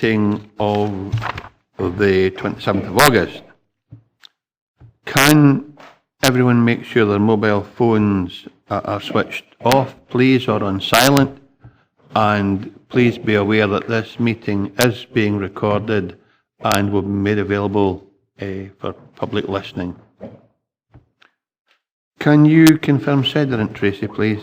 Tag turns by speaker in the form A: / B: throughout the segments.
A: meeting of the 27th of August. Can everyone make sure their mobile phones are switched off, please, or on silent? And please be aware that this meeting is being recorded and will be made available for public listening. Can you confirm SEDERUNT, Tracy, please?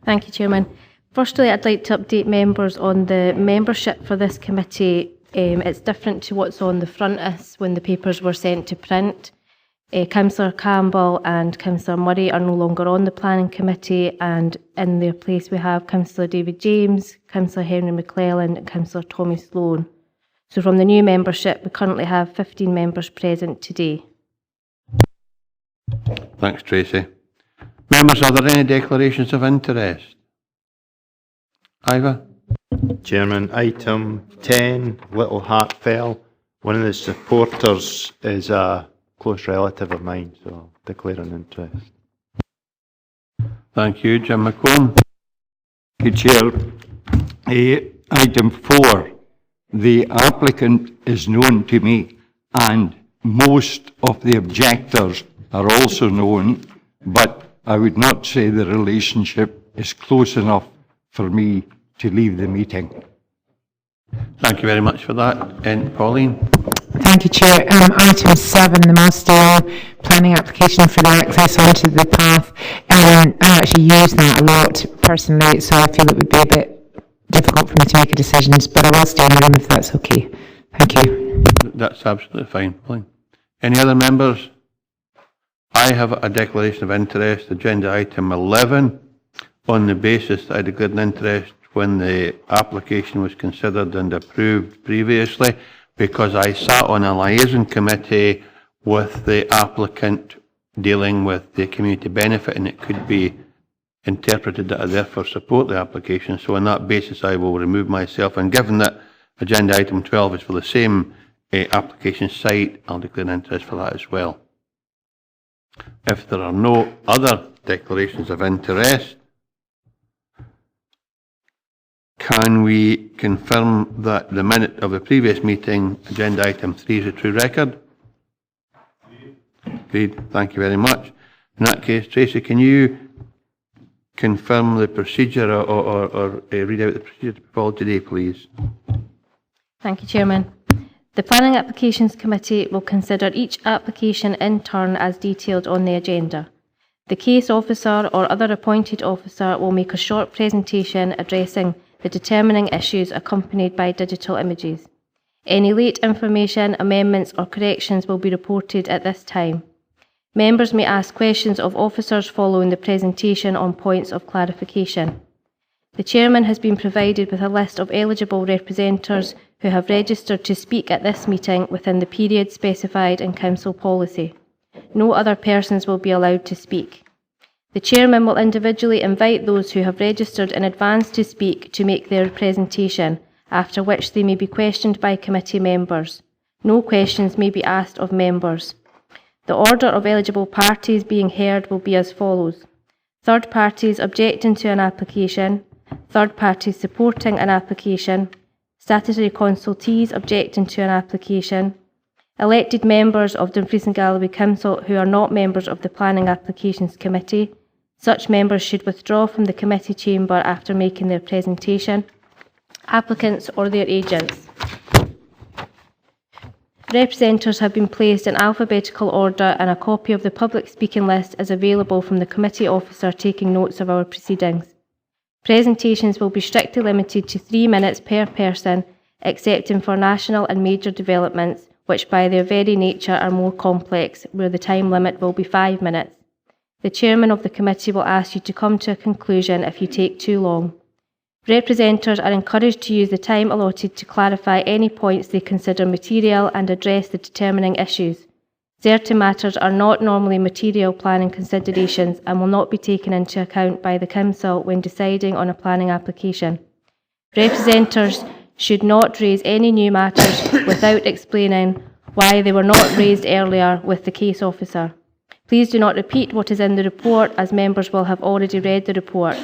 B: Thank you, Chairman. Firstly, I'd like to update members on the membership for this committee. It's different to what's on the front us when the papers were sent to print. Councillor Campbell and Councillor Murray are no longer on the planning committee, and in their place we have Councillor David James, Councillor Henry McClellan and Councillor Tommy Sloan. So from the new membership, we currently have 15 members present today.
A: Thanks, Tracy. Members, are there any declarations of interest? Ivor?
C: Chairman, item 10, Little Hartfell. One of the supporters is a close relative of mine, so I'll declare an interest.
A: Thank you. Jim McComb?
D: Thank you, Chair. Item 4, the applicant is known to me and most of the objectors are also known, but I would not say the relationship is close enough for me to leave the meeting.
A: Thank you very much for that. And Pauline?
E: Thank you, Chair. Item 7, the MOSSDALE planning application for the access onto the path. I actually use that a lot personally, so I feel it would be a bit difficult for me to make a decision, but I will stay in the room if that's okay. Thank you.
A: That's absolutely fine, Pauline. Any other members? I have a declaration of interest, agenda item 11, on the basis that I declared an interest when the application was considered and approved previously, because I sat on a liaison committee with the applicant dealing with the community benefit, and it could be interpreted that I therefore support the application. So on that basis I will remove myself, and given that agenda item 12 is for the same application site, I'll declare an interest for that as well. If there are no other declarations of interest, can we confirm that the minute of the previous meeting, agenda item 3, is a true record? Agreed. Thank you very much. In that case, Tracy, can you confirm the procedure or read out the procedure to be followed today, please?
B: Thank you, Chairman. The Planning Applications Committee will consider each application in turn as detailed on the agenda. The case officer or other appointed officer will make a short presentation addressing the determining issues accompanied by digital images. Any late information, amendments or corrections will be reported at this time. Members may ask questions of officers following the presentation on points of clarification. The Chairman has been provided with a list of eligible representatives who have registered to speak at this meeting within the period specified in Council policy. No other persons will be allowed to speak. The Chairman will individually invite those who have registered in advance to speak to make their presentation, after which they may be questioned by committee members. No questions may be asked of members. The order of eligible parties being heard will be as follows: third parties objecting to an application, third parties supporting an application, statutory consultees objecting to an application, elected members of Dumfries and Galloway Council who are not members of the Planning Applications Committee. Such members should withdraw from the committee chamber after making their presentation, applicants or their agents. Representatives have been placed in alphabetical order, and a copy of the public speaking list is available from the committee officer taking notes of our proceedings. Presentations will be strictly limited to 3 minutes per person, excepting for national and major developments, which by their very nature are more complex, where the time limit will be 5 minutes. The Chairman of the committee will ask you to come to a conclusion if you take too long. Representatives are encouraged to use the time allotted to clarify any points they consider material and address the determining issues. Certain matters are not normally material planning considerations and will not be taken into account by the Council when deciding on a planning application. Representatives should not raise any new matters without explaining why they were not raised earlier with the case officer. Please do not repeat what is in the report, as members will have already read the report.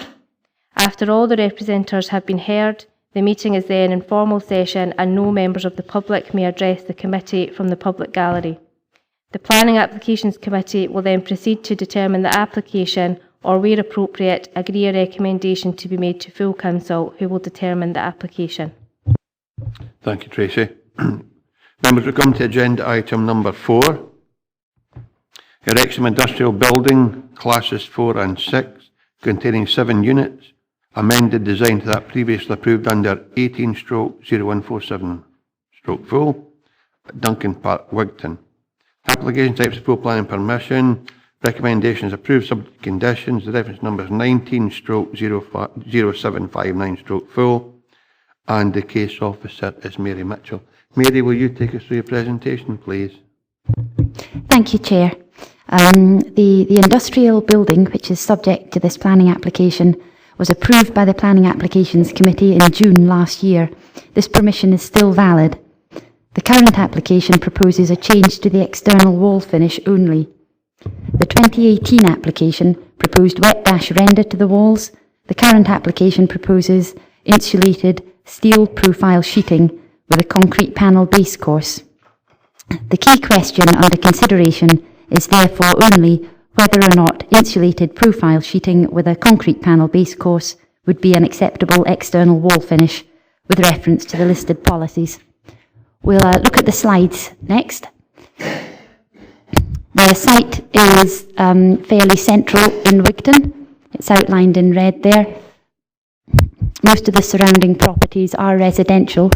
B: After all the representatives have been heard, The meeting is then in formal session and no members of the public may address the committee from the public gallery. The Planning Applications Committee will then proceed to determine the application or, where appropriate, agree a recommendation to be made to full council, who will determine the application.
A: Thank you, Tracy. Members, we come to agenda item number 4. Erection of industrial building, classes 4 and 6, containing 7 units, amended design to that previously approved under 18/0147/full, Duncan Park, Wigtown. Application types of full planning permission, recommendations approved subject to conditions, the reference number is 19/0759/full, and the case officer is Mary Mitchell. Mary, will you take us through your presentation, please?
F: Thank you, Chair. The industrial building, which is subject to this planning application, was approved by the Planning Applications Committee in June last year. This permission is still valid. The current application proposes a change to the external wall finish only. The 2018 application proposed wet dash render to the walls. The current application proposes insulated steel profile sheeting with a concrete panel base course. The key question under consideration is therefore only whether or not insulated profile sheeting with a concrete panel base course would be an acceptable external wall finish with reference to the listed policies. We'll look at the slides next. The site is fairly central in Wigtown. It's outlined in red there. Most of the surrounding properties are residential,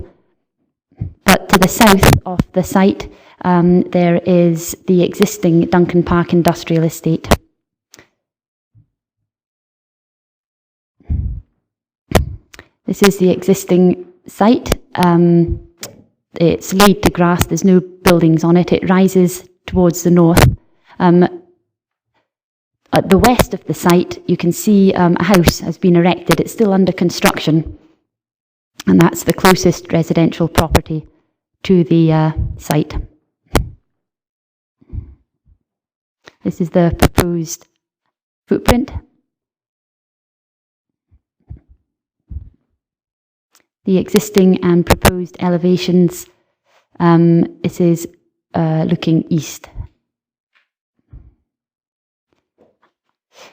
F: but to the south of the site there is the existing Duncan Park Industrial Estate. This is the existing site. It's laid to grass, there's no buildings on it. It rises towards the north. At the west of the site, you can see a house has been erected. It's still under construction, and that's the closest residential property to the site. This is the proposed footprint. The existing and proposed elevations, it is looking east.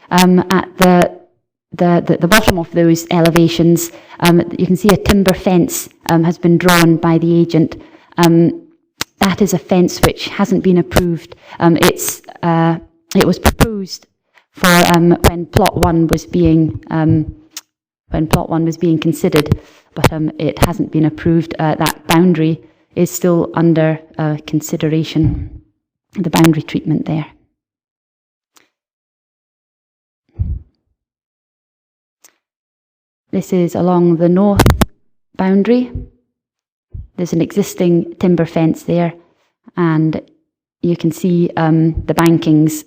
F: At the bottom of those elevations, you can see a timber fence has been drawn by the agent. That is a fence which hasn't been approved. It was proposed for when plot 1 was being considered, but it hasn't been approved. That boundary is still under consideration, the boundary treatment there. This is along the north boundary. There's an existing timber fence there, and you can see the bankings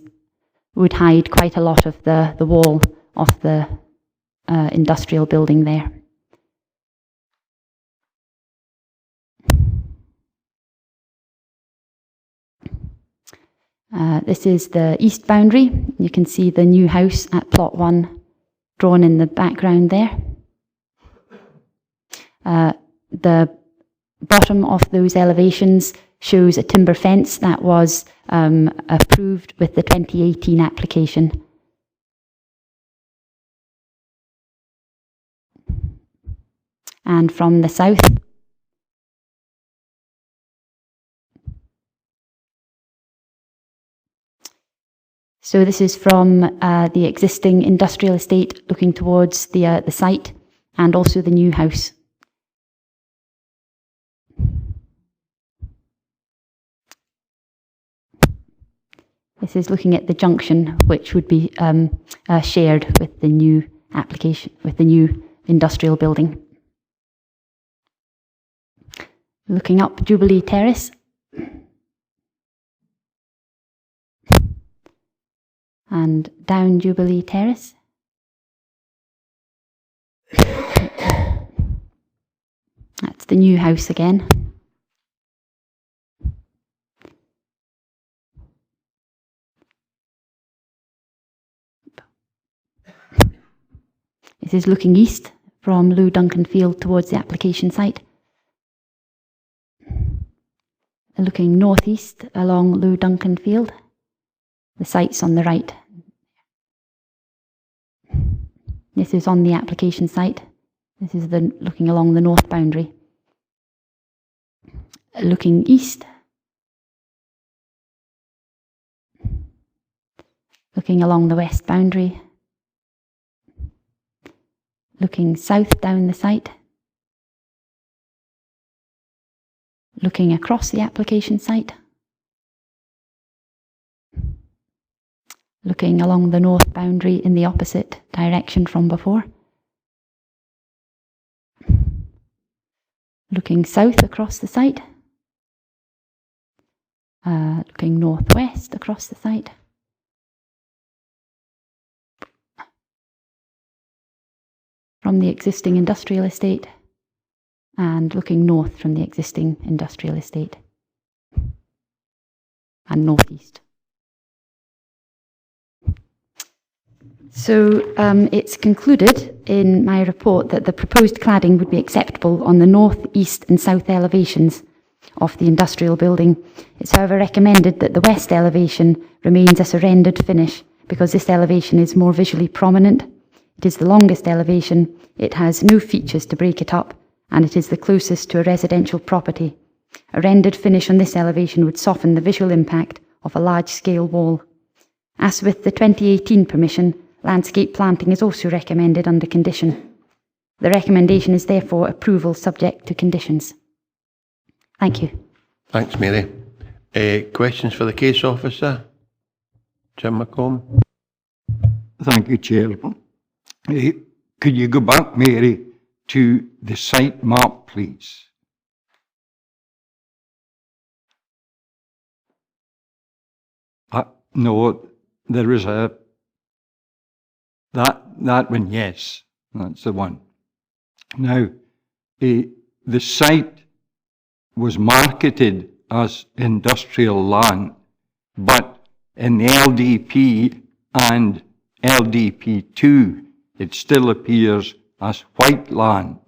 F: would hide quite a lot of the wall of the industrial building there. This is the east boundary. You can see the new house at plot 1 drawn in the background there. The bottom of those elevations shows a timber fence that was approved with the 2018 application. And from the south, so this is from the existing industrial estate looking towards the site and also the new house. This is looking at the junction, which would be shared with the new application, with the new industrial building. Looking up Jubilee Terrace. And down Jubilee Terrace. That's the new house again. This is looking east from Lou Duncan Field towards the application site. Looking northeast along Lou Duncan Field. The site's on the right. This is on the application site. This is looking along the north boundary. Looking east. Looking along the west boundary. Looking south down the site. Looking across the application site. Looking along the north boundary in the opposite direction from before. Looking south across the site. Looking northwest across the site. From the existing industrial estate, and looking north from the existing industrial estate, and northeast. So it's concluded in my report that the proposed cladding would be acceptable on the north, east and south elevations of the industrial building. It's however recommended that the west elevation remains as a rendered finish because this elevation is more visually prominent. It is the longest elevation, it has no features to break it up, and it is the closest to a residential property. A rendered finish on this elevation would soften the visual impact of a large-scale wall. As with the 2018 permission, landscape planting is also recommended under condition. The recommendation is therefore approval subject to conditions. Thank you.
A: Thanks, Mary. Questions for the case officer? Jim McComb.
D: Thank you, Chair. Could you go back, Mary, to the site map, please? No, there is that one, yes, that's the one. Now, the site was marketed as industrial land, but in the LDP and LDP2, it still appears as white land.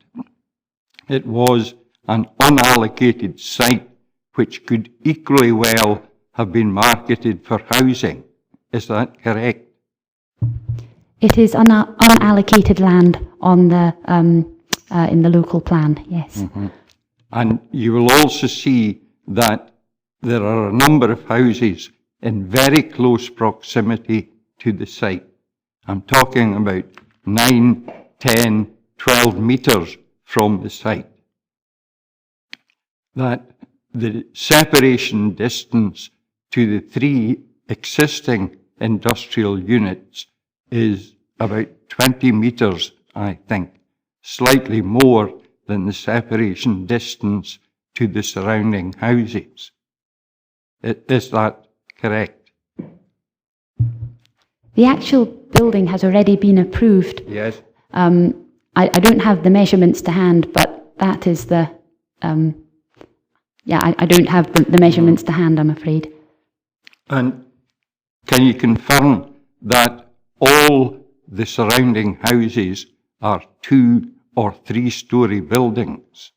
D: It was an unallocated site which could equally well have been marketed for housing. Is that correct?
F: It is unallocated land on the in the local plan, yes.
D: Mm-hmm. And you will also see that there are a number of houses in very close proximity to the site. I'm talking about 9, 10, 12 metres from the site. That the separation distance to the 3 existing industrial units is about 20 metres, I think, slightly more than the separation distance to the surrounding houses. Is that correct?
F: The actual building has already been approved.
D: Yes.
F: I don't have the measurements to hand, but that is the... I don't have the measurements to hand, I'm afraid.
D: And can you confirm that all the surrounding houses are 2- or 3-storey buildings?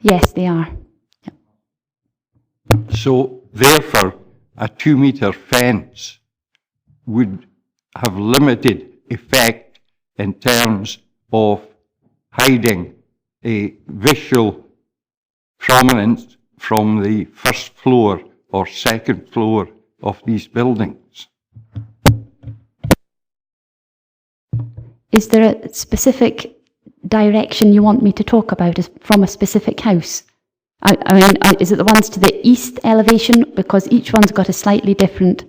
F: Yes, they are. Yep.
D: So, therefore, a 2-metre fence would have limited effect in terms of hiding a visual prominence from the first floor or second floor of these buildings.
F: Is there a specific direction you want me to talk about from a specific house? I mean, is it the ones to the east elevation? Because each one's got a slightly different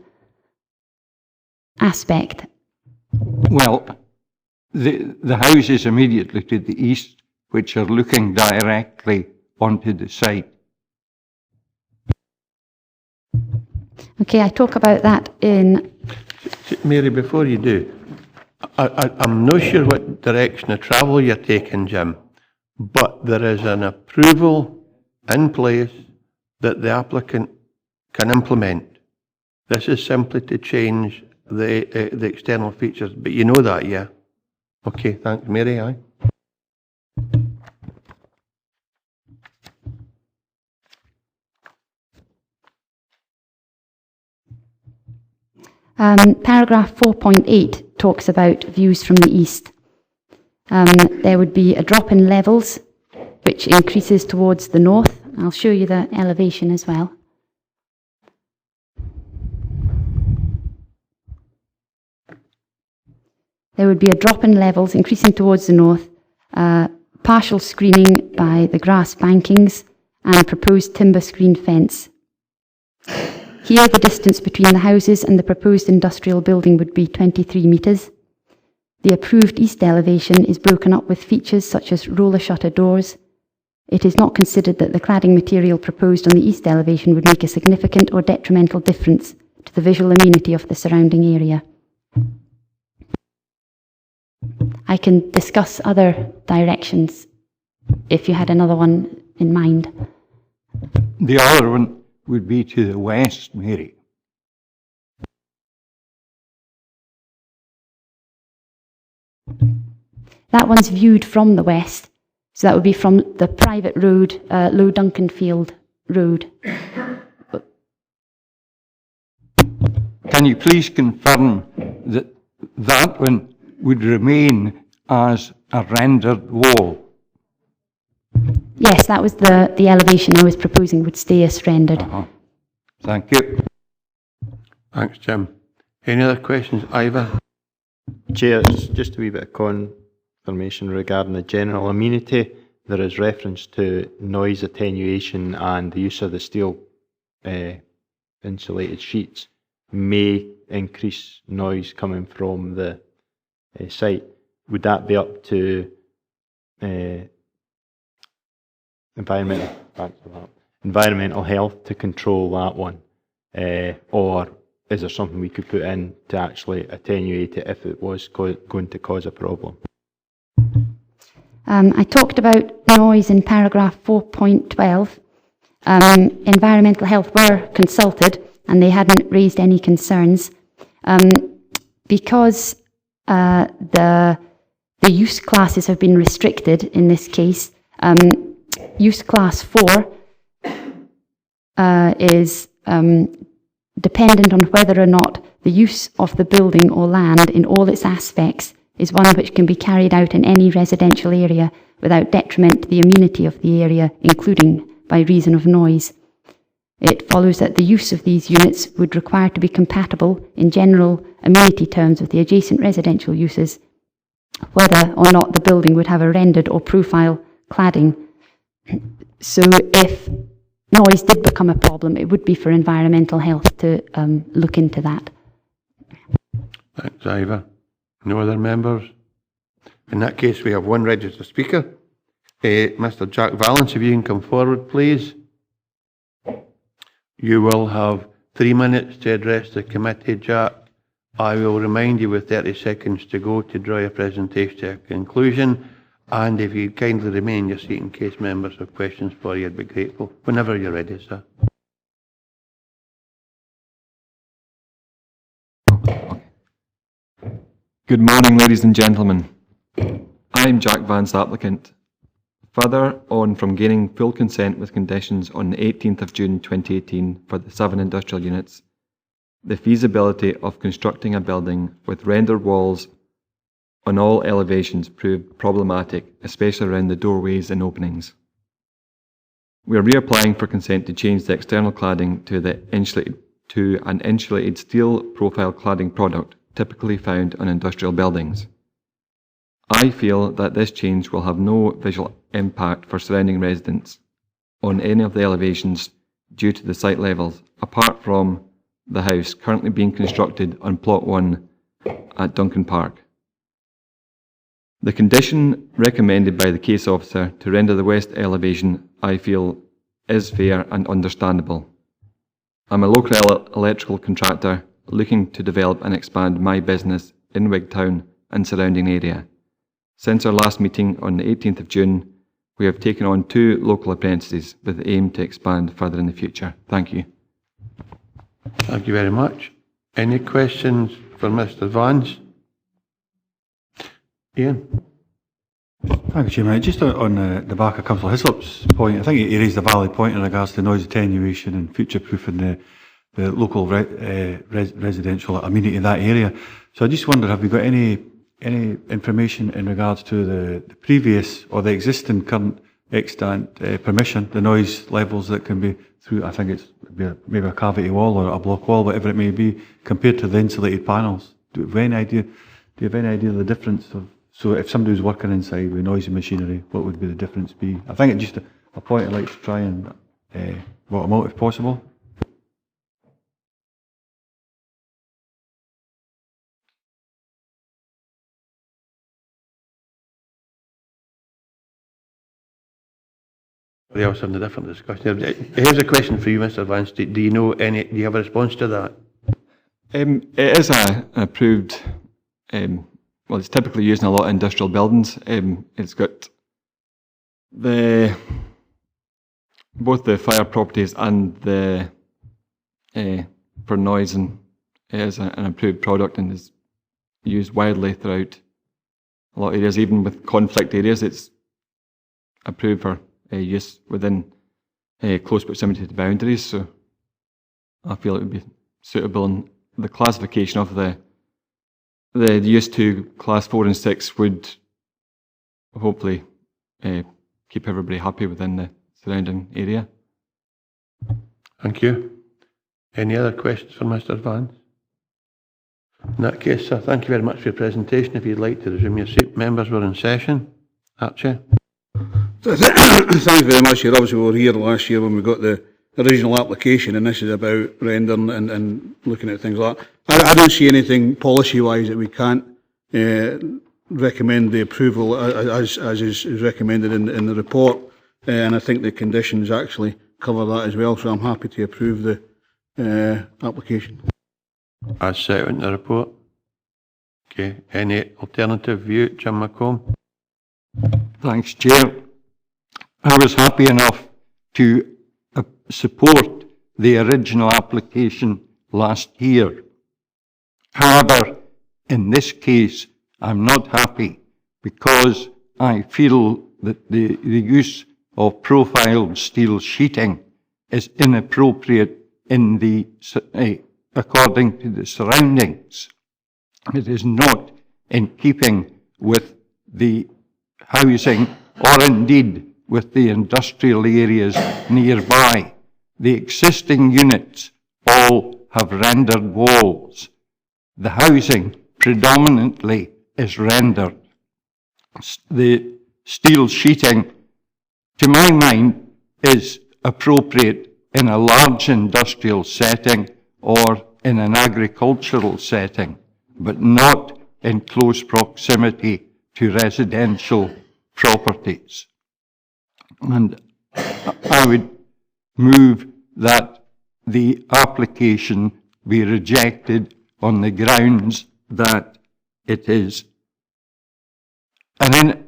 F: aspect.
D: Well, the houses immediately to the east, which are looking directly onto the site.
F: Okay, I talk about that in...
A: Mary, before you do, I'm not sure what direction of travel you're taking, Jim, but there is an approval in place that the applicant can implement. This is simply to change the external features, but you know that, yeah? Okay, thanks. Mary, aye?
F: Paragraph 4.8 talks about views from the east. There would be a drop in levels, which increases towards the north. I'll show you the elevation as well. There would be a drop in levels increasing towards the north, partial screening by the grass bankings and proposed timber screen fence. Here the distance between the houses and the proposed industrial building would be 23 metres. The approved east elevation is broken up with features such as roller shutter doors. It is not considered that the cladding material proposed on the east elevation would make a significant or detrimental difference to the visual amenity of the surrounding area. I can discuss other directions if you had another one in mind.
D: The other one would be to the west, Mary.
F: That one's viewed from the west, so that would be from the private road, Low Duncan Field Road.
D: Can you please confirm that that one would remain as a rendered wall?
F: Yes, that was the elevation I was proposing would stay as rendered.
D: Thank you.
A: Thanks, Jim. Any other questions, Ivor?
C: Chair, just a wee bit of confirmation regarding the general amenity. There is reference to noise attenuation and the use of the steel insulated sheets may increase noise coming from the site. Would that be up to environmental health to control that one? Or is there something we could put in to actually attenuate it if it was going to cause a problem?
F: I talked about noise in paragraph 4.12. Environmental health were consulted and they hadn't raised any concerns. Because the use classes have been restricted in this case, use class 4 is dependent on whether or not the use of the building or land in all its aspects is one which can be carried out in any residential area without detriment to the amenity of the area, including by reason of noise. It follows that the use of these units would require to be compatible in general amenity terms with the adjacent residential uses, whether or not the building would have a rendered or profile cladding. So if noise did become a problem, it would be for environmental health to look into that.
A: Thanks, Ivor. No other members? In that case, we have one registered speaker. Mr. Jack Valence, if you can come forward, please. You will have 3 minutes to address the committee, Jack. I will remind you with 30 seconds to go to draw your presentation to a conclusion. And if you'd kindly remain in your seat in case members have questions for you, I'd be grateful. Whenever you're ready, sir.
G: Good morning, ladies and gentlemen. I'm Jack Vance, applicant. Further on from gaining full consent with conditions on the 18th of June 2018 for the 7 industrial units, the feasibility of constructing a building with rendered walls on all elevations proved problematic, especially around the doorways and openings. We are reapplying for consent to change the external cladding to an insulated steel profile cladding product typically found on industrial buildings. I feel that this change will have no visual impact for surrounding residents on any of the elevations due to the site levels, apart from the house currently being constructed on Plot 1 at Duncan Park. The condition recommended by the case officer to render the west elevation, I feel, is fair and understandable. I'm a local electrical contractor looking to develop and expand my business in WIGTOWN and surrounding area. Since our last meeting on the 18th of June, we have taken on 2 local apprentices with the aim to expand further in the future. Thank you.
A: Thank you very much. Any questions for Mr Vance. Ian?
H: Thank you, Chairman. Just on the back of Councillor Hislop's point, I think he raised a valid point in regards to noise attenuation and future-proofing the local residential amenity in that area. So I just wonder, have we got any information in regards to the previous or the existing current extant permission, the noise levels that can be through, I think it's maybe a cavity wall or a block wall, whatever it may be, compared to the insulated panels? Do you have any idea of the difference of, so if somebody was working inside with noisy machinery, what would be the difference be? I think it's just a point I'd like to try and bottom out if possible.
A: We also having a different discussion. Here's a question for you, Mr Vance. Do you know any? Do you have a response to that?
G: It is an approved. Well, it's typically used in a lot of industrial buildings. It's got both the fire properties and the for noise, and it is an approved product and is used widely throughout a lot of areas. Even with conflict areas, it's approved for use within close proximity to boundaries. So I feel it would be suitable, and the classification of the use to class 4 and 6 would hopefully keep everybody happy within the surrounding area.
A: Thank you. Any other questions for Mr Vance? In that case, sir, thank you very much for your presentation. If you'd like to resume your seat, members were in session. Archie?
I: Thanks very much. Obviously, we were here last year when we got the original application, and this is about rendering and looking at things like that. I don't see anything policy-wise that we can't recommend the approval as is recommended in the report, and I think the conditions actually cover that as well, so I'm happy to approve the application.
A: As set out in the report. Okay. Any alternative view, Jim McComb?
D: Thanks, Chair. I was happy enough to support the original application last year. However, in this case, I'm not happy because I feel that the use of profiled steel sheeting is inappropriate in the according to the surroundings. It is not in keeping with the housing or indeed with the industrial areas nearby. The existing units all have rendered walls. The housing predominantly is rendered. The steel sheeting, to my mind, is appropriate in a large industrial setting or in an agricultural setting, but not in close proximity to residential properties. And I would move that the application be rejected on the grounds that it is an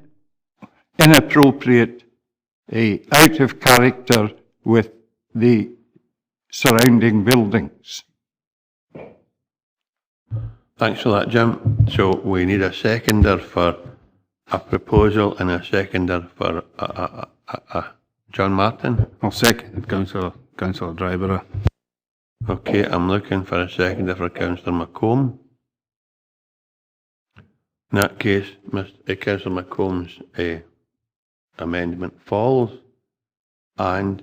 D: inappropriate, out of character with the surrounding buildings.
A: Thanks for that, Jim. So we need a seconder for a proposal and a seconder for John Martin.
J: I'll second Councillor Driver.
A: Okay, I'm looking for a seconder for Councillor McComb. In that case, Councillor McComb's amendment falls, and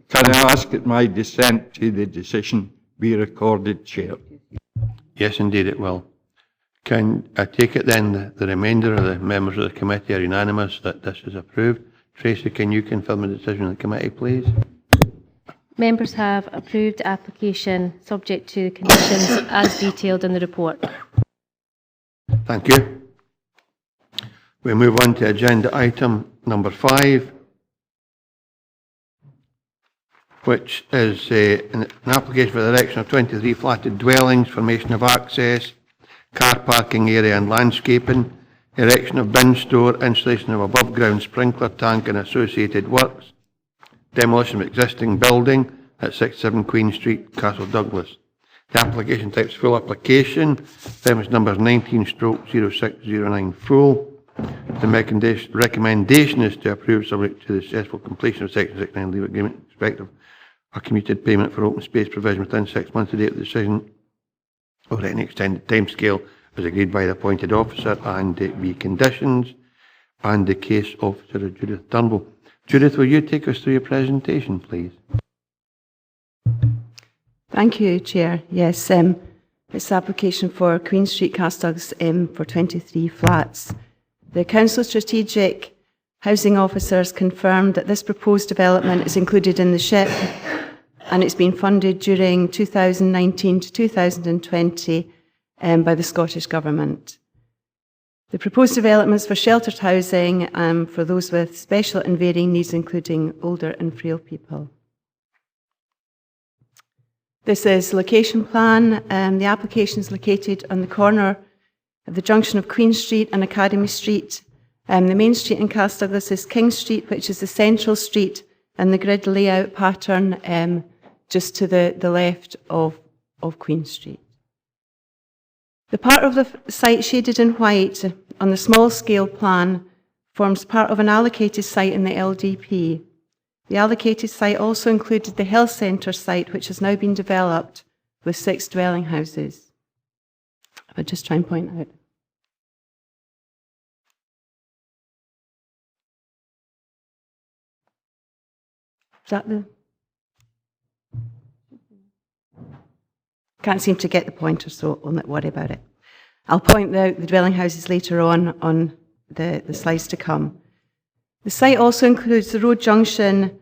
D: can I ask that my dissent to the decision be recorded, Chair?
A: yes, indeed it will. Can I take it then the remainder of the members of the committee are unanimous that this is approved? Tracy, can you confirm the decision of the committee, please?
B: Members have approved the application subject to the conditions as detailed in the report.
A: Thank you. We move on to agenda item number 5, which is an application for the erection of 23 flatted dwellings, formation of access, car parking area and landscaping, erection of bin store, installation of above ground sprinkler tank and associated works, demolition of existing building at 67 Queen Street, Castle Douglas. The application type is full application. Reference number is 19/0609 full. The recommendation is to approve subject to the successful completion of Section 69 leave agreement in respect of a commuted payment for open space provision within 6 months of the date of the decision or any extended timescale as agreed by the appointed officer, and the conditions, and the case officer is Judith Turnbull. Judith, will you take us through your presentation, please?
K: Thank you, Chair. Yes, it's application for Queen Street, Carsdogs, for 23 flats. The Council Strategic Housing Officers confirmed that this proposed development is included in the SHIP and it's been funded during 2019 to 2020 by the Scottish Government. The proposed developments for sheltered housing for those with special and varying needs, including older and frail people. This is location plan. The application is located on the corner of the junction of Queen Street and Academy Street. The main street in Carsdouglas is King Street, which is the central street, and the grid layout pattern just to the left of Queen Street. The part of the site shaded in white on the small scale plan forms part of an allocated site in the LDP. The allocated site also included the health centre site, which has now been developed with 6 dwelling houses. I'll just try and point out. Is that the... Can't seem to get the pointer, so I'll not worry about it. I'll point out the dwelling houses later on the slides to come. The site also includes the road junction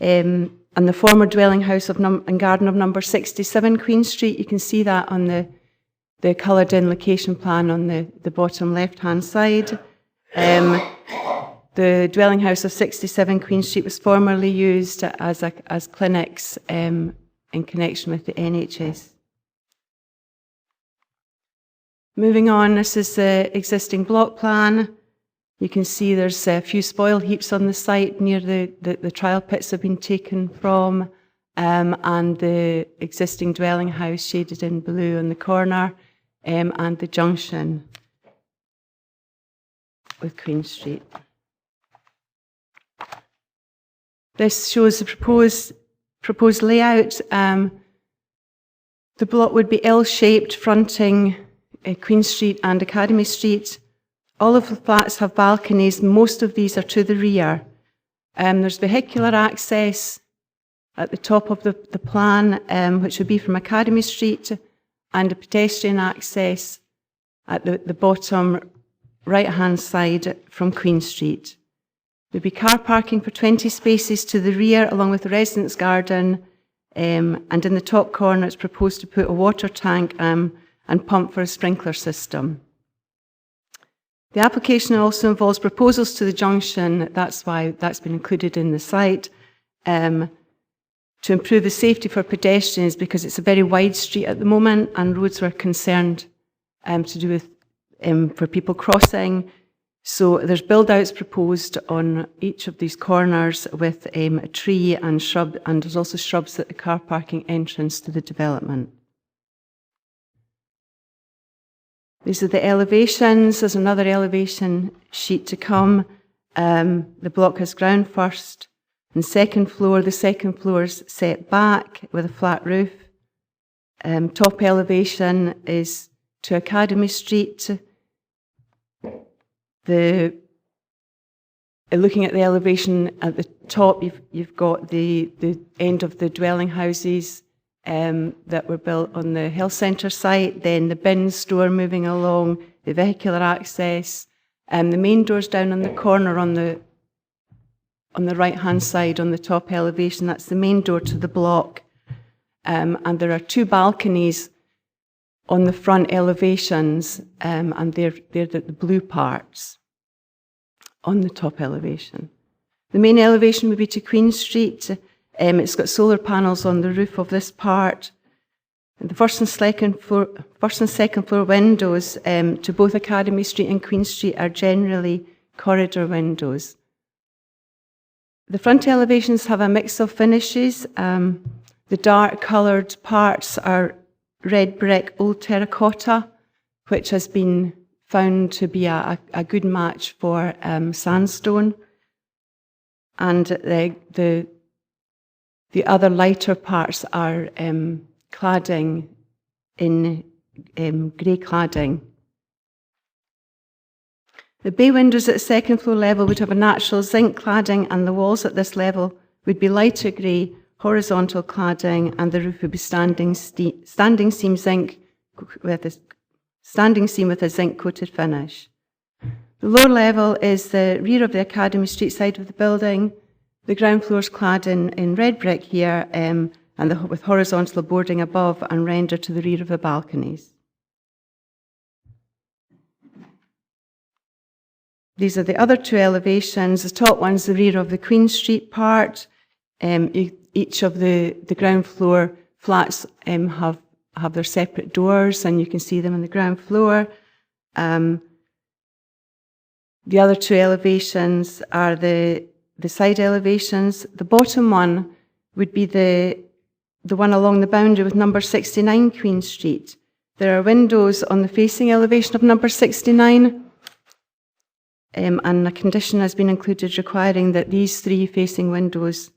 K: and the former dwelling house and garden of number 67 Queen Street. You can see that on the coloured in location plan on the bottom left-hand side. The dwelling house of 67 Queen Street was formerly used as clinics in connection with the NHS. Moving on, this is the existing block plan. You can see there's a few spoil heaps on the site near the trial pits have been taken from, and the existing dwelling house shaded in blue in the corner, and the junction with Queen Street. This shows the proposed layout. The block would be L-shaped, fronting Queen Street and Academy Street. All of the flats have balconies. Most of these are to the rear. There's vehicular access at the top of the plan, which would be from Academy Street, and a pedestrian access at the bottom right-hand side from Queen Street. There'd be car parking for 20 spaces to the rear, along with the residence garden, and in the top corner it's proposed to put a water tank and pump for a sprinkler system. The application also involves proposals to the junction. That's why that's been included in the site, to improve the safety for pedestrians, because it's a very wide street at the moment and roads were concerned to do with for people crossing. So there's build-outs proposed on each of these corners with a tree and shrub, and there's also shrubs at the car parking entrance to the development. These are the elevations. There's another elevation sheet to come. The block has ground first and second floor. The second floor is set back with a flat roof. Top elevation is to Academy Street. Looking at the elevation at the top, you've got the end of the dwelling houses that were built on the health centre site, then the bin store moving along, the vehicular access, the main doors down on the corner on the right-hand side on the top elevation. That's the main door to the block, and there are 2 balconies on the front elevations, and they're the blue parts on the top elevation. The main elevation would be to Queen Street. It's got solar panels on the roof of this part. And the first and second floor windows to both Academy Street and Queen Street are generally corridor windows. The front elevations have a mix of finishes. The dark coloured parts are red brick old terracotta, which has been found to be a good match for sandstone. And the other lighter parts are cladding in grey cladding. The bay windows at the second floor level would have a natural zinc cladding, and the walls at this level would be lighter grey horizontal cladding, and the roof would be standing seam zinc with a zinc coated finish. The lower level is the rear of the Academy Street side of the building. The ground floor is clad in red brick here, with horizontal boarding above and rendered to the rear of the balconies. These are the other two elevations. The top one's the rear of the Queen Street part. Each of the ground floor flats have their separate doors, and you can see them on the ground floor. The other two elevations are the side elevations. The bottom one would be the one along the boundary with number 69 Queen Street. There are windows on the facing elevation of number 69, and a condition has been included requiring that these three facing windows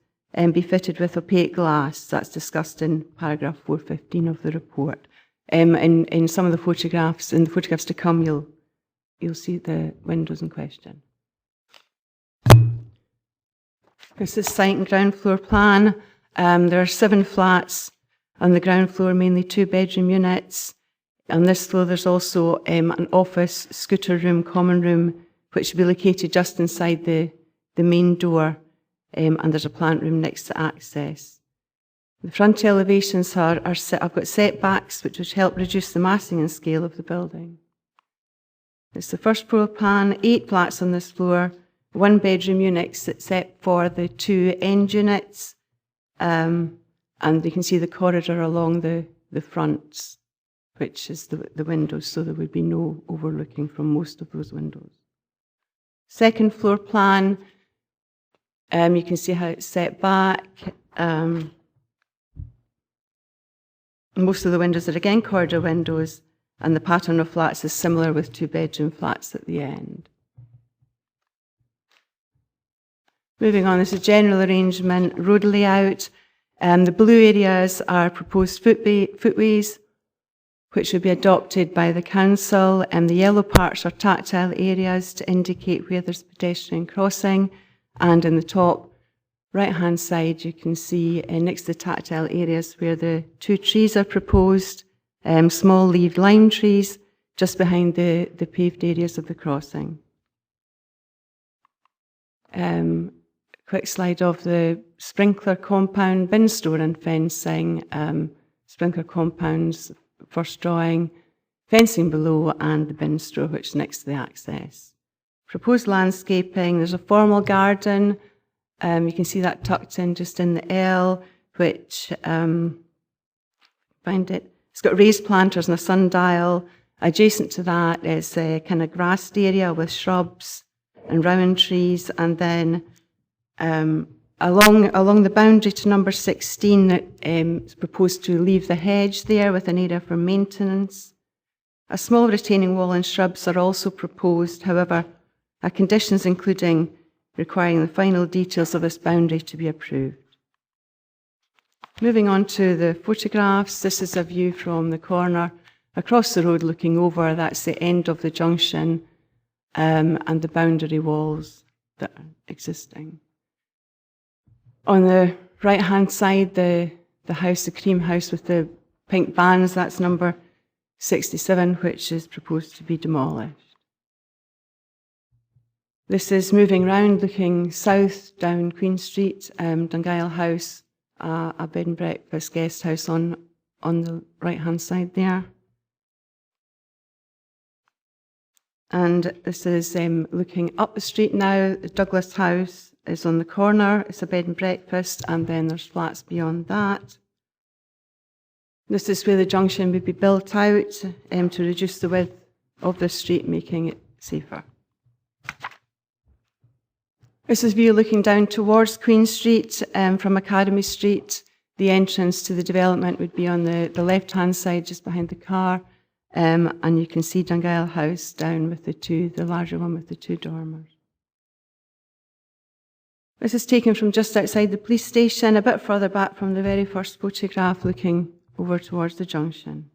K: be fitted with opaque glass. That's discussed in paragraph 415 of the report. In some of the photographs, in the photographs to come, you'll see the windows in question. This is site and ground floor plan. There are 7 flats on the ground floor, mainly 2-bedroom units. On this floor, there's also an office, scooter room, common room, which will be located just inside the main door, and there's a plant room next to access. The front elevations I've got setbacks, which would help reduce the massing and scale of the building. It's the first floor plan, 8 flats on this floor, 1-bedroom units except for the 2 end units, and you can see the corridor along the fronts, which is the windows, so there would be no overlooking from most of those windows. Second floor plan, you can see how it's set back. Most of the windows are again corridor windows, and the pattern of flats is similar with 2-bedroom flats at the end. Moving on, this is general arrangement, road layout. The blue areas are proposed footways, which would be adopted by the council, and the yellow parts are tactile areas to indicate where there's pedestrian crossing. And in the top right-hand side, you can see next to the tactile areas where the 2 trees are proposed, small-leaved lime trees, just behind the paved areas of the crossing. Quick slide of the sprinkler compound, bin store and fencing, sprinkler compounds, first drawing, fencing below, and the bin store, which is next to the access. Proposed landscaping, there's a formal garden. You can see that tucked in just in the L, which, find it, it's got raised planters and a sundial. Adjacent to that is a kind of grassed area with shrubs and rowan trees, and then along the boundary to number 16, it's proposed to leave the hedge there with an area for maintenance. A small retaining wall and shrubs are also proposed, however, conditions including requiring the final details of this boundary to be approved. Moving on to the photographs, this is a view from the corner across the road looking over. That's the end of the junction and the boundary walls that are existing. On the right-hand side, the house, the cream house with the pink bands, that's number 67, which is proposed to be demolished. This is moving round, looking south down Queen Street, Dungail House, a bed and breakfast guest house on the right-hand side there. And this is looking up the street now. The Douglas House is on the corner. It's a bed and breakfast, and then there's flats beyond that. This is where the junction would be built out to reduce the width of the street, making it safer. This is a view looking down towards Queen Street from Academy Street. The entrance to the development would be on the left-hand side, just behind the car, and you can see Dungail House down with the larger one with the 2 dormers. This is taken from just outside the police station, a bit further back from the very first photograph, looking over towards the junction.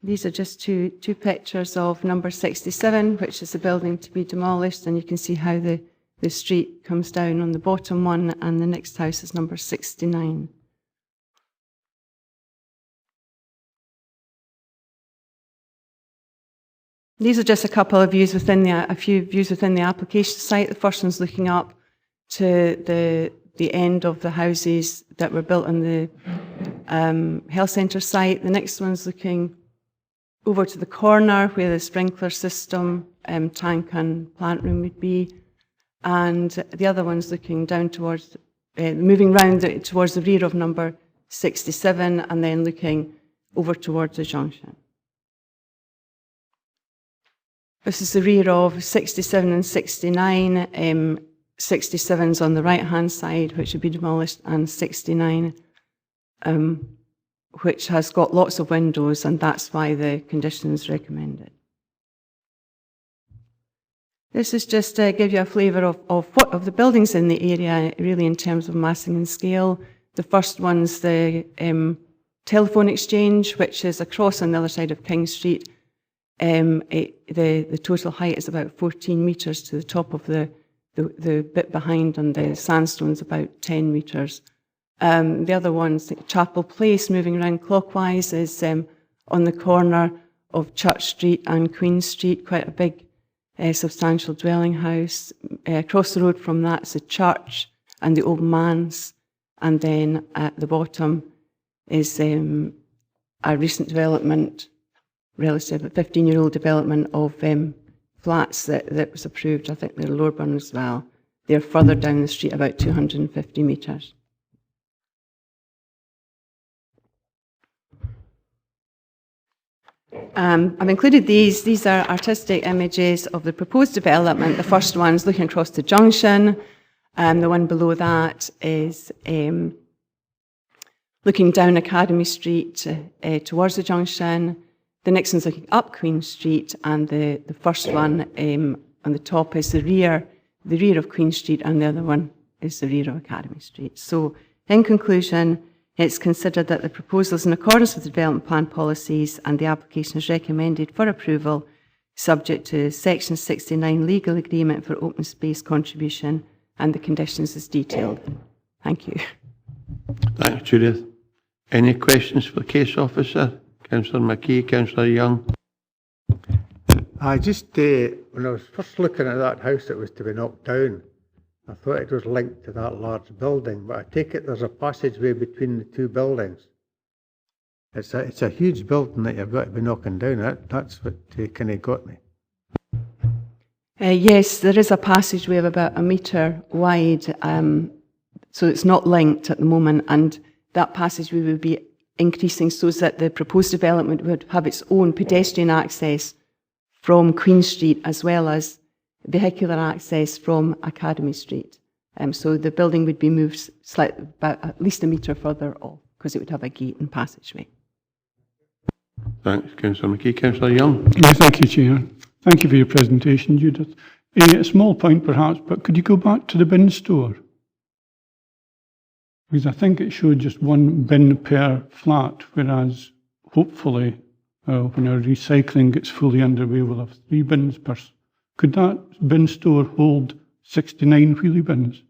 K: These are just two pictures of number 67, which is the building to be demolished, and you can see how the street comes down on the bottom one, and the next house is number 69. These are just a couple of views a few views within the application site. The first one's looking up to the end of the houses that were built on the health centre site. The next one's looking over to the corner where the sprinkler system, tank and plant room would be. And the other one's looking down towards, moving round towards the rear of number 67 and then looking over towards the junction. This is the rear of 67 and 69. 67's on the right-hand side, which would be demolished, and 69, which has got lots of windows, and that's why the conditions recommended. This is just to give you a flavour of the buildings in the area, really in terms of massing and scale. The first one's the telephone exchange, which is across on the other side of King Street. The total height is about 14 metres to the top of the bit behind, and the sandstone's about 10 metres. The other one's Chapel Place, moving around clockwise, is on the corner of Church Street and Queen Street, quite a big substantial dwelling house. Across the road from that's the church and the Old Manse, and then at the bottom is a recent development, relative, a 15-year-old development of flats that was approved. I think they're Loreburn as well. They're further down the street, about 250 metres. I've included these. These are artistic images of the proposed development. The first one's looking across the junction. The one below that is looking down Academy Street towards the junction. The next one's looking up Queen Street, and the first one on the top is the rear of Queen Street, and the other one is the rear of Academy Street. So, in conclusion, it's considered that the proposal is in accordance with the development plan policies, and the application is recommended for approval, subject to Section 69 legal agreement for open space contribution, and the conditions as detailed. Thank you.
A: Thanks, Judith. Any questions for the case officer? Councillor McKee, Councillor Young.
L: I just, when I was first looking at that house that was to be knocked down, I thought it was linked to that large building, but I take it there's a passageway between the two buildings. It's a huge building that you've got to be knocking down. That's what kind of got me.
K: Yes, there is a passageway of about 1 metre wide, so it's not linked at the moment, and that passageway would be increasing so that the proposed development would have its own pedestrian access from Queen Street as well as vehicular access from Academy Street. So the building would be moved slightly, about at least 1 metre further off, because it would have a gate and passageway.
A: Thanks, Councillor McKee. Councillor Young.
M: Yes, thank you, Chair. Thank you for your presentation, Judith. A small point perhaps, but could you go back to the bin store? Because I think it showed just 1 bin per flat, whereas hopefully when our recycling gets fully underway we'll have 3 bins per. Could that bin store hold 69 wheelie bins?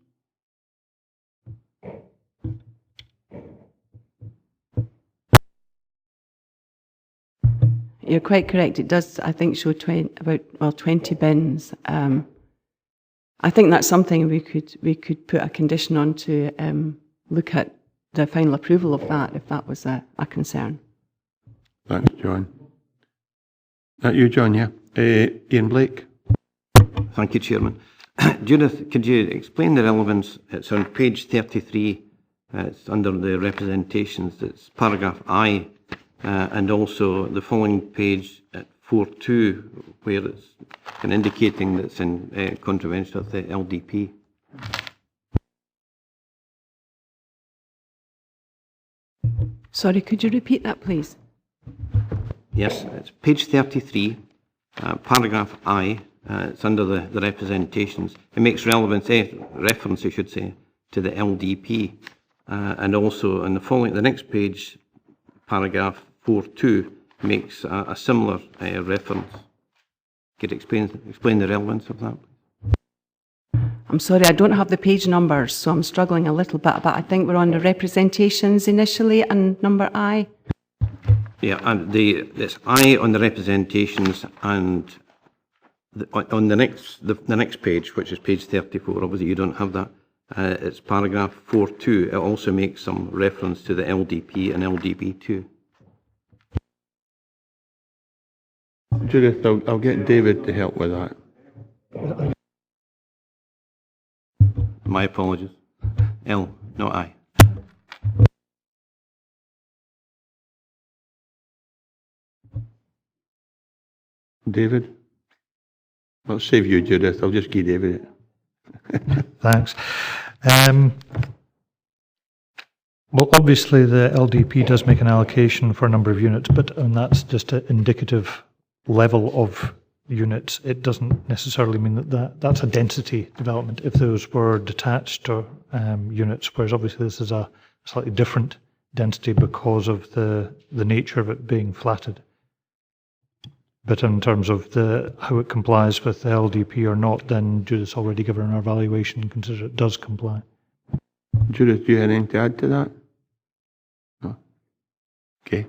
K: You're quite correct. It does, I think, show 20 bins. I think that's something we could put a condition on to look at the final approval of that, if that was a concern.
A: Thanks, John. That you, John, yeah. Ian Blake.
N: Thank you, Chairman. Judith, could you explain the relevance? It's on page 33. It's under the representations. It's paragraph I, and also the following page at 4.2, where it's indicating that it's in contravention of the LDP.
K: Sorry, could you repeat that, please?
N: Yes, it's page 33, paragraph I. It's under the representations. It makes reference, I should say, to the LDP. And also on the next page, paragraph 4.2 makes a similar reference. Could you explain the relevance of that?
K: I'm sorry, I don't have the page numbers, so I'm struggling a little bit, but I think we're on the representations initially and number I.
N: Yeah, and it's I on the representations, and on the next page, which is page 34, obviously you don't have that, it's paragraph 4.2. It also makes some reference to the LDP and LDP2.
A: Judith, I'll get David to help with that.
N: My apologies. L, not I.
A: David? I'll save you, Judith. I'll just give David it.
O: Thanks. Well, obviously the LDP does make an allocation for a number of units, and that's just an indicative level of units. It doesn't necessarily mean that's a density development if those were detached or units, whereas obviously this is a slightly different density because of the nature of it being flatted. But in terms of how it complies with the LDP or not, then Judith's already given our evaluation and consider it does comply.
A: Judith, do you have anything to add to that? No? Okay.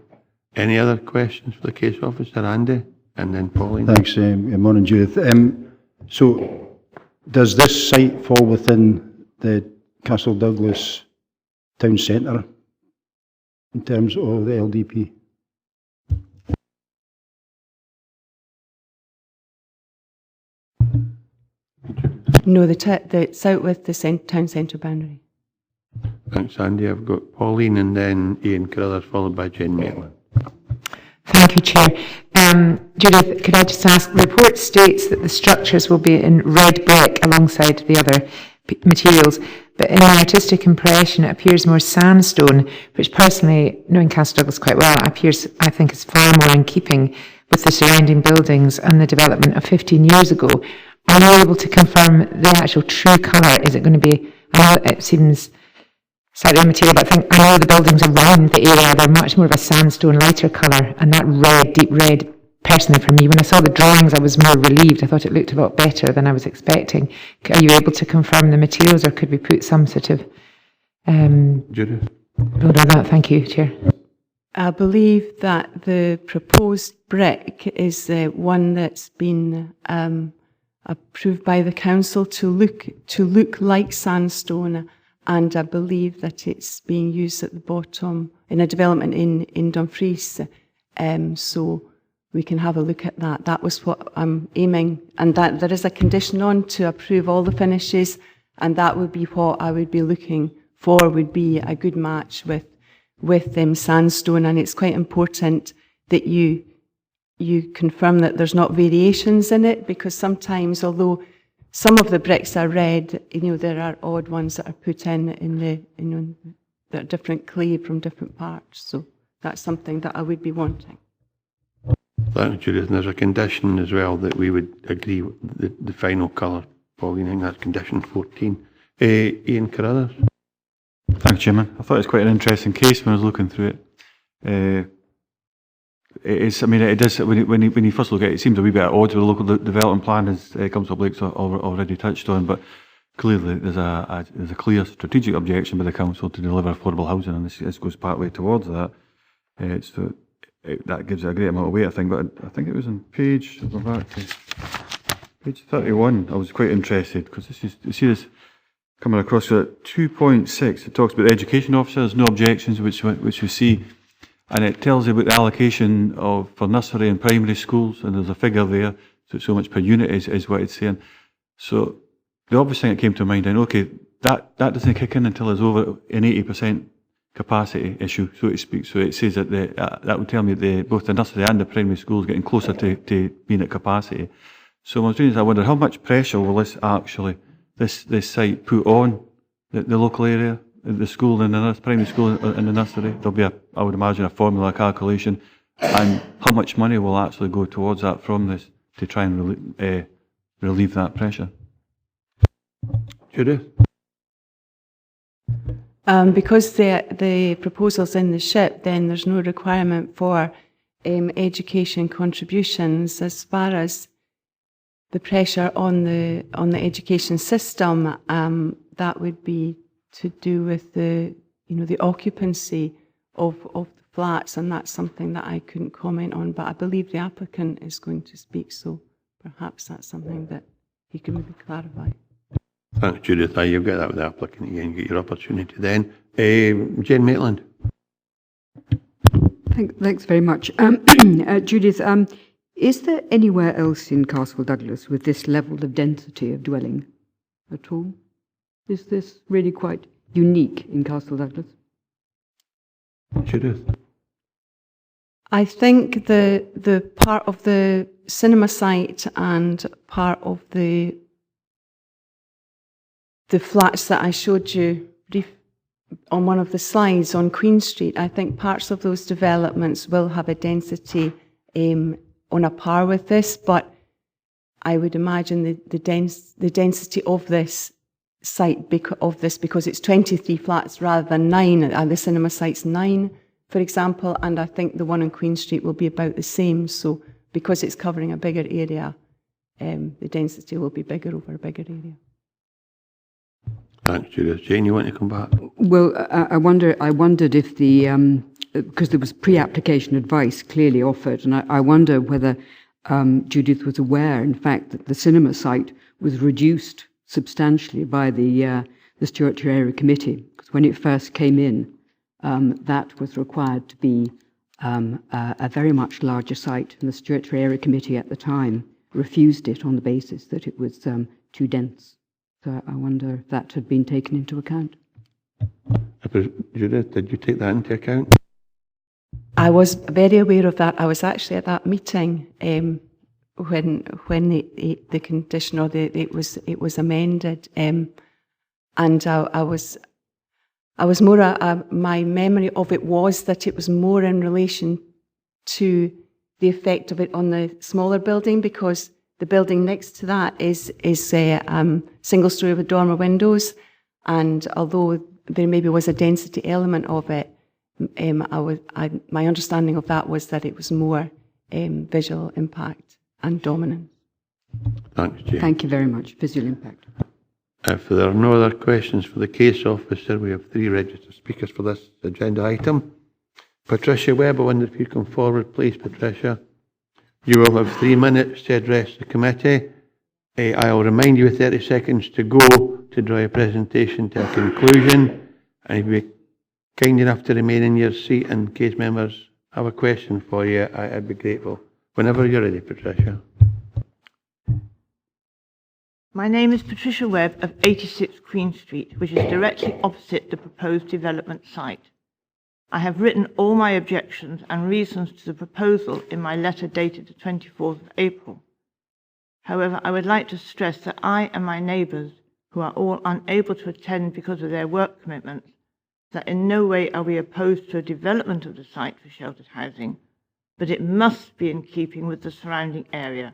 A: Any other questions for the case officer, Andy? And then Pauline?
P: Thanks. Good morning, Judith. So, does this site fall within the Castle Douglas town centre in terms of the LDP?
K: No, it's out with the town centre boundary.
A: Thanks, Andy. I've got Pauline and then Ian Carruthers, followed by Jane Maitland.
E: Thank you, Chair. Judith, could I just ask, the report states that the structures will be in red brick alongside the other materials, but in the artistic impression it appears more sandstone, which personally, knowing Castle Douglas quite well, I think is far more in keeping with the surrounding buildings and the development of 15 years ago. Are you able to confirm the actual true colour? Is it going to be, I know it seems slightly immaterial, but I know the buildings around the area, they're much more of a sandstone, lighter colour, and that red, deep red, personally for me, when I saw the drawings I was more relieved. I thought it looked a lot better than I was expecting. Are you able to confirm the materials, or could we put some sort of
A: Judith?
E: build on that? Thank you, Chair.
K: I believe that the proposed brick is the one that's been approved by the council to look like sandstone, and I believe that it's being used at the bottom in a development in Dumfries. So we can have a look at that. That was what I'm aiming, and that there is a condition on to approve all the finishes, and that would be what I would be looking for, would be a good match with sandstone. And it's quite important that you confirm that there's not variations in it, because sometimes, although some of the bricks are red, there are odd ones that are put in the, that are different clay from different parts. So that's something that I would be wanting.
A: Thank you, Judith. And there's a condition as well that we would agree with the final colour. Pauline, I think that's condition 14. Ian Carruthers.
H: Thank you, Chairman. I thought it was quite an interesting case when I was looking through it. It does, when you first look at it, it seems a wee bit at odds with the local development plan, as Councillor Blake's already touched on, but clearly there's a clear strategic objection by the council to deliver affordable housing, and this goes partway towards that. That gives it a great amount of weight, I think, but I think it was on page 31, I was quite interested, because you see this coming across at 2.6, it talks about the education officers, no objections, which we see. And it tells you about the allocation for nursery and primary schools, and there's a figure there, so much per unit is what it's saying. So the obvious thing that came to mind, and okay, that doesn't kick in until there's over an 80% capacity issue, so to speak. So it says that that would tell me that both the nursery and the primary schools getting closer to being at capacity. So what I was doing is I wonder how much pressure will this site put on the local area the school in the primary school in the nursery? There'll be I would imagine, a formula calculation, and how much money will actually go towards that from this to try and relieve that pressure?
A: Judith?
K: Because the proposal's in the SHIP, then there's no requirement for education contributions. As far as the pressure on the education system, that would be to do with the occupancy of the flats, and that's something that I couldn't comment on. But I believe the applicant is going to speak, so perhaps that's something that he can maybe clarify.
A: Thanks, Judith. You'll get that with the applicant again. You get your opportunity then. Jane Maitland.
Q: Thanks very much. Judith, is there anywhere else in Castle Douglas with this level of density of dwelling at all? Is this really quite unique in Castle Douglas?
A: Judith?
K: I think the part of the cinema site and part of the flats that I showed you on one of the slides on Queen Street, I think parts of those developments will have a density on a par with this, but I would imagine the density of this site because it's 23 flats rather than 9, and the cinema site's 9, for example, and I think the one on Queen Street will be about the same. So because it's covering a bigger area, the density will be bigger over a bigger area.
A: Thanks, Judith. Jane, you want to come back?
Q: Well, I wondered if because there was pre-application advice clearly offered, and I wonder whether Judith was aware, in fact, that the cinema site was reduced substantially by the Stewart Area Committee, because when it first came in, that was required to be a very much larger site, and the Stewart Area Committee at the time refused it on the basis that it was too dense. So I wonder if that had been taken into account.
A: Judith, did you take that into account?
K: I was very aware of that. I was actually at that meeting when the condition or it was amended, and I was more. My memory of it was that it was more in relation to the effect of it on the smaller building, because the building next to that is single story with dormer windows, and although there maybe was a density element of it, my understanding of that was that it was more visual impact and dominance.
A: Thanks, Jane.
Q: Thank you very much. Visual impact.
A: If there are no other questions for the case officer, we have 3 registered speakers for this agenda item. Patricia Webb, I wonder if you come forward, please, Patricia. You will have 3 minutes to address the committee. I'll remind you with 30 seconds to go to draw your presentation to a conclusion. And if you're kind enough to remain in your seat in case members have a question for you, I'd be grateful. Whenever you're ready, Patricia.
R: My name is Patricia Webb of 86 Queen Street, which is directly opposite the proposed development site. I have written all my objections and reasons to the proposal in my letter dated the 24th of April. However, I would like to stress that I and my neighbours, who are all unable to attend because of their work commitments, that in no way are we opposed to a development of the site for sheltered housing, but it must be in keeping with the surrounding area,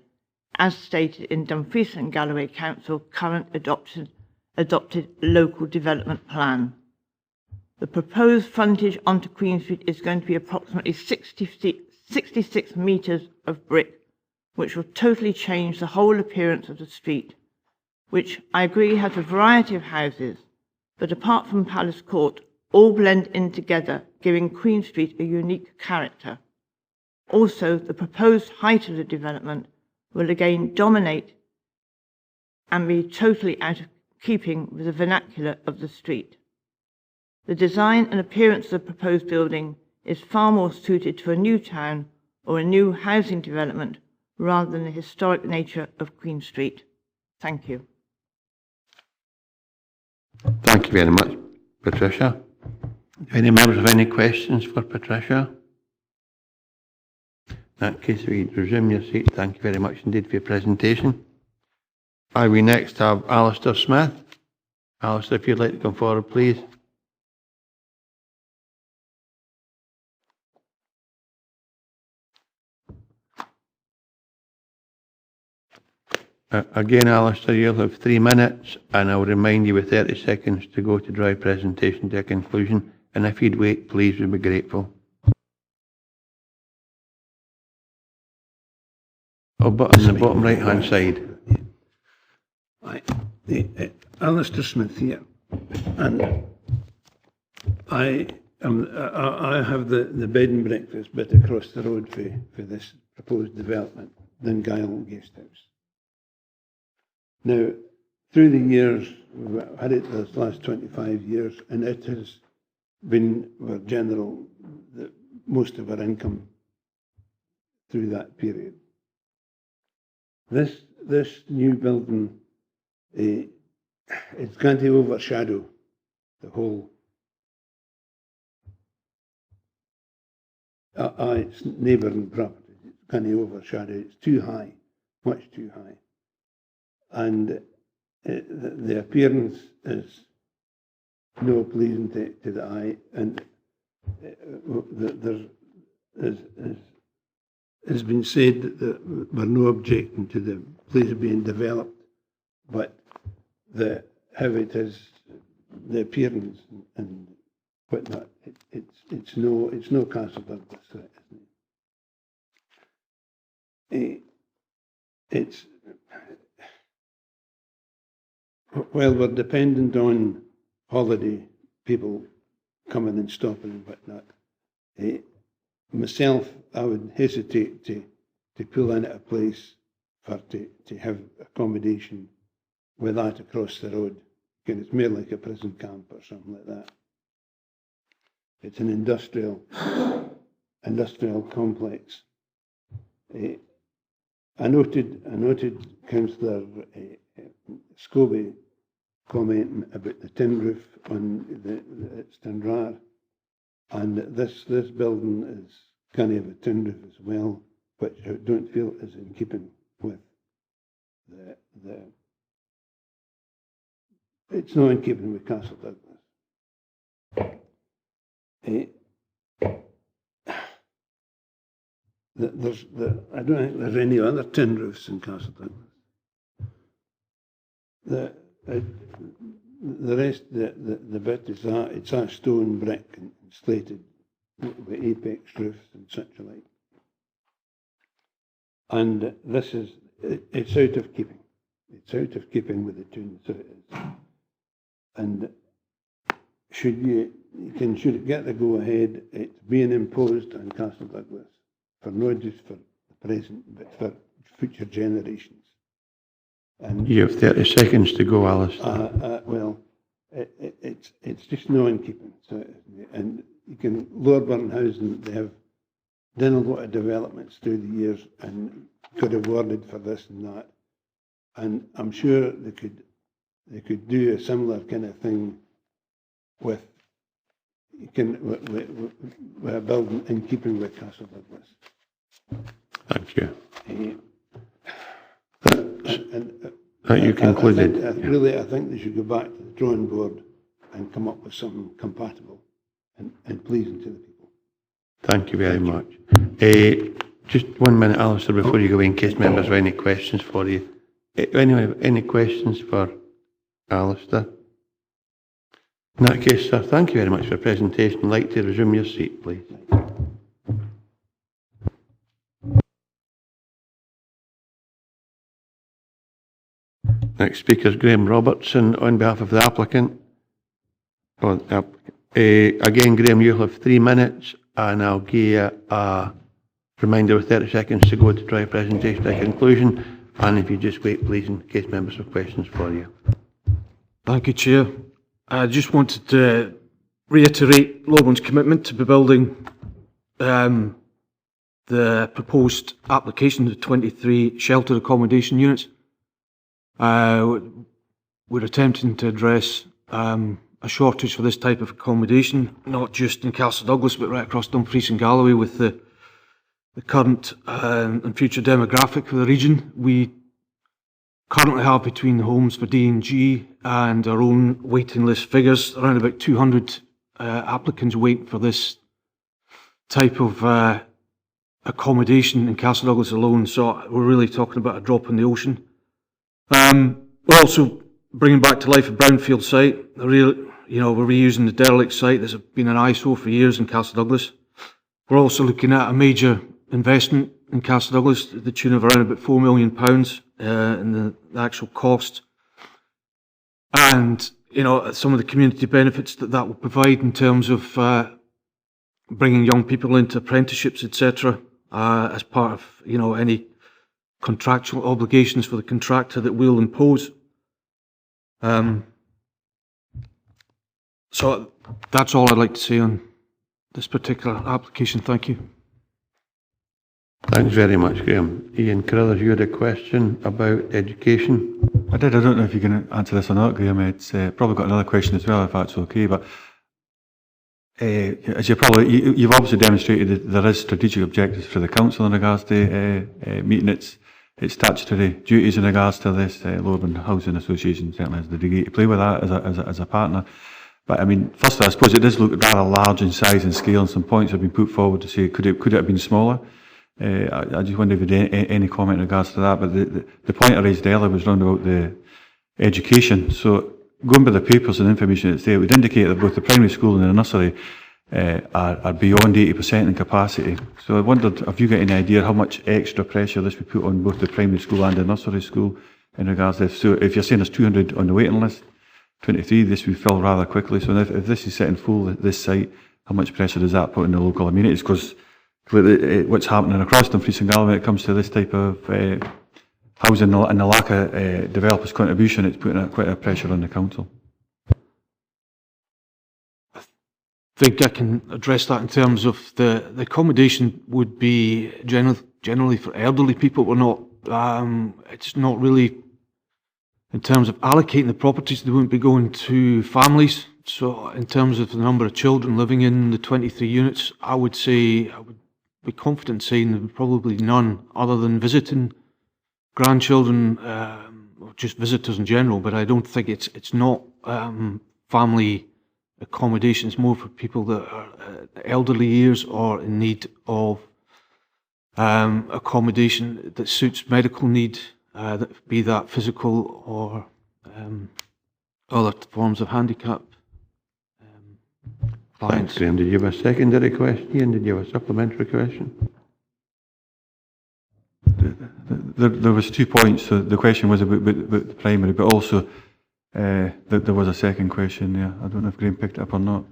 R: as stated in Dumfries and Galloway Council current adopted local development plan. The proposed frontage onto Queen Street is going to be approximately 66 metres of brick, which will totally change the whole appearance of the street, which I agree has a variety of houses, but apart from Palace Court, all blend in together, giving Queen Street a unique character. Also, the proposed height of the development will again dominate and be totally out of keeping with the vernacular of the street. The design and appearance of the proposed building is far more suited to a new town or a new housing development rather than the historic nature of Queen Street. Thank you.
A: Thank you very much, Patricia. Do any members have any questions for Patricia? In that case, we resume your seat. Thank you very much indeed for your presentation. We next have Alistair Smith. Alistair, if you'd like to come forward, please. Again, Alistair, you'll have 3 minutes, and I'll remind you with 30 seconds to go to drive presentation to a conclusion. And if you'd wait, please, we'd be grateful. Oh, but on the bottom right-hand side.
J: Alistair Smith here, and I have the bed and breakfast bit across the road for this proposed development, Duncan Guest House. Now, through the years, we've had it the last 25 years, and it has been our most of our income through that period. This new building, it's going to overshadow the whole. It's neighbouring property. It's going to overshadow. It's too high, much too high, and the appearance is no pleasing to the eye. And there has been said that we're no objecting to the place being developed, but how it is, the appearance and whatnot, it's no Castle Douglas, isn't it? While we're dependent on holiday people coming and stopping and whatnot, myself, I would hesitate to pull in at a place to have accommodation with that across the road, because it's more like a prison camp or something like that. It's an industrial complex. I noted Councillor Scobie commenting about the tin roof on the STRANRAER, and this building is going to have a tin roof as well, which I don't feel is in keeping with the it's not in keeping with Castle Douglas. I don't think there's any other tin roofs in Castle Douglas. The rest, the bit is it's a stone brick and slated with apex roofs and such like. And this is, it's out of keeping. It's out of keeping with the tune, so it is. And should it get the go ahead, it's being imposed on Castle Douglas for not just for the present, but for future generations. And
A: you have 30 seconds to go, Alistair.
J: Well, it's just no in keeping. So, and you can Lower-Burnhausen, they have done a lot of developments through the years and got awarded for this and that. And I'm sure they could do a similar kind of thing with a building in keeping with Castle Douglas.
A: Thank you.
J: You
A: concluded.
J: I think they should go back to the drawing board and come up with something compatible and pleasing to the people.
A: Thank you very much. Just 1 minute, Alistair, before you go in case members have any questions for you. Any questions for Alistair? In that case, sir, thank you very much for the presentation. I'd like to resume your seat, please. Next speaker is Graham Robertson on behalf of the applicant. Again, Graham, you'll have 3 minutes, and I'll give you a reminder of 30 seconds to go to drive presentation to conclusion. And if you just wait, please, in case members have questions for you.
S: Thank you, Chair. I just wanted to reiterate Lorburn's commitment to be building the proposed application of 23 sheltered accommodation units. We're attempting to address a shortage for this type of accommodation, not just in Castle Douglas, but right across Dumfries and Galloway with the current and future demographic of the region. We currently have between the homes for D&G and our own waiting list figures, around about 200 applicants waiting for this type of accommodation in Castle Douglas alone. So we're really talking about a drop in the ocean. We're also bringing back to life a brownfield site. We're reusing the derelict site that's been an eyesore for years in Castle Douglas. We're also looking at a major investment in Castle Douglas to the tune of around about £4 million in the actual cost. And, some of the community benefits that will provide in terms of bringing young people into apprenticeships, etc., as part of, any contractual obligations for the contractor that we'll impose. So that's all I'd like to say on this particular application. Thank you.
A: Thanks very much, Graham. Ian Carruthers, you had a question about education?
H: I did. I don't know if you can answer this or not, Graham. It's probably got another question as well, if that's okay. But as you've obviously demonstrated that there is strategic objectives for the council in regards to meeting its statutory duties in regards to this. Lower Housing Association certainly has the degree to play with that as a partner. But I mean, first I suppose it does look rather large in size and scale, and some points have been put forward to say could it have been smaller. I just wonder if you had any comment in regards to that. But the point I raised earlier was round about the education. So going by the papers and information that's there, it would indicate that both the primary school and the nursery are beyond 80% in capacity. So I wondered, have you got any idea how much extra pressure this would put on both the primary school and the nursery school in regards to this? So if you're saying there's 200 on the waiting list, 23, this would fill rather quickly. So if this is sitting full, this site, how much pressure does that put on the local amenities? Because what's happening across Dumfries and Galloway when it comes to this type of housing and the lack of developers' contribution, it's putting quite a pressure on the council.
S: I think I can address that in terms of the accommodation would be generally for elderly people. We're not, it's not really, in terms of allocating the properties, they wouldn't be going to families. So in terms of the number of children living in the 23 units, I would be confident saying there would probably none other than visiting grandchildren, or just visitors in general. But I don't think it's not family accommodation. It's more for people that are elderly years or in need of accommodation that suits medical need, be that physical or other forms of handicap.
A: Thanks, Graham. Did you have a secondary question, Ian? Did you have a supplementary question?
H: There was 2 points. So the question was about the primary, but also there was a second question there. I don't know if Graham picked it up or not.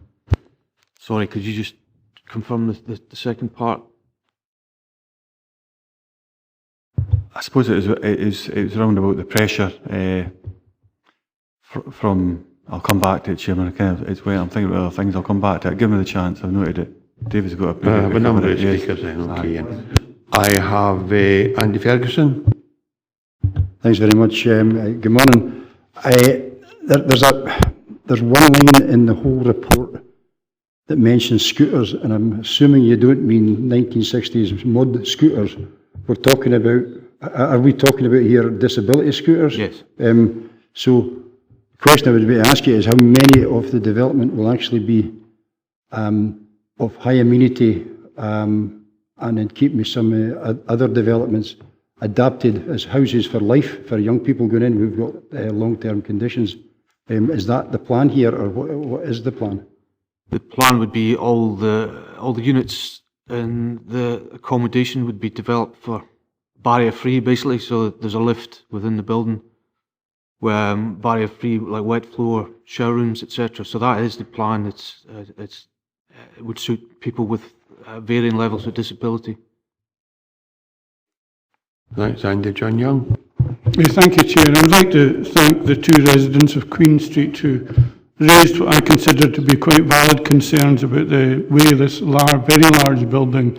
S: Sorry, could you just confirm the second part?
H: I suppose it was around about the pressure from. I'll come back to it, Chairman. It's where I'm thinking about other things. I'll come back to it. Give me the chance. I've noted it. David's got a
A: number of speakers then. Okay. I have Andy Ferguson.
P: Thanks very much. Good morning. There's one line in the whole report that mentions scooters, and I'm assuming you don't mean 1960s mod scooters. We're talking about. Are we talking about here disability scooters?
S: Yes.
P: So. The question I would be to ask you is how many of the development will actually be of high amenity and then keep me some other developments adapted as houses for life for young people going in who've got long-term conditions. Is that the plan here, or what is the plan?
S: The plan would be all the units in the accommodation would be developed for barrier-free, basically, so there's a lift within the building. Where barrier-free, like wet floor, shower rooms, etc. So that is the plan. It would suit people with varying levels of disability.
A: Thanks, Andy. John Young.
M: Thank you, Chair. I would like to thank the two residents of Queen Street who raised what I consider to be quite valid concerns about the way this very large building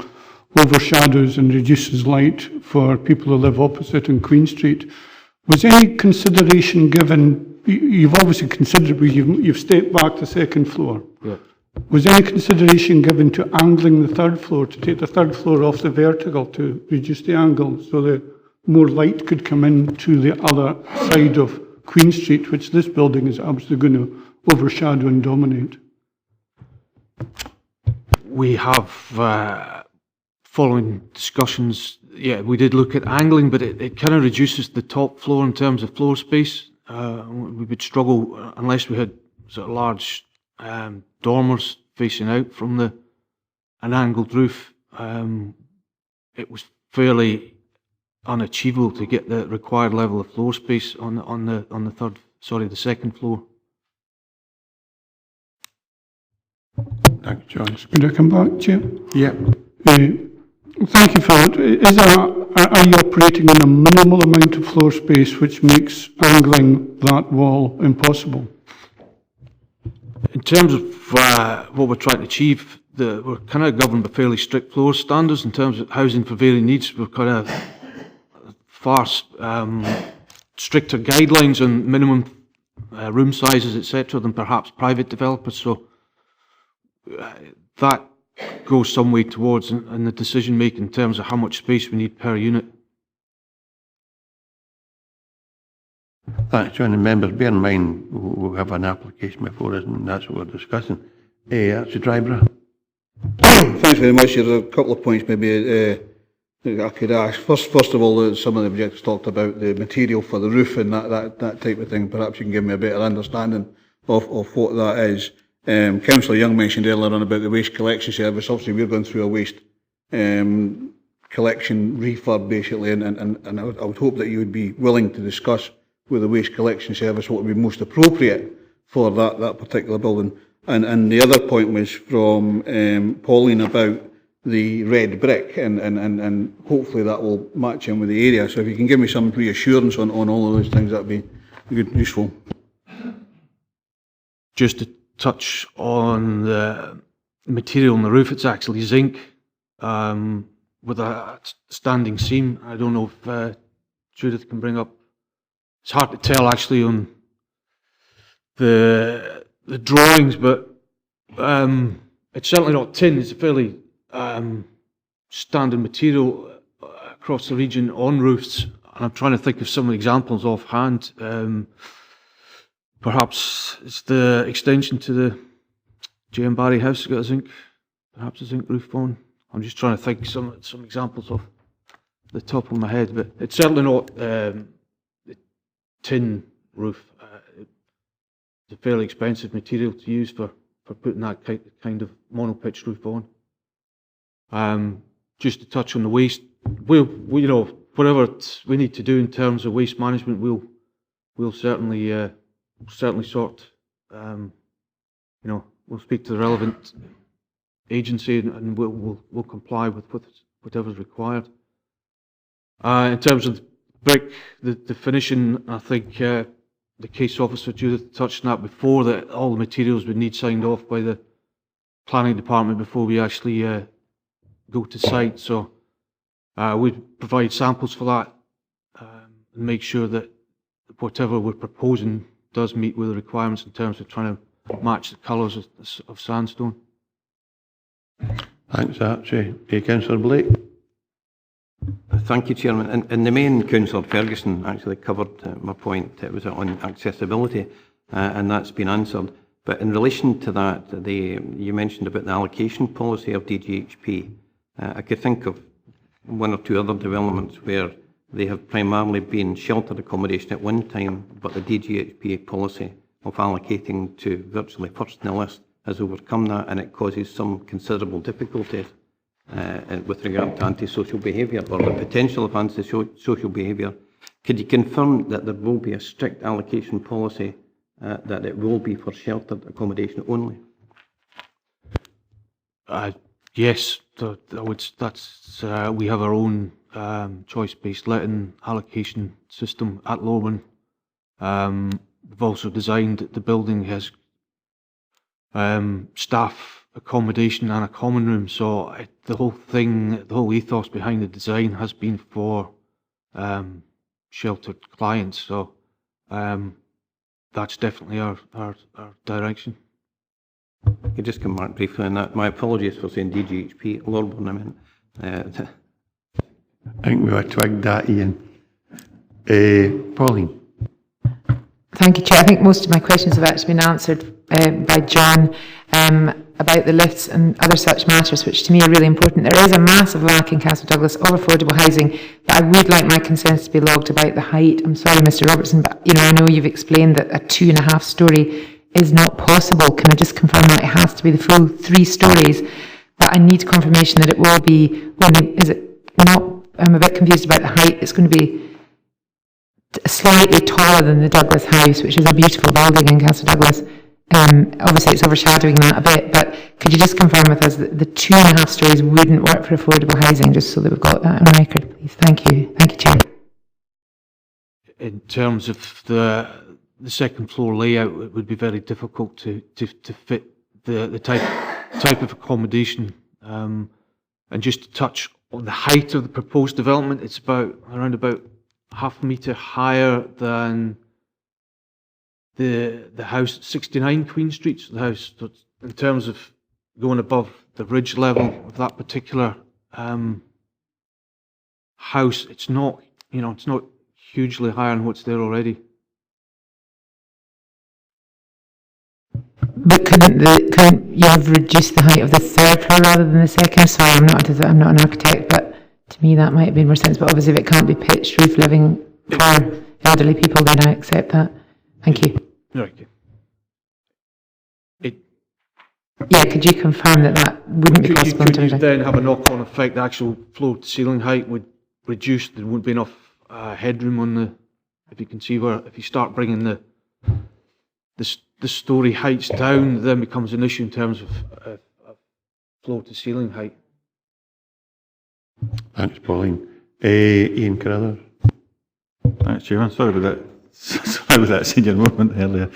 M: overshadows and reduces light for people who live opposite in Queen Street. Was any consideration given, you've obviously considered, you've stepped back the second floor.
S: Yeah.
M: Was any consideration given to angling the third floor, to take the third floor off the vertical to reduce the angle so that more light could come in to the other side of Queen Street, which this building is absolutely going to overshadow and dominate?
S: We have following discussions, yeah, we did look at angling, but it kind of reduces the top floor in terms of floor space. We would struggle unless we had sort of large dormers facing out from an angled roof. It was fairly unachievable to get the required level of floor space on the second floor.
A: Thank you, John.
M: Could I come back, Chair?
A: Yeah.
M: Thank you for that. Are you operating on a minimal amount of floor space which makes angling that wall impossible?
S: In terms of what we're trying to achieve, we're kind of governed by fairly strict floor standards in terms of housing for varying needs. We're kind of far stricter guidelines on minimum room sizes, etc., than perhaps private developers. So that goes some way towards in the decision making in terms of how much space we need per unit.
A: Thanks, John. And members, bear in mind we'll have an application before us, and that's what we're discussing. That's the driver.
I: Thanks very much. There's a couple of points maybe I could ask. First of all, some of the objectors talked about the material for the roof and that type of thing. Perhaps you can give me a better understanding of what that is. Councillor Young mentioned earlier on about the waste collection service. Obviously, we're going through a waste collection refurb, basically, and I would hope that you would be willing to discuss with the waste collection service what would be most appropriate for that particular building. And the other point was from Pauline about the red brick, and hopefully that will match in with the area. So if you can give me some reassurance on all of those things, that would be useful.
S: Just to touch on the material on the roof, it's actually zinc with a standing seam. I don't know if Judith can bring up. It's hard to tell actually on the drawings, but it's certainly not tin. It's a fairly standard material across the region on roofs. And I'm trying to think of some examples offhand. Perhaps it's the extension to the J.M. Barry house has got a zinc, perhaps a zinc roof on. I'm just trying to think some examples off the top of my head, but it's certainly not the tin roof. It's a fairly expensive material to use for putting that kind of monopitch roof on. Just to touch on the waste, we whatever we need to do in terms of waste management, we'll certainly sort. We'll speak to the relevant agency and we'll comply with whatever's required. In terms of the brick, the finishing, I think the case officer Judith touched on that before, that all the materials would need signed off by the planning department before we actually go to site. So we provide samples for that and make sure that whatever we're proposing does meet with the requirements in terms of trying to match the colours of sandstone.
A: Thanks, Archie. Councillor Blake.
N: Thank you, Chairman. In the main, Councillor Ferguson actually covered my point. It was on accessibility, and that's been answered. But in relation to that, you mentioned about the allocation policy of DGHP. I could think of one or two other developments where they have primarily been sheltered accommodation at one time, but the DGHP policy of allocating to virtually first in the list has overcome that, and it causes some considerable difficulties with regard to antisocial behaviour, or the potential of antisocial behaviour. Could you confirm that there will be a strict allocation policy, that it will be for sheltered accommodation only?
S: Yes, we have our own choice-based letting allocation system at Lorman. We've also designed the building has staff accommodation and a common room, so the whole ethos behind the design has been for sheltered clients. So that's definitely our direction.
N: Can you just come back briefly on that? My apologies for saying DGHP, Lorburn, I meant.
A: I think we were twigged that, Ian. Pauline.
E: Thank you, Chair. I think most of my questions have actually been answered by John. about the lifts and other such matters, which to me are really important. There is a massive lack in Castle Douglas of affordable housing, but I would like my concerns to be logged about the height. I'm sorry, Mr. Robertson, but I know you've explained that a 2.5 storey is not possible. Can I just confirm that it has to be the full 3 stories? But I need confirmation that it will be only, is it not, I'm a bit confused about the height. It's going to be slightly taller than the Douglas House, which is a beautiful building in Castle Douglas. Obviously it's overshadowing that a bit, but could you just confirm with us that the 2.5 stories wouldn't work for affordable housing, just so that we've got that on record, please? Thank you. Thank you, Chair.
S: In terms of the second floor layout, it would be very difficult to fit the type of accommodation. And just to touch on the height of the proposed development, it's around about half a metre higher than the house at 69 Queen Street. So the house, in terms of going above the ridge level of that particular house, it's not hugely higher than what's there already.
E: But couldn't you have reduced the height of the third floor rather than the second? Sorry, I'm not an architect, but to me that might have made more sense. But obviously if it can't be pitched roof living for elderly people, then I accept that. Thank you.
S: Right.
E: Yeah, could you confirm that wouldn't be possible?
S: Could you then have a knock-on effect? The actual floor-to-ceiling height would reduce. There wouldn't be enough headroom on the. If you can see where, if you start bringing the story heights down, then becomes an issue in terms of floor-to-ceiling height.
A: Thanks, Pauline. Ian Carruthers.
H: Thanks, Chairman. Sorry about that. Sorry about that senior moment earlier.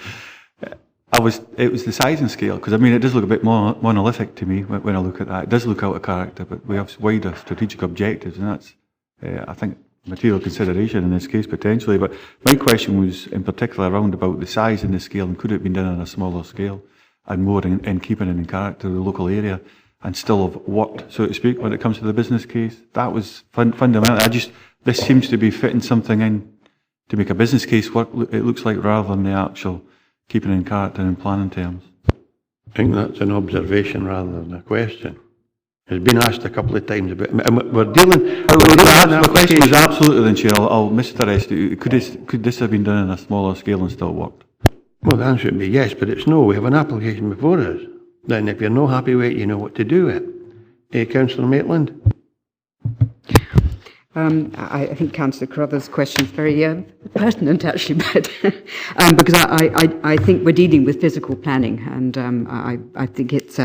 H: It was the size and scale, because I mean it does look a bit more monolithic to me when I look at that. It does look out of character, but we have wider strategic objectives, and that's I think material consideration in this case potentially. But my question was in particular around about the size and the scale, and could it have been done on a smaller scale and more in keeping it in character of the local area, and still have worked, so to speak, when it comes to the business case. That was fundamental. This seems to be fitting something in to make a business case work, it looks like, rather than the actual keeping in character in planning terms.
A: I think that's an observation rather than a question. It's been asked a couple of times about, and we're dealing.
H: The question was absolutely then, Chair. I'll misdirect it. Could this have been done on a smaller scale and still worked?
A: Well, the answer would be yes, but it's no. We have an application before us. Then, if you're not happy with it, you know what to do with it. Councillor Maitland.
Q: I think Councillor Carruthers' question is very pertinent, actually, but because I think we're dealing with physical planning, and I think it's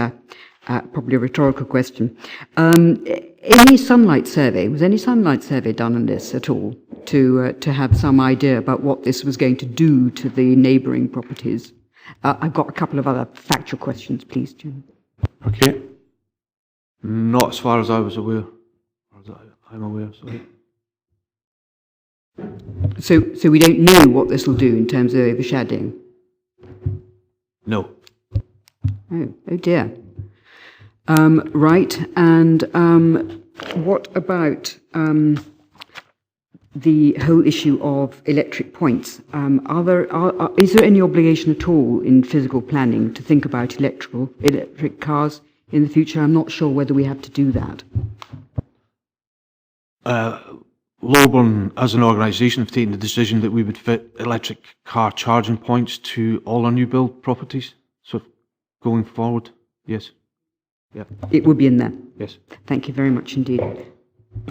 Q: probably a rhetorical question. Any sunlight survey? Was any sunlight survey done on this at all to have some idea about what this was going to do to the neighbouring properties? I've got a couple of other factual questions, please, Jim.
A: Okay.
S: Not as far as I was aware. I'm aware, sorry.
Q: So we don't know what this will do in terms of overshadowing?
S: No.
Q: Oh dear. Right, and what about the whole issue of electric points? Is there any obligation at all in physical planning to think about electric cars in the future? I'm not sure whether we have to do that.
S: Lowburn, as an organisation, have taken the decision that we would fit electric car charging points to all our new build properties. So going forward, yes. Yeah.
Q: It would be in there?
S: Yes.
Q: Thank you very much indeed.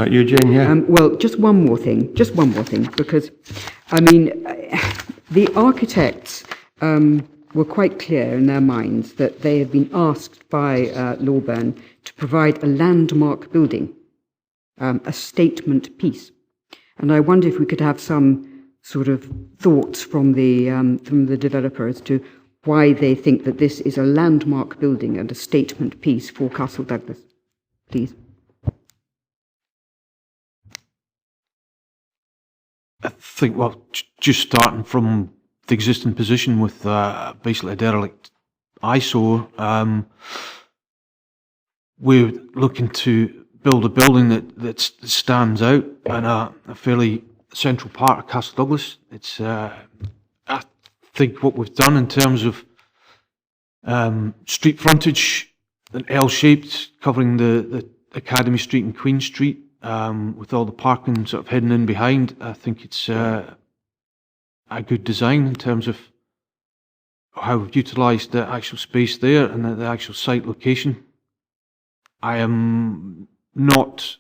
A: You, Jane, yeah?
Q: Well, just one more thing, because, I mean, the architects were quite clear in their minds that they have been asked by Lowburn to provide a landmark building, a statement piece. And I wonder if we could have some sort of thoughts from the developer as to why they think that this is a landmark building and a statement piece for Castle Douglas, please.
S: I think, well, just starting from the existing position with basically a derelict eyesore, we're looking to build a building that stands out in a fairly central part of Castle Douglas. It's, I think what we've done in terms of street frontage an L-shaped covering the Academy Street and Queen Street, with all the parking sort of hidden in behind. I think it's a good design in terms of how we've utilised the actual space there and the actual site location. I am not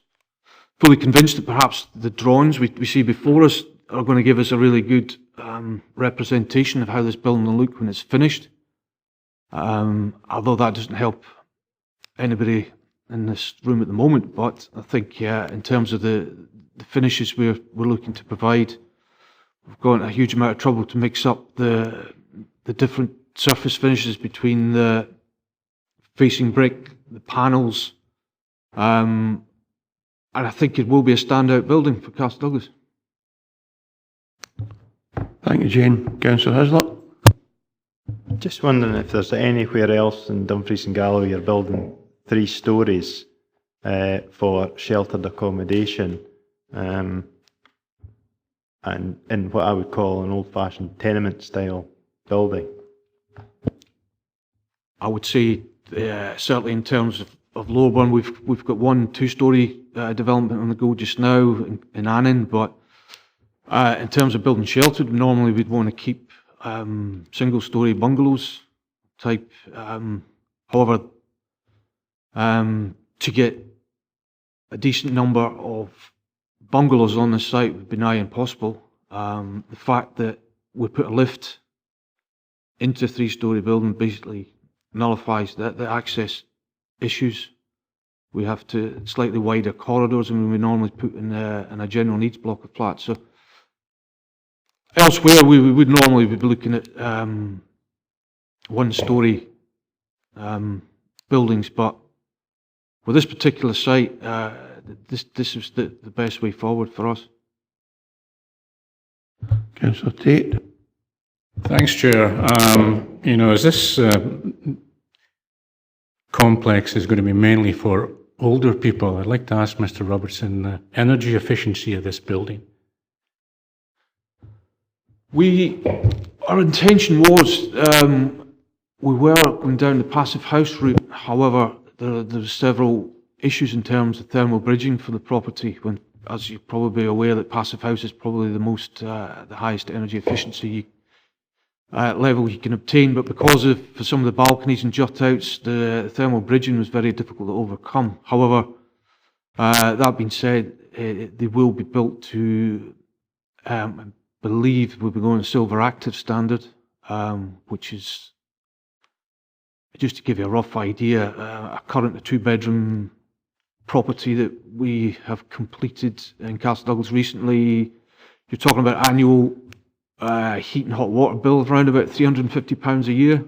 S: fully convinced that perhaps the drawings we see before us are going to give us a really good representation of how this building will look when it's finished. Although that doesn't help anybody in this room at the moment, but I think in terms of the finishes we're looking to provide, we've gone a huge amount of trouble to mix up the different surface finishes between the facing brick, the panels, and I think it will be a standout building for Castle Douglas.
A: Thank you, Jane. Councillor Hislop?
C: Just wondering if there's anywhere else in Dumfries and Galloway you're building 3 stories for sheltered accommodation, and in what I would call an old-fashioned tenement style building.
S: I would say certainly in terms of Lowerburn, we've got 1 2-storey development on the go just now in Annan, but in terms of building sheltered, normally we'd want to keep single-storey bungalows type. However, to get a decent number of bungalows on the site would be nigh impossible. The fact that we put a lift into a 3-storey building basically nullifies the access issues. We have to slightly wider corridors than we normally put in a general needs block of flats. So elsewhere we would normally be looking at 1-storey buildings, but with this particular site, this is the best way forward for us.
A: Councillor Tate?
T: Thanks, Chair. You know, as this complex is going to be mainly for older people, I'd like to ask Mr. Robertson the energy efficiency of this building.
S: Our intention was, we were going down the passive house route. However, there were several issues in terms of thermal bridging for the property, when, as you're probably aware, that passive house is probably the highest energy efficiency level you can obtain, but because of, for some of the balconies and jut outs, the thermal bridging was very difficult to overcome. However, that being said, they will be built to, I believe we'll be going to Silver Active standard, which is, just to give you a rough idea, a current 2-bedroom property that we have completed in Castle Douglas recently, you're talking about annual heat and hot water bill of around about £350 a year,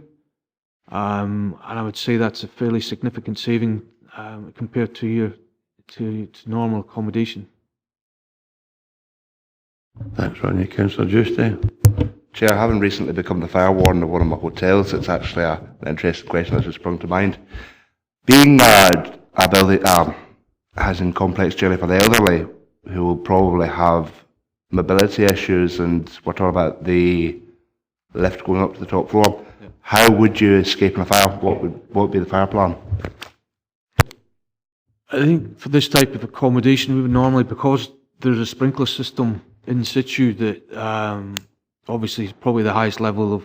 S: and I would say that's a fairly significant saving compared to normal accommodation.
A: Thanks, Ronnie. Councillor Giusti?
U: Chair, having recently become the fire warden of one of my hotels, it's actually an interesting question that's just sprung to mind. Being a housing complex generally for the elderly, who will probably have mobility issues, and we're talking about the lift going up to the top floor, how would you escape in a fire? What would be the fire plan?
S: I think for this type of accommodation, we would normally, because there's a sprinkler system in situ that obviously is probably the highest level of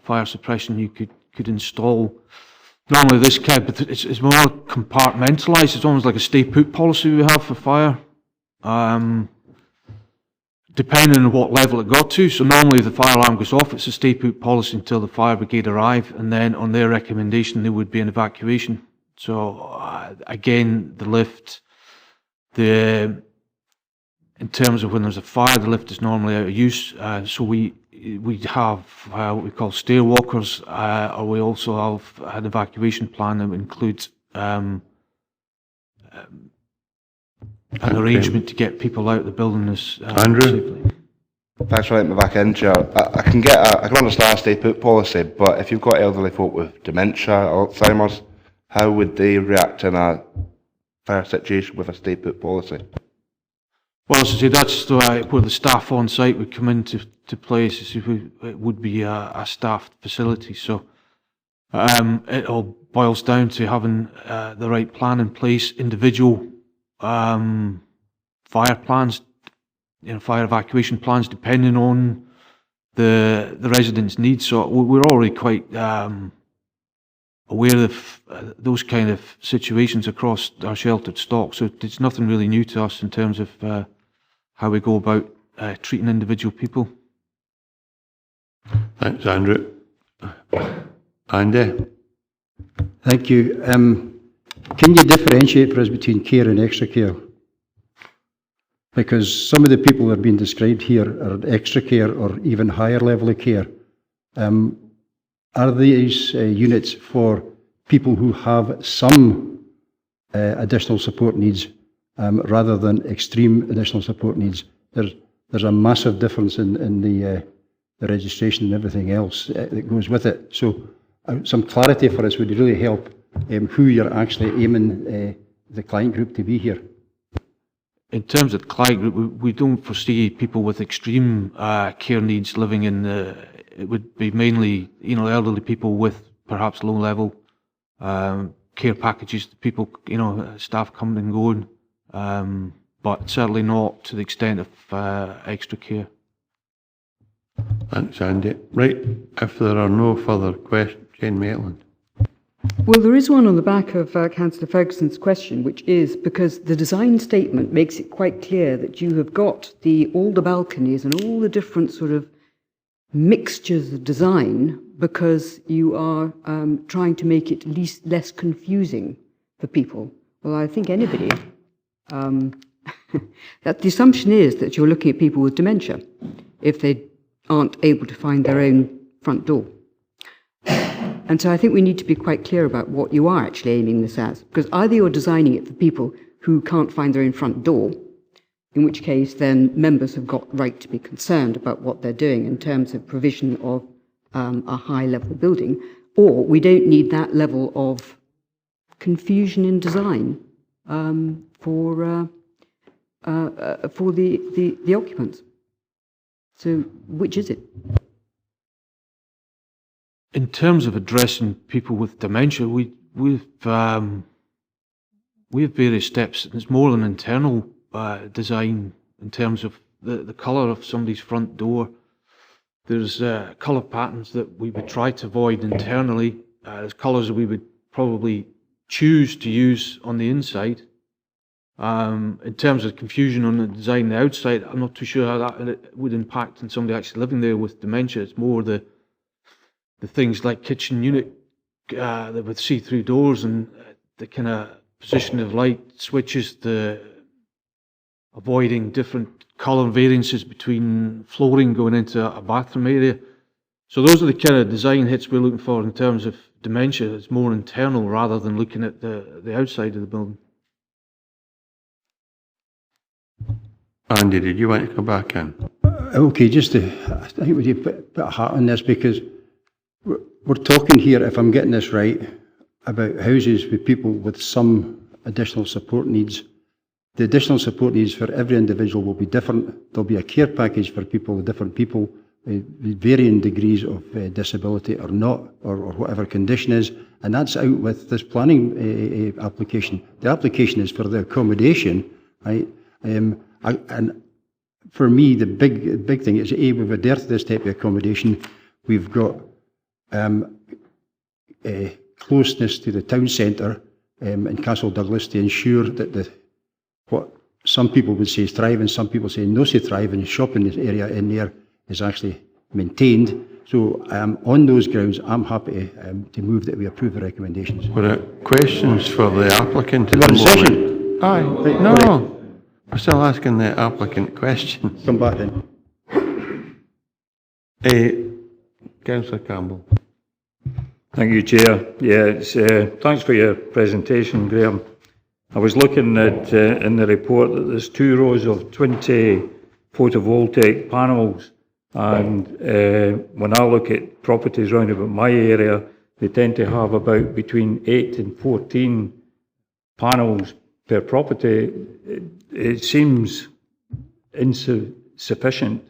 S: fire suppression you could install. Normally this kind, but it's more compartmentalised. It's almost like a stay put policy we have for fire. Depending on what level it got to. So normally if the fire alarm goes off, it's a stay put policy until the fire brigade arrive, and then on their recommendation there would be an evacuation. So again, the lift, in terms of when there's a fire, the lift is normally out of use. So we have what we call stair walkers, or we also have an evacuation plan that would include an arrangement to get people out of the building as
A: Andrew?
S: safely.
U: Thanks for letting me back in, Chair. I can understand a stay put policy, but if you've got elderly folk with dementia, Alzheimer's, how would they react in a fire situation with a stay put policy?
S: Well, as I say, that's where the staff on site would come into place. It would be a staffed facility. So It all boils down to having the right plan in place, individual fire plans, fire evacuation plans, depending on the residents' needs. So we're already quite aware of those kind of situations across our sheltered stock. So it's nothing really new to us in terms of how we go about treating individual people.
A: Thanks, Andrew. Andy?
P: Thank you. Can you differentiate for us between care and extra care? Because some of the people that are being described here are extra care or even higher level of care. Are these units for people who have some additional support needs rather than extreme additional support needs? There's a massive difference in the registration and everything else that goes with it. So some clarity for us would really help who you're actually aiming the client group to be here.
S: In terms of the client group, we don't foresee people with extreme care needs living in it would be mainly, elderly people with perhaps low-level care packages. People, staff coming and going, but certainly not to the extent of extra care.
A: Thanks, Andy. Right, if there are no further questions, Jane Maitland.
Q: Well, there is one on the back of Councillor Ferguson's question, which is because the design statement makes it quite clear that you have got all the balconies and all the different sort of mixtures of design because you are trying to make it less confusing for people. Well, I think anybody, that the assumption is that you're looking at people with dementia if they aren't able to find their own front door. And so I think we need to be quite clear about what you are actually aiming this at, because either you're designing it for people who can't find their own front door, in which case then members have got right to be concerned about what they're doing in terms of provision of a high-level building, or we don't need that level of confusion in design for the occupants. So which is it?
S: In terms of addressing people with dementia, we have various steps. It's more than internal design in terms of the colour of somebody's front door. There's colour patterns that we would try to avoid internally. There's colours that we would probably choose to use on the inside. In terms of confusion on the design on the outside, I'm not too sure how that would impact on somebody actually living there with dementia. It's more the things like kitchen unit with see-through doors and the kind of position of light switches, the avoiding different colour variances between flooring going into a bathroom area. So those are the kind of design hits we're looking for in terms of dementia. It's more internal rather than looking at the outside of the building.
A: Andy, did you want to come back in?
P: Okay, I think we need to put a hat on this because we're talking here, if I'm getting this right, about houses with people with some additional support needs. The additional support needs for every individual will be different. There'll be a care package for people with different people, with varying degrees of disability or not, or whatever condition is, and that's out with this planning application. The application is for the accommodation, right? And for me, the big thing is, A, we've a dearth of this type of accommodation. We've got closeness to the town centre in Castle Douglas to ensure that what some people would say is thriving, some people say no say thriving, shopping area in there is actually maintained. So on those grounds, I'm happy to move that we approve the recommendations.
A: Were there questions for the applicant?
P: We're in session.
A: Aye, no. We're still asking the applicant questions.
P: Come back then.
A: Councillor Campbell.
D: Thank you, Chair. Yeah, thanks for your presentation, Graham. I was looking at in the report that there's 2 rows of 20 photovoltaic panels, and when I look at properties round about my area, they tend to have about between 8 and 14 panels per property. It seems insufficient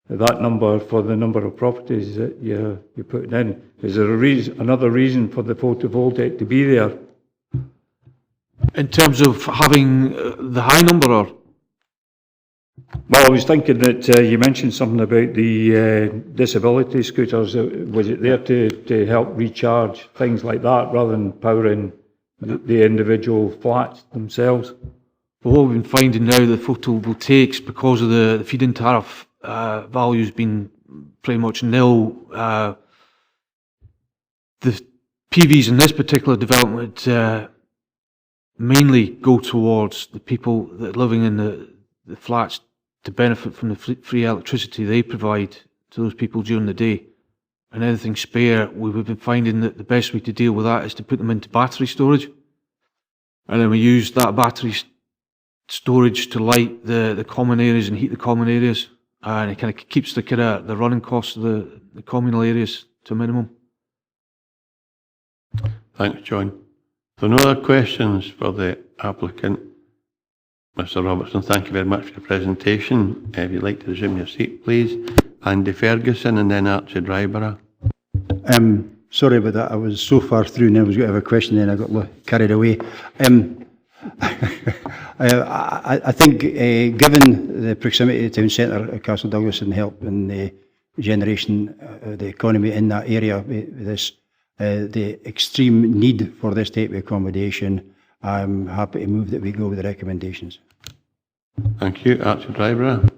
H: that number for the number of properties that you're putting in? Is there another reason for the photovoltaic to be there?
S: In terms of having the high number, or?
H: Well, I was thinking that you mentioned something about the disability scooters. Was it there to help recharge things like that rather than powering the individual flats themselves?
S: Well, what we've been finding now, the photovoltaics, because of the feed-in tariff values being pretty much nil, the PVs in this particular development mainly go towards the people that are living in the flats to benefit from the free electricity they provide to those people during the day. And anything spare, we've been finding that the best way to deal with that is to put them into battery storage. And then we use that battery storage to light the common areas and heat the common areas. And it kind of keeps the running costs of the communal areas to a minimum.
A: Thanks, John. So no other questions for the applicant. Mr. Robertson, thank you very much for your presentation. If you'd like to resume your seat, please. Andy Ferguson and then Archie Dryborough.
P: Sorry about that. I was so far through and I was going to have a question, then I got carried away. I think, given the proximity to the town centre of Castle Douglas and help in the generation of the economy in that area, with this, the extreme need for this type of accommodation, I'm happy to move that we go with the recommendations.
A: Thank you. Archie Dryborough.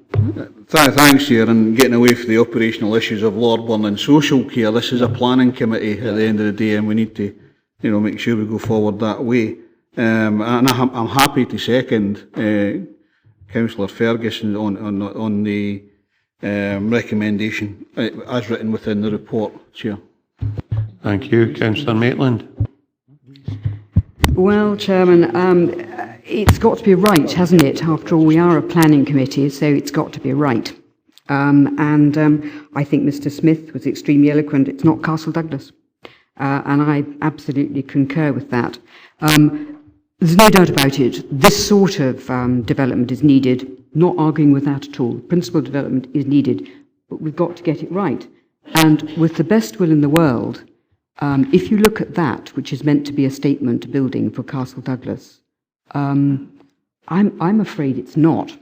I: Thanks, Chair. And getting away from the operational issues of Lordburn and social care, this is a planning committee at the end of the day, and we need to, make sure we go forward that way. And I'm happy to second Councillor Ferguson on the recommendation as written within the report, Chair.
A: Thank you. Councillor Maitland.
Q: Well, Chairman, it's got to be right, hasn't it? After all, we are a planning committee, so it's got to be right. And I think Mr. Smith was extremely eloquent. It's not Castle Douglas. And I absolutely concur with that. There's no doubt about it. This sort of development is needed. Not arguing with that at all. Principal development is needed, but we've got to get it right. And with the best will in the world, if you look at that, which is meant to be a statement building for Castle Douglas, I'm afraid it's not.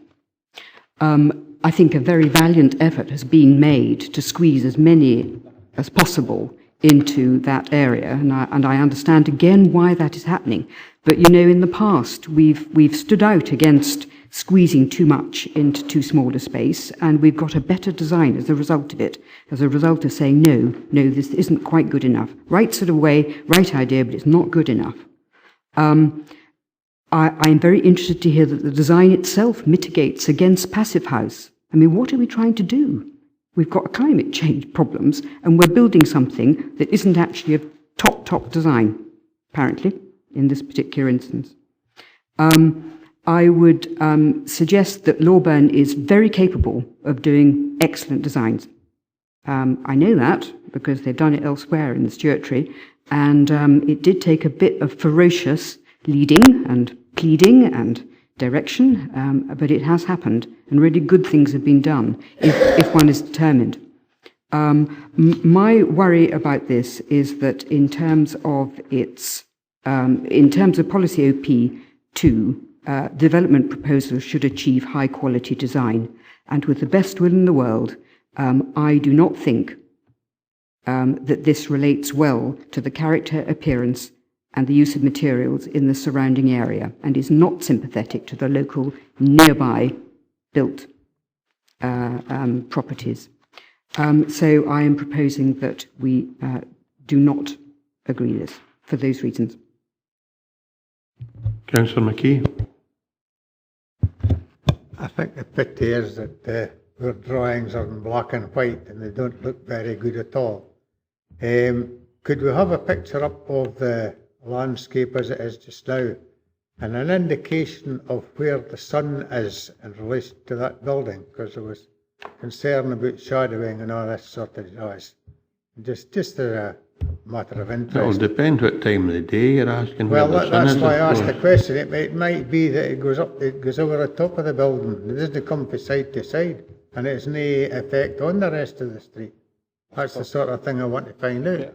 Q: I think a very valiant effort has been made to squeeze as many as possible into that area, and I understand again why that is happening. But in the past we've stood out against squeezing too much into too small a space, and we've got a better design as a result of it, as a result of saying, no, this isn't quite good enough. Right sort of way, right idea, but it's not good enough. I'm very interested to hear that the design itself mitigates against passive house. I mean, what are we trying to do? We've got climate change problems, and we're building something that isn't actually a top design, apparently, in this particular instance. I would suggest that Lawburn is very capable of doing excellent designs. I know that because they've done it elsewhere in the Stewartry, and it did take a bit of ferocious leading and pleading and direction, but it has happened, and really good things have been done if one is determined. My worry about this is that in terms of policy OP2, development proposals should achieve high quality design, and with the best will in the world, I do not think that this relates well to the character, appearance and the use of materials in the surrounding area, and is not sympathetic to the local nearby built properties. So I am proposing that we do not agree this for those reasons.
A: Councillor McKee.
L: I think the pity is that our drawings are in black and white and they don't look very good at all. Could we have a picture up of the landscape as it is just now, and an indication of where the sun is in relation to that building, because there was concern about shadowing and all this sort of noise. Just as a matter of interest.
A: It'll depend what time of the day you're asking.
L: Well, that's why I asked the question. It might be that it goes over the top of the building. It doesn't come from side to side. and it's no effect on the rest of the street. That's the sort of thing I want to find out.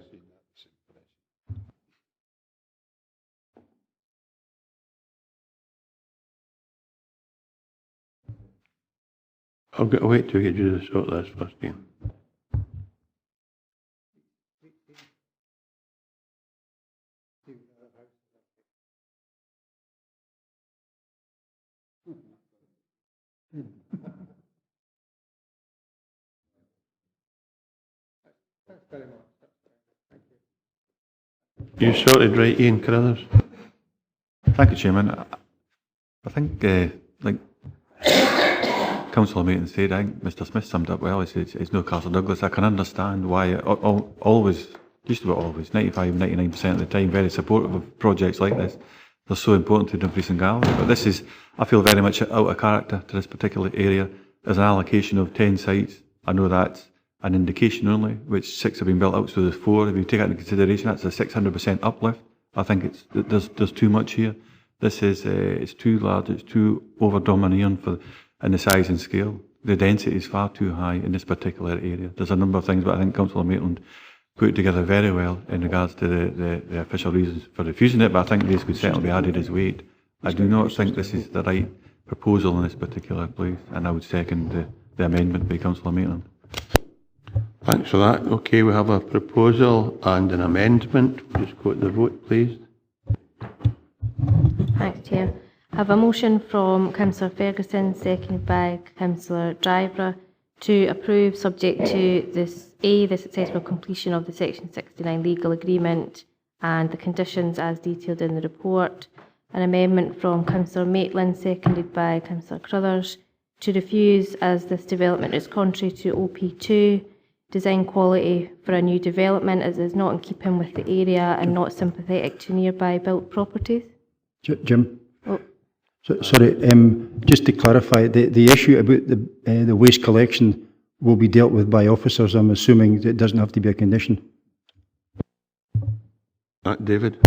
A: I'll wait till we get you to sort this first, Ian. You sorted right, Ian Carruthers?
H: Thank you, Chairman. I think, like Councillor Maitland said, I think Mr Smith summed up well. He said it's no Castle Douglas. I can understand why always, just about always, 95, 99% of the time, very supportive of projects like this. They're so important to Dumfries and Galloway. But this is, I feel, very much out of character to this particular area. There's an allocation of 10 sites. I know that's an indication only, which 6 have been built out, so there's 4. If you take that into consideration, that's a 600% uplift. I think there's too much here. This is it's too large, it's too over-domineering in the size and scale. The density is far too high in this particular area. There's a number of things, but I think Councillor Maitland put it together very well in regards to the official reasons for refusing it, but I think these could certainly be added as weight. I do not think this is the right proposal in this particular place, and I would second the amendment by Councillor Maitland.
A: Thanks for that. Okay, we have a proposal and an amendment. We'll just go to the vote, please.
B: Thanks, Chair. I have a motion from Councillor Ferguson, seconded by Councillor Driver, to approve, subject to the successful completion of the Section 69 legal agreement and the conditions as detailed in the report. An amendment from Councillor Maitland, seconded by Councillor Carruthers, to refuse as this development is contrary to OP2 design quality for a new development, as is not in keeping with the area and not sympathetic to nearby built properties.
P: Jim? Sorry, just to clarify, the issue about the waste collection will be dealt with by officers. I'm assuming it doesn't have to be a condition.
A: David?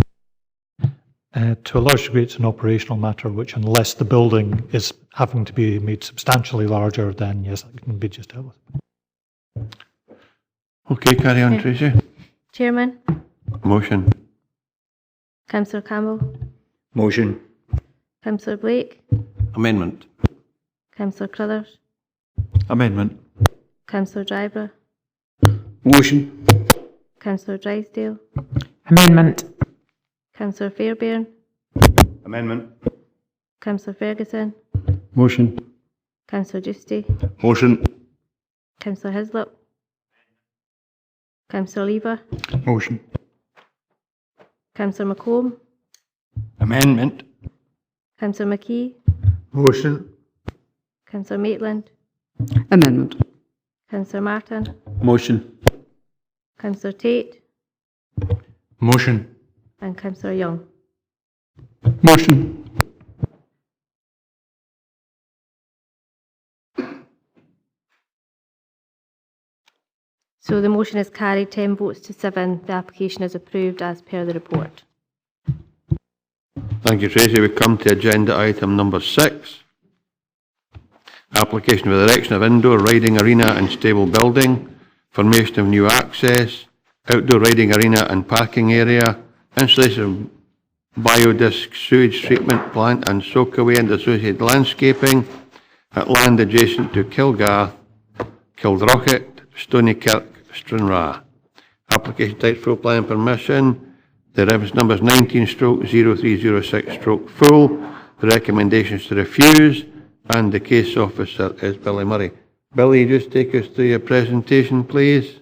O: To a large degree, it's an operational matter, which unless the building is having to be made substantially larger, then yes, it can be just dealt with.
A: Okay, carry on, Tracy.
B: Chairman?
A: Motion.
B: Councillor Campbell?
D: Motion.
B: Councillor Blake?
N: Amendment.
B: Councillor Carruthers?
H: Amendment.
B: Councillor Driver?
S: Motion.
B: Councillor Drysdale?
E: Amendment.
B: Councillor Fairbairn?
P: Amendment.
B: Councillor Ferguson?
P: Motion.
B: Councillor Giusti?
U: Motion.
B: Councillor Hislop? Councillor Lever?
D: Motion.
B: Councillor McComb?
D: Amendment.
B: Councillor McKee?
J: Motion.
B: Councillor Maitland?
Q: Amendment.
B: Councillor Martin?
S: Motion.
B: Councillor Tate?
T: Motion.
B: And Councillor Young.
T: Motion.
B: So the motion is carried, 10 votes to 7. The application is approved as per the report.
A: Thank you, Tracy. We come to agenda item number 6. Application for the erection of indoor riding arena and stable building, formation of new access, outdoor riding arena and parking area, installation of biodisc sewage treatment plant and soakaway and associated landscaping at land adjacent to KILGARTH, KILDROCHET, STONEYKIRK, STRANRAER. Application type full plan permission. The reference number is 19/0306/full. The recommendations to refuse, and the case officer is Billy Murray. Billy, just take us through your presentation, please.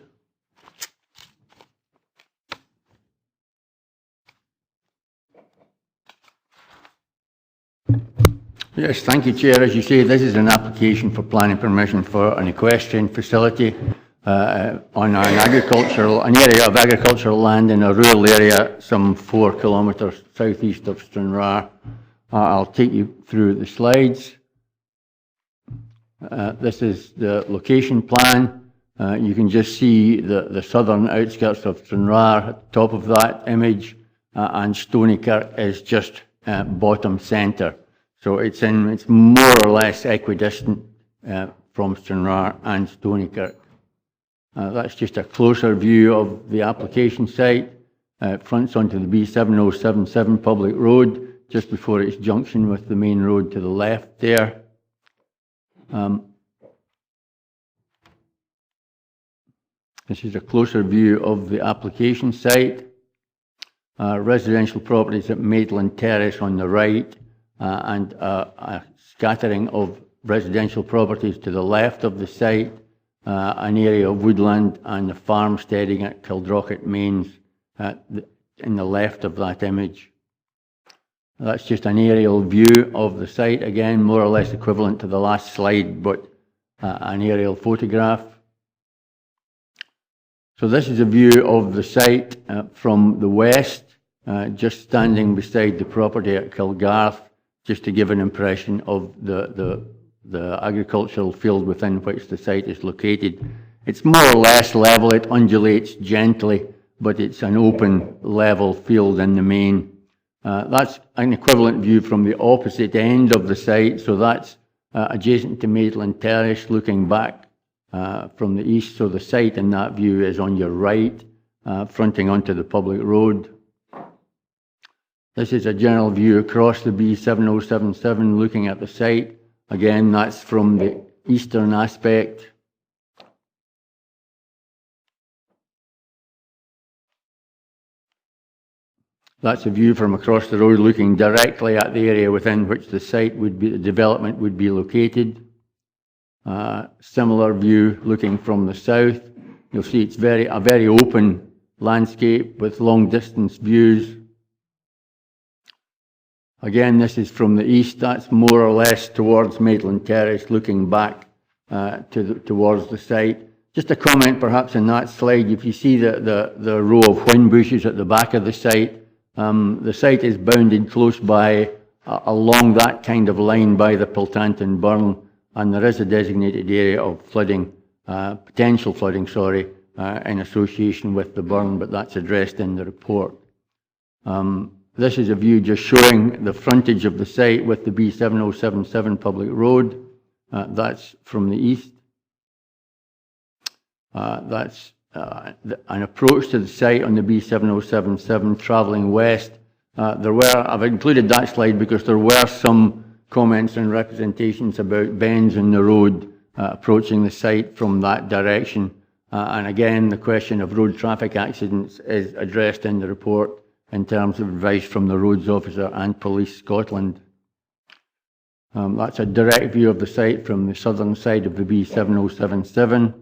F: Yes, thank you, Chair. As you say, this is an application for planning permission for an equestrian facility on an area of agricultural land in a rural area some 4 kilometres southeast of Stranraer. I'll take you through the slides. This is the location plan. You can just see the southern outskirts of Stranraer at the top of that image, and Stoneykerk is just bottom centre. So it's more or less equidistant from Stranraer and StoneyKirk. That's just a closer view of the application site. It fronts onto the B7077 public road, just before its junction with the main road to the left there. This is a closer view of the application site. Residential properties at Maitland Terrace on the right, and a scattering of residential properties to the left of the site, an area of woodland and the farmsteading at KILDROCHET Mains in the left of that image. That's just an aerial view of the site, again more or less equivalent to the last slide, but an aerial photograph. So this is a view of the site from the west, just standing beside the property at KILGARTH, just to give an impression of the agricultural field within which the site is located. It's more or less level, it undulates gently, but it's an open level field in the main. That's an equivalent view from the opposite end of the site, so that's adjacent to Maitland Terrace, looking back from the east, so the site in that view is on your right, fronting onto the public road. This is a general view across the B7077 looking at the site. Again, that's from the eastern aspect. That's a view from across the road looking directly at the area within which the site would be, the development would be located. Similar view looking from the south. You'll see it's a very open landscape with long distance views. Again, this is from the east. That's more or less towards Maitland Terrace, looking back towards the site. Just a comment perhaps on that slide. If you see the row of whin bushes at the back of the site is bounded close by along that kind of line by the Piltanton Burn, and there is a designated area of flooding, potential flooding, in association with the burn, but that's addressed in the report. This is a view just showing the frontage of the site with the B7077 public road. That's from the east. That's an approach to the site on the B7077 travelling west. I've included that slide because there were some comments and representations about bends in the road approaching the site from that direction. And again, the question of road traffic accidents is addressed in the report in terms of advice from the roads officer and Police Scotland. That's a direct view of the site from the southern side of the B7077.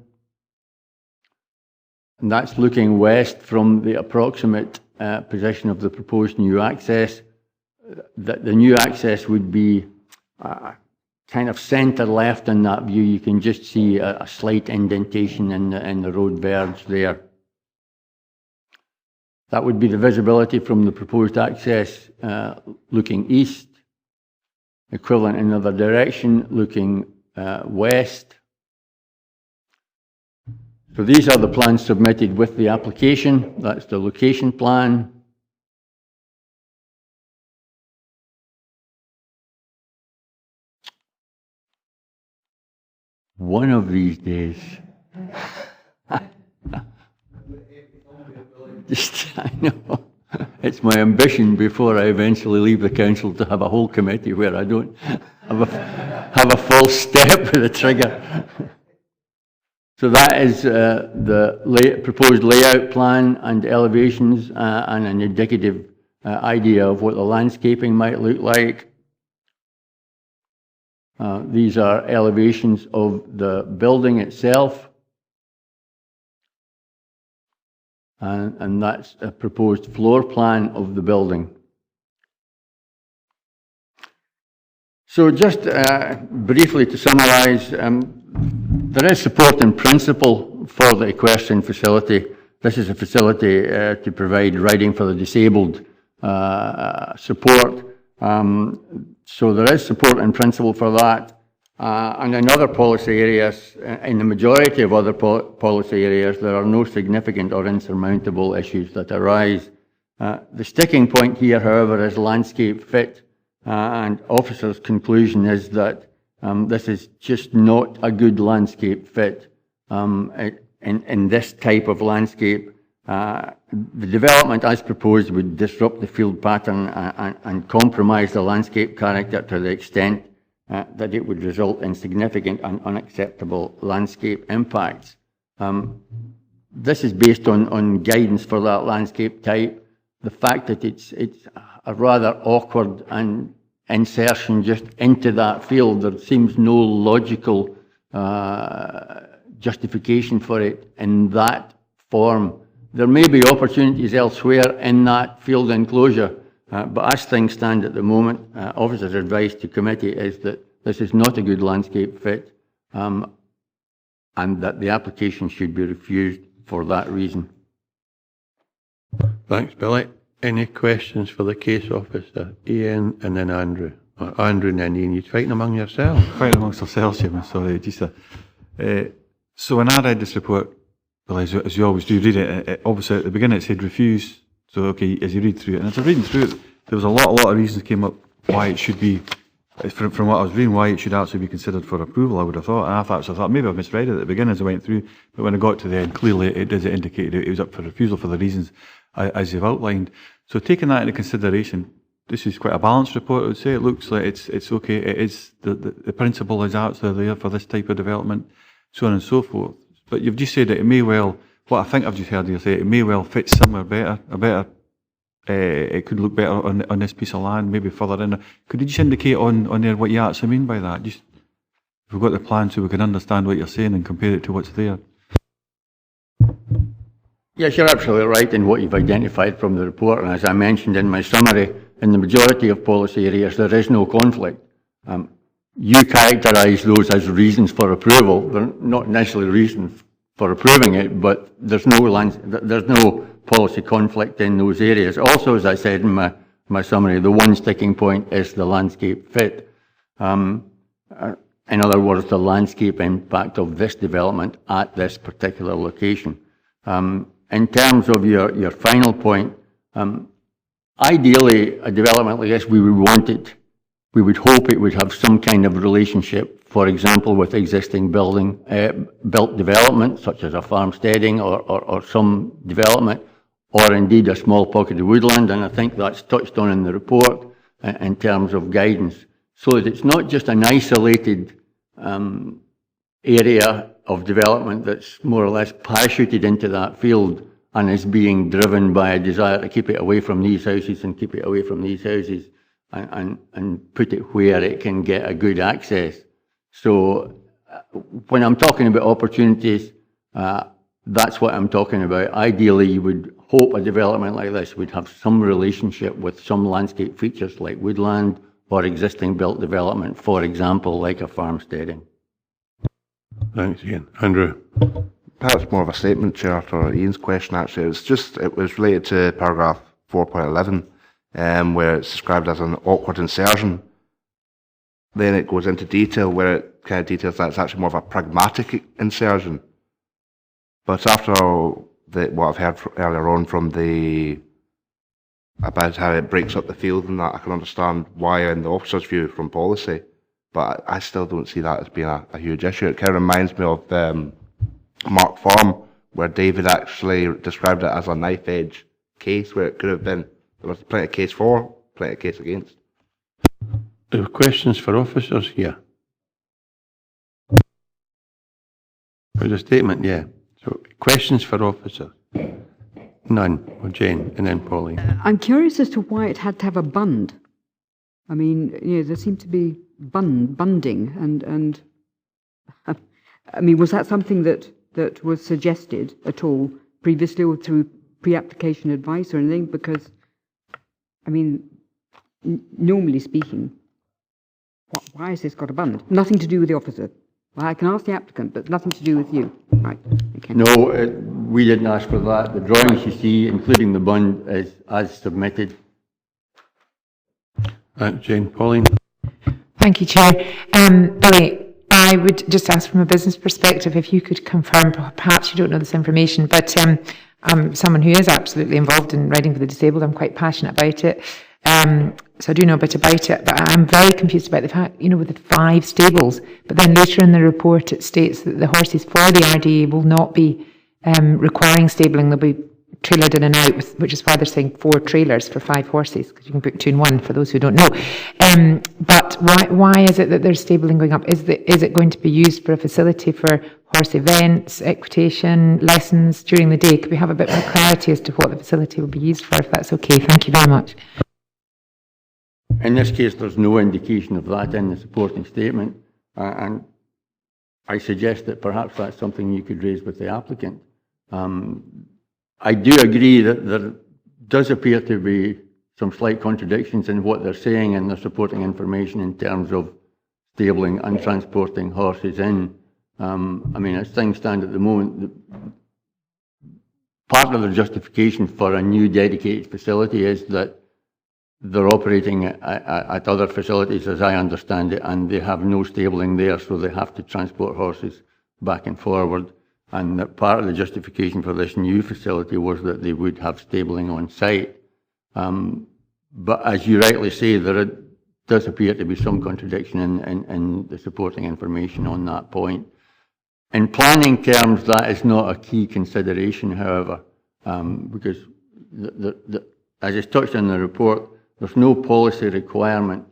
F: And that's looking west from the approximate position of the proposed new access. The new access would be kind of centre left in that view. You can just see a slight indentation in the road verge there. That would be the visibility from the proposed access looking east. Equivalent in another direction looking west. So these are the plans submitted with the application. That's the location plan. One of these days. I know. It's my ambition before I eventually leave the council to have a whole committee where I don't have a full step with the trigger. So that is the proposed layout plan and elevations and an indicative idea of what the landscaping might look like. These are elevations of the building itself. And that's a proposed floor plan of the building. So just briefly to summarise, there is support in principle for the equestrian facility. This is a facility to provide riding for the disabled support. So there is support in principle for that. And in other policy areas, in the majority of other policy areas, there are no significant or insurmountable issues that arise. The sticking point here, however, is landscape fit, and officers' conclusion is that This is just not a good landscape fit. In this type of landscape, the development as proposed would disrupt the field pattern and compromise the landscape character to the extent that it would result in significant and unacceptable landscape impacts. This is based on guidance for that landscape type. The fact that it's a rather awkward and insertion just into that field, there seems no logical justification for it in that form. There may be opportunities elsewhere in that field enclosure, but as things stand at the moment, officers' advice to committee is that this is not a good landscape fit, and that the application should be refused for that reason.
A: Thanks, Billy. Any questions for the case officer? Ian and then Andrew. Or Andrew and then Ian. You're fighting among yourselves.
H: Fighting amongst ourselves, Chairman. Sorry, just so when I read this report, well, as you always do read it, obviously at the beginning it said refuse. So, okay, as you read through it, and as I was reading through it, there was a lot of reasons came up why it should be, from what I was reading, why it should actually be considered for approval, I would have thought. And I thought maybe I misread it at the beginning as I went through, but when I got to the end, clearly it does indicate it was up for refusal for the reasons as you've outlined. So taking that into consideration, this is quite a balanced report, I would say. It looks like it's okay. It is, the principle is actually there for this type of development, so on and so forth. But you've just said that it may well, what I think I've just heard you say, it may well fit somewhere better, it could look better on this piece of land, maybe further in. Could you just indicate on there what you actually mean by that? Just, if we've got the plan so we can understand what you're saying and compare it to what's there.
F: Yes, you're absolutely right in what you've identified from the report, and as I mentioned in my summary, in the majority of policy areas there is no conflict. You characterise those as reasons for approval. They're not necessarily reasons for approving it, but there's no policy conflict in those areas. Also, as I said in my summary, the one sticking point is the landscape fit. In other words, the landscape impact of this development at this particular location. In terms of your final point, ideally, a development like this, we would hope it would have some kind of relationship, for example, with existing built development, such as a farmsteading or some development, or indeed a small pocket of woodland, and I think that's touched on in the report in terms of guidance, so that it's not just an isolated area of development that's more or less parachuted into that field and is being driven by a desire to keep it away from these houses and keep it away from these houses and put it where it can get a good access. So when I'm talking about opportunities, that's what I'm talking about. Ideally, you would hope a development like this would have some relationship with some landscape features like woodland or existing built development, for example, like a farmsteading.
A: Thanks, Ian. Andrew.
U: Perhaps more of a statement, Chair, after Ian's question, actually. It was related to paragraph 4.11, where it's described as an awkward insertion. Then it goes into detail where it kind of details that it's actually more of a pragmatic insertion. But after what I've heard earlier on from about how it breaks up the field and that, I can understand why in the officer's view from policy, but I still don't see that as being a huge issue. It kind of reminds me of Mark Farm, where David actually described it as a knife edge case, where it could have been, there was plenty of case for, plenty of case against.
A: There are questions for officers here. There's a statement, yeah. So, questions for officers? None. Well, Jane, and then Pauline.
Q: I'm curious as to why it had to have a bund. I mean, there seemed to be bunding, and I mean, was that something that was suggested at all previously or through pre-application advice or anything? Because, I mean, normally speaking, why has this got a bund? Nothing to do with the officer. Well, I can ask the applicant, but nothing to do with you. Right. Okay.
F: No, we didn't ask for that. The drawings you see, including the bund, is as submitted.
A: Jane, Pauline.
E: Thank you, Chair. Billy, I would just ask from a business perspective if you could confirm, perhaps you don't know this information, but I'm someone who is absolutely involved in riding for the disabled. I'm quite passionate about it. so I do know a bit about it, but I'm very confused about the fact, with the 5 stables, but then later in the report it states that the horses for the RDA will not be requiring stabling, they'll be trailered in and out, which is why they're saying 4 trailers for 5 horses, because you can book 2 in 1 for those who don't know. But why is it that there's stabling going up? Is it going to be used for a facility for horse events, equitation, lessons during the day? Could we have a bit more clarity as to what the facility will be used for, if that's okay? Thank you very much.
F: In this case, there's no indication of that in the supporting statement, and I suggest that perhaps that's something you could raise with the applicant. I do agree that there does appear to be some slight contradictions in what they're saying in their supporting information in terms of stabling and transporting horses in. I mean, as things stand at the moment, part of the justification for a new dedicated facility is that they're operating at other facilities, as I understand it, and they have no stabling there, so they have to transport horses back and forward. And that part of the justification for this new facility was that they would have stabling on site. But as you rightly say, there does appear to be some contradiction in the supporting information on that point. In planning terms, that is not a key consideration, however, because as is touched in the report, there's no policy requirement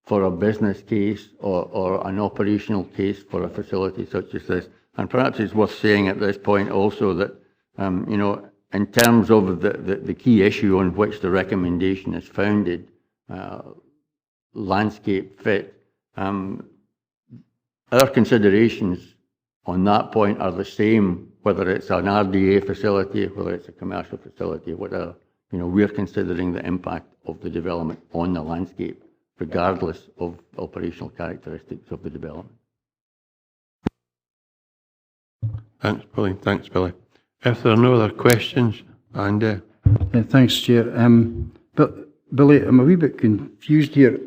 F: for a business case or an operational case for a facility such as this. And perhaps it's worth saying at this point also that, in terms of the key issue on which the recommendation is founded, landscape fit, our considerations on that point are the same, whether it's an RDA facility, whether it's a commercial facility, whatever. We're considering the impact of the development on the landscape, regardless of operational characteristics of the development.
A: Thanks, Billy. Thanks, Billy. If there are no other questions, Andy.
P: Thanks, Chair. But Billy, I'm a wee bit confused here.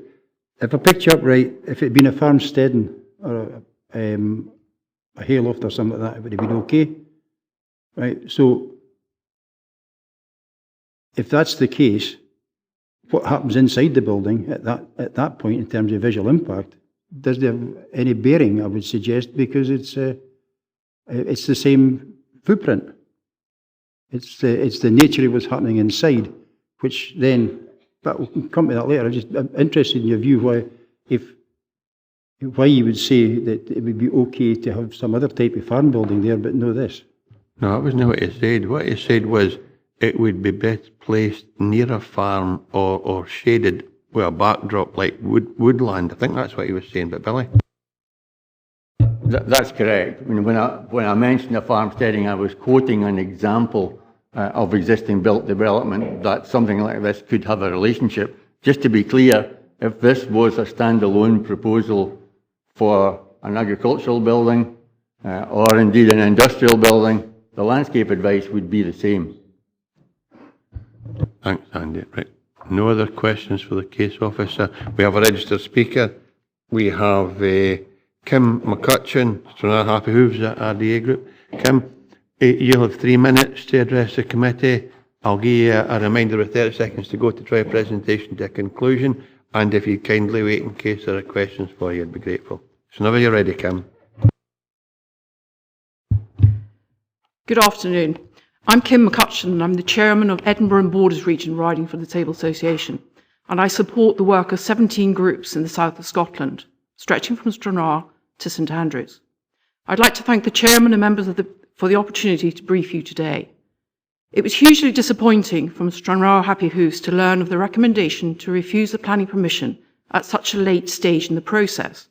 P: If I picked you up right, if it had been a farmsteading or a hayloft or something like that, it would have been okay, right? So, if that's the case, what happens inside the building at that point in terms of visual impact? Does there have any bearing? I would suggest, because it's the same footprint. It's the nature of what's happening inside, which then. But we'll come to that later. I'm interested in your view why you would say that it would be okay to have some other type of farm building there, but no this.
A: No, that wasn't what he said. What he said was it would be best placed near a farm or shaded with a backdrop like woodland. I think that's what he was saying, but Billy?
F: That's correct. I mean, when I mentioned a farmsteading, I was quoting an example of existing built development that something like this could have a relationship. Just to be clear, if this was a standalone proposal for an agricultural building or indeed an industrial building, the landscape advice would be the same.
A: Thanks, Andy. Right. No other questions for the case officer. We have a registered speaker. We have Kim McCutcheon, STRANRAER Happy Hooves at RDA Group. Kim, you'll have 3 minutes to address the committee. I'll give you a reminder with 30 seconds to go to try presentation to a conclusion, and if you kindly wait in case there are questions for you, I'd be grateful. So whenever you're ready, Kim.
G: Good afternoon. I'm Kim McCutcheon, and I'm the chairman of Edinburgh and Borders Region Riding for the Table Association, and I support the work of 17 groups in the south of Scotland, stretching from Stranraer to St Andrews. I'd like to thank the chairman and members for the opportunity to brief you today. It was hugely disappointing from STRANRAER Happy Hooves to learn of the recommendation to refuse the planning permission at such a late stage in the process,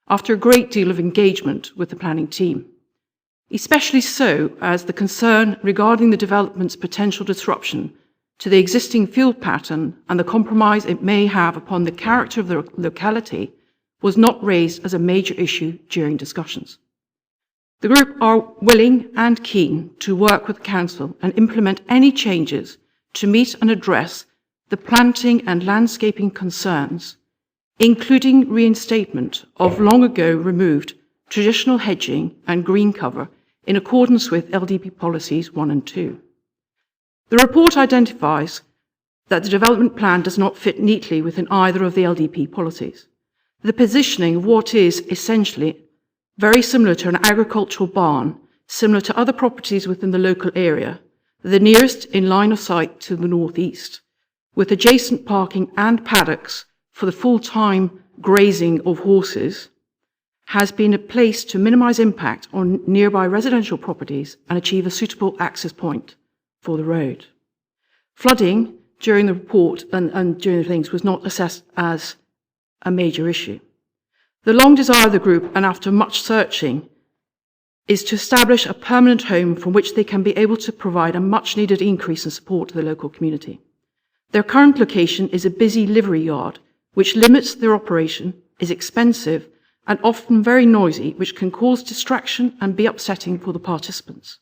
G: after a great deal of engagement with the planning team. Especially so as the concern regarding the development's potential disruption to the existing field pattern and the compromise it may have upon the character of the locality was not raised as a major issue during discussions. The group are willing and keen to work with the Council and implement any changes to meet and address the planting and landscaping concerns, including reinstatement of long ago removed traditional hedging and green cover in accordance with LDP policies 1 and 2. The report identifies that the development plan does not fit neatly within either of the LDP policies. The positioning of what is essentially very similar to an agricultural barn, similar to other properties within the local area, the nearest in line of sight to the northeast, with adjacent parking and paddocks for the full-time grazing of horses, has been a place to minimise impact on nearby residential properties and achieve a suitable access point for the road. Flooding during the report and during the things was not assessed as a major issue. The long desire of the group, and after much searching, is to establish a permanent home from which they can be able to provide a much needed increase in support to the local community. Their current location is a busy livery yard, which limits their operation, is expensive, and often very noisy, which can cause distraction and be upsetting for the participants.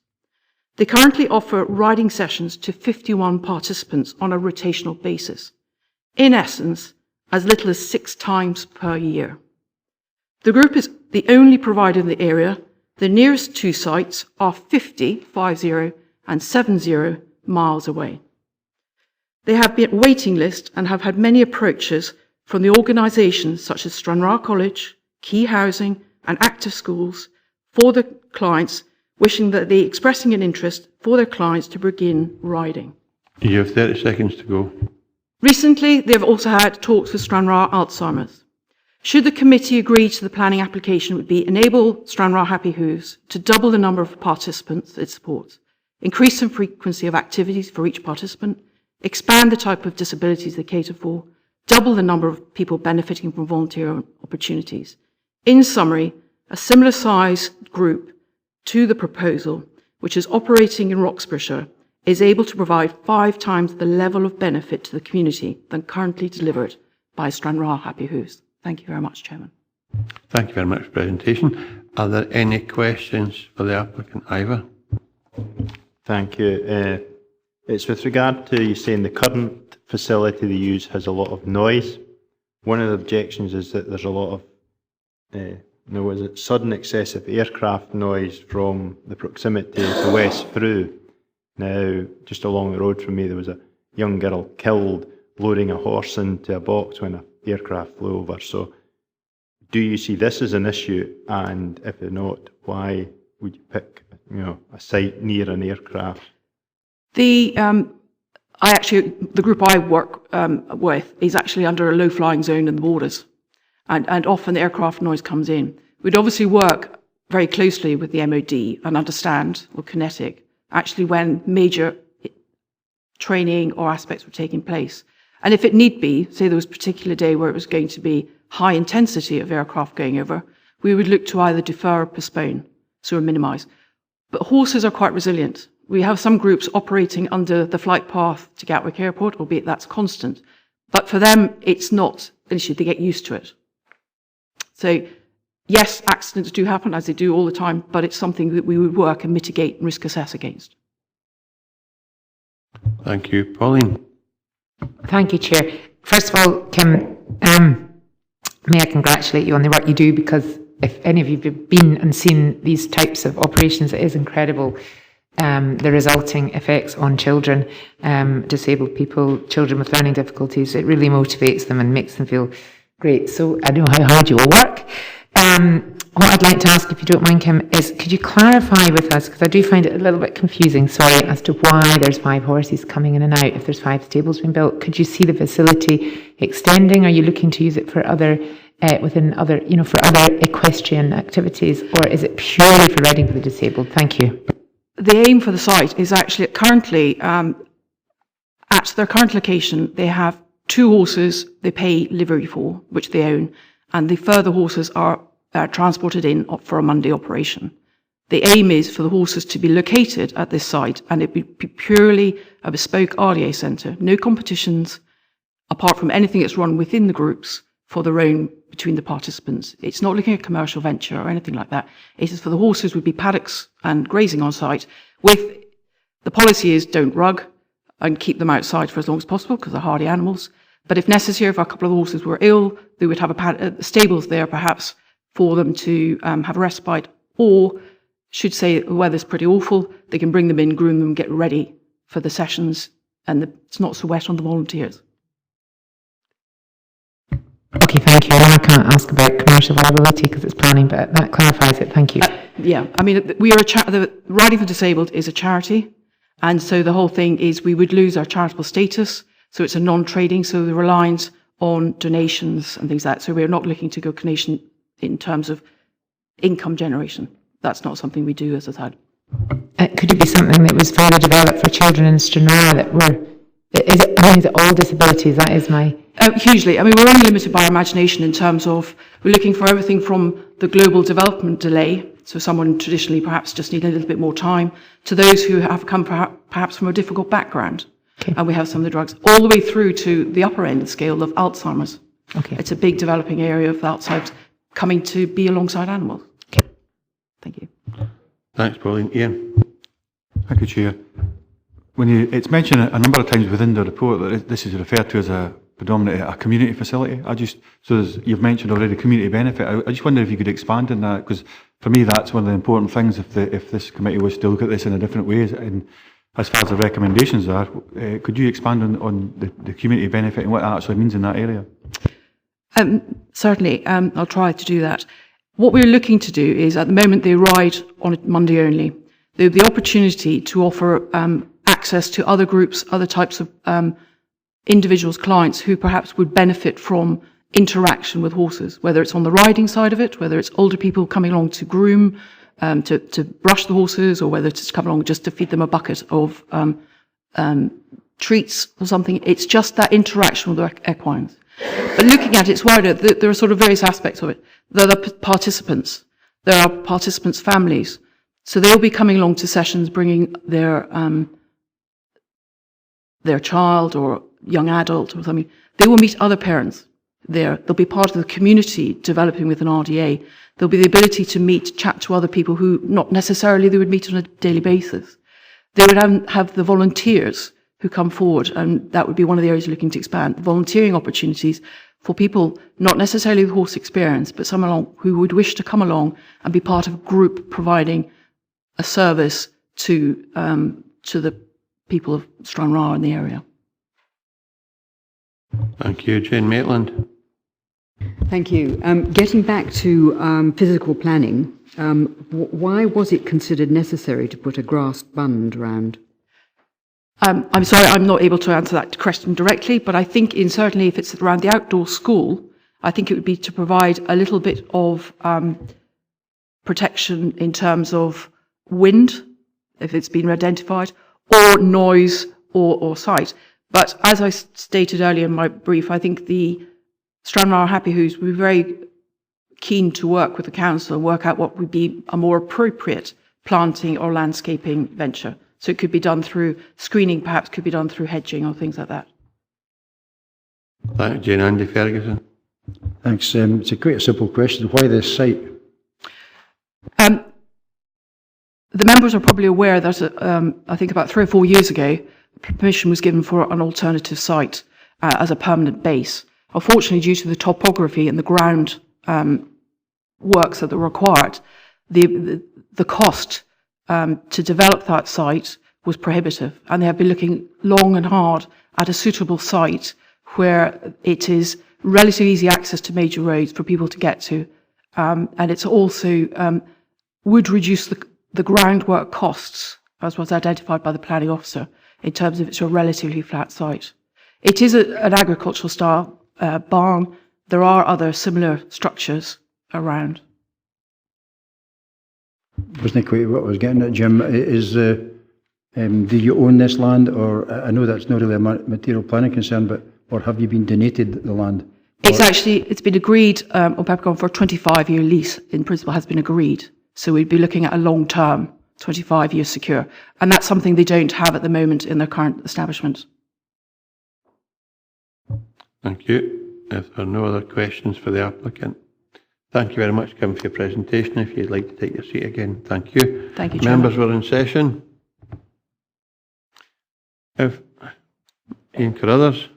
G: They currently offer riding sessions to 51 participants on a rotational basis, in essence, as little as 6 times per year. The group is the only provider in the area. The nearest 2 sites are 50 and 70 miles away. They have been waiting list and have had many approaches from the organisations such as STRANRAER College, Key Housing and Active Schools for the clients, wishing that they expressing an interest for their clients to begin riding.
A: You have 30 seconds to go.
G: Recently, they have also had talks with STRANRAER Alzheimer's. Should the committee agree to the planning application, would be enable STRANRAER Happy Hooves to double the number of participants it supports, increase the frequency of activities for each participant, expand the type of disabilities they cater for, double the number of people benefiting from volunteer opportunities. In summary, a similar size group to the proposal, which is operating in Roxburghshire, is able to provide 5 times the level of benefit to the community than currently delivered by STRANRAER Happy Hooves. Thank you very much, Chairman.
A: Thank you very much for the presentation. Are there any questions for the applicant, Ivor?
C: Thank you. It's with regard to you saying the current facility they use has a lot of noise. One of the objections is that there's a lot of sudden excessive aircraft noise from the proximity to West Frew. Now, just along the road from me, there was a young girl killed loading a horse into a box when an aircraft flew over. So, do you see this as an issue? And if not, why would you pick, a site near an aircraft?
G: The group I work with is actually under a low-flying zone in the borders, and often the aircraft noise comes in. We'd obviously work very closely with the MOD and understand, or Kinetic, actually when major training or aspects were taking place. And if it need be, say there was a particular day where it was going to be high intensity of aircraft going over, we would look to either defer or postpone, so minimise. But horses are quite resilient. We have some groups operating under the flight path to Gatwick Airport, albeit that's constant. But for them, it's not an issue. They get used to it. So, yes, accidents do happen, as they do all the time, but it's something that we would work and mitigate and risk assess against.
A: Thank you. Pauline.
E: Thank you, Chair. First of all, Kim, may I congratulate you on the work you do, because if any of you have been and seen these types of operations, it is incredible. The resulting effects on children, disabled people, children with learning difficulties, it really motivates them and makes them feel great. So I know how hard you will work. What I'd like to ask, if you don't mind, Kim, is could you clarify with us, because I do find it a little bit confusing, sorry, as to why there's 5 horses coming in and out if there's 5 stables being built. Could you see the facility extending? Are you looking to use it for other, for other equestrian activities, or is it purely for riding for the disabled? Thank you.
G: The aim for the site is actually currently, at their current location, they have 2 horses they pay livery for, which they own, and the further horses are transported in for a Monday operation. The aim is for the horses to be located at this site, and it be purely a bespoke RDA centre, no competitions, apart from anything that's run within the groups for their own, between the participants. It's not looking at commercial venture or anything like that. It is for the horses would be paddocks and grazing on site, with the policy is don't rug and keep them outside for as long as possible because they're hardy animals. But if necessary, if a couple of the horses were ill, they would have stables there perhaps for them to have a respite, or should say the weather's pretty awful, they can bring them in, groom them, get ready for the sessions and it's not so wet on the volunteers.
E: Okay, thank you. And I can't ask about commercial viability because it's planning, but that clarifies it. Thank you.
G: Yeah, I mean, we are the Riding for Disabled is a charity, and so the whole thing is we would lose our charitable status, so it's a non-trading, so the reliance on donations and things like that. So we're not looking to go Canadian in terms of income generation. That's not something we do as a third.
E: Could it be something that was further developed for children in Stranraer that were, is it all disabilities? That is my...
G: Hugely. I mean, we're only limited by our imagination in terms of, we're looking for everything from the global development delay, so someone traditionally perhaps just need a little bit more time, to those who have come perhaps from a difficult background. Okay. And we have some of the drugs, all the way through to the upper end scale of Alzheimer's.
E: Okay.
G: It's a big developing area of Alzheimer's coming to be alongside animals.
E: Okay.
G: Thank you.
A: Thanks, Pauline. Ian.
H: Thank you, Chair. It's mentioned a number of times within the report that this is referred to as predominantly a community facility. You've mentioned already community benefit. I just wonder if you could expand on that, because for me that's one of the important things if this committee was to look at this in a different way. And as far as the recommendations are, could you expand on the community benefit and what that actually means in that area?
G: Certainly, I'll try to do that. What we're looking to do is, at the moment, they ride on a Monday only. They have the opportunity to offer access to other groups, other types of individuals, clients who perhaps would benefit from interaction with horses, whether it's on the riding side of it, whether it's older people coming along to groom, to brush the horses, or whether it's to come along just to feed them a bucket of treats or something. It's just that interaction with the equines. But looking at it, it's wider. There are sort of various aspects of it. There are participants. There are participants' families. So they'll be coming along to sessions, bringing their child or young adult or something. They will meet other parents there. They'll be part of the community developing with an RDA. There'll be the ability to chat to other people who not necessarily they would meet on a daily basis. They would have the volunteers who come forward, and that would be one of the areas looking to expand, volunteering opportunities for people, not necessarily with horse experience, but someone who would wish to come along and be part of a group providing a service to the people of Stranraer in the area.
A: Thank you. Jane Maitland.
Q: Thank you. Getting back to physical planning, why was it considered necessary to put a grass bund around?
G: I'm sorry, I'm not able to answer that question directly, but I think certainly if it's around the outdoor school, I think it would be to provide a little bit of protection in terms of wind, if it's been identified, or noise or sight. But as I stated earlier in my brief, I think the Stranraer Happy Hoos would be very keen to work with the council and work out what would be a more appropriate planting or landscaping venture. So it could be done through screening, perhaps could be done through hedging or things like that.
A: Thank you, Jane. Andy Ferguson.
P: Thanks. It's quite a simple question. Why this site?
G: The members are probably aware that I think about 3 or 4 years ago, permission was given for an alternative site as a permanent base. Unfortunately, due to the topography and the ground works that are required, the cost to develop that site was prohibitive, and they have been looking long and hard at a suitable site where it is relatively easy access to major roads for people to get to, and it's also would reduce the groundwork costs, as was identified by the planning officer, in terms of it's a relatively flat site. It is an agricultural style barn. There are other similar structures around.
P: Wasn't quite what I was getting at, Jim. Do you own this land, or I know that's not really a material planning concern, but or have you been donated the land?
G: It's been agreed on Peppercorn for a 25-year lease. In principle, has been agreed. So we'd be looking at a long-term, 25 years secure, and that's something they don't have at the moment in their current establishment.
A: Thank you. If there are no other questions for the applicant, thank you very much, Kim, for your presentation. If you'd like to take your seat again, thank you.
G: Thank you,
A: Members
G: Chairman.
A: were in session. If Ian Carruthers,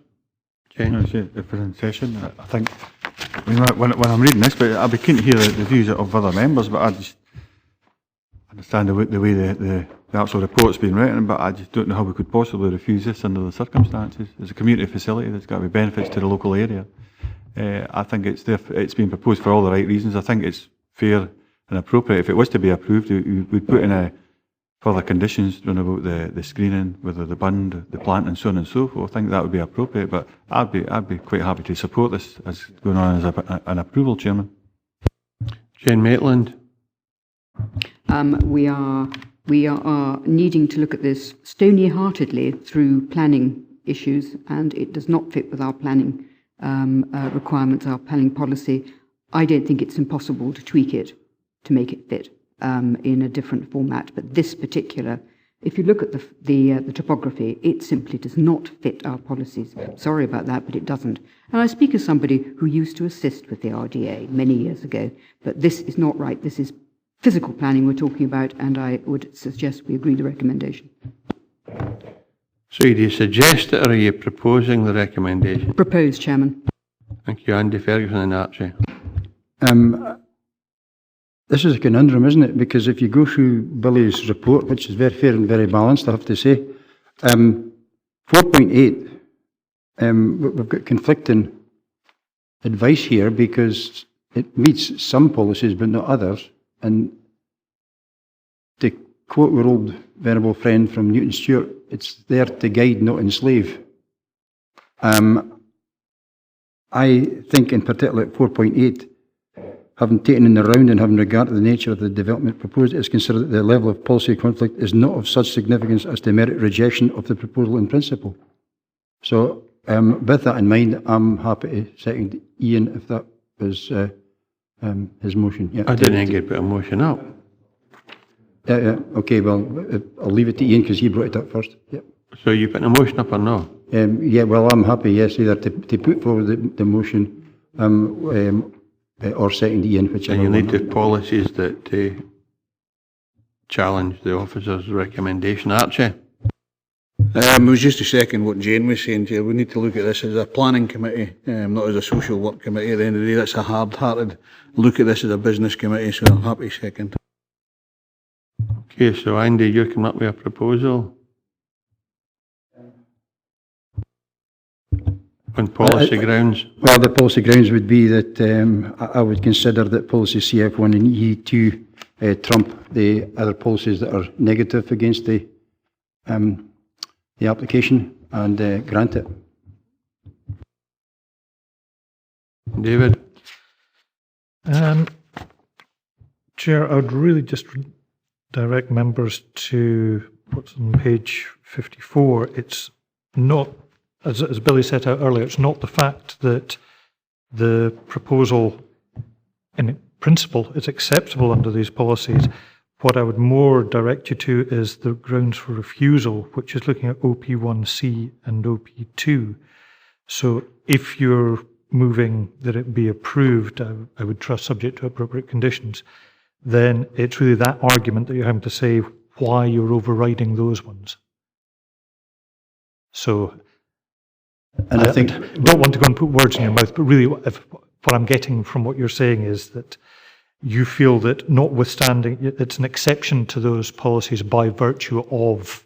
A: Jane.
H: If we're in session, I think when I'm reading this, but I'll be keen to hear the views of other members, but I understand the way the actual report's been written, but I just don't know how we could possibly refuse this under the circumstances. It's a community facility that's got to be benefits to the local area. I think it's been proposed for all the right reasons. I think it's fair and appropriate. If it was to be approved, we'd put in a further conditions about the screening, whether the bund, the plant, and so on and so forth. I think that would be appropriate. But I'd be quite happy to support this as going on as an approval, Chairman.
A: Jane Maitland.
Q: We are needing to look at this stony-heartedly through planning issues, and it does not fit with our planning requirements, our planning policy. I don't think it's impossible to tweak it to make it fit in a different format. But this particular, if you look at the topography, it simply does not fit our policies. Sorry about that, but it doesn't. And I speak as somebody who used to assist with the RDA many years ago, but this is not right. This is physical planning we're talking about, and I would suggest we agree the recommendation.
A: So do you suggest it, or are you proposing the recommendation?
Q: Proposed, Chairman.
A: Thank you, Andy Ferguson and Archie.
P: This is a conundrum, isn't it? Because if you go through Billy's report, which is very fair and very balanced, I have to say, 4.8, we've got conflicting advice here because it meets some policies but not others. And to quote our old venerable friend from Newton Stewart, it's there to guide, not enslave. I think in particular at 4.8, having taken in the round and having regard to the nature of the development proposed, it is considered that the level of policy conflict is not of such significance as to merit rejection of the proposal in principle. So, with that in mind, I'm happy to second Ian if that was his motion. Yeah,
A: I didn't think you'd put a motion up.
P: Yeah. Okay, well, I'll leave it to Ian because he brought it up first. Yeah.
A: So you putting a motion up or no?
P: Yeah, well, I'm happy, yes, either to put forward the motion or second Ian, whichever.
A: And you need to have policies that challenge the officer's recommendation. Archie?
I: It was just to second what Jane was saying, Chair. We need to look at this as a planning committee, not as a social work committee. At the end of the day, that's a hard-hearted look at this as a business committee, so I'm happy second.
A: Okay, so Andy, you're coming up with a proposal on policy grounds.
P: Well, the policy grounds would be that I would consider that policy CF1 and E2 trump the other policies that are negative against the application and grant it.
A: David?
O: Chair, I would really just direct members to what's on page 54. It's not, as Billy set out earlier, it's not the fact that the proposal in principle is acceptable under these policies. What I would more direct you to is the grounds for refusal, which is looking at OP1C and OP2. So if you're moving that it be approved, I would trust subject to appropriate conditions, then it's really that argument that you're having to say why you're overriding those ones. So,
P: and I think,
O: don't want to go and put words in your mouth, but really what I'm getting from what you're saying is that you feel that notwithstanding, it's an exception to those policies by virtue of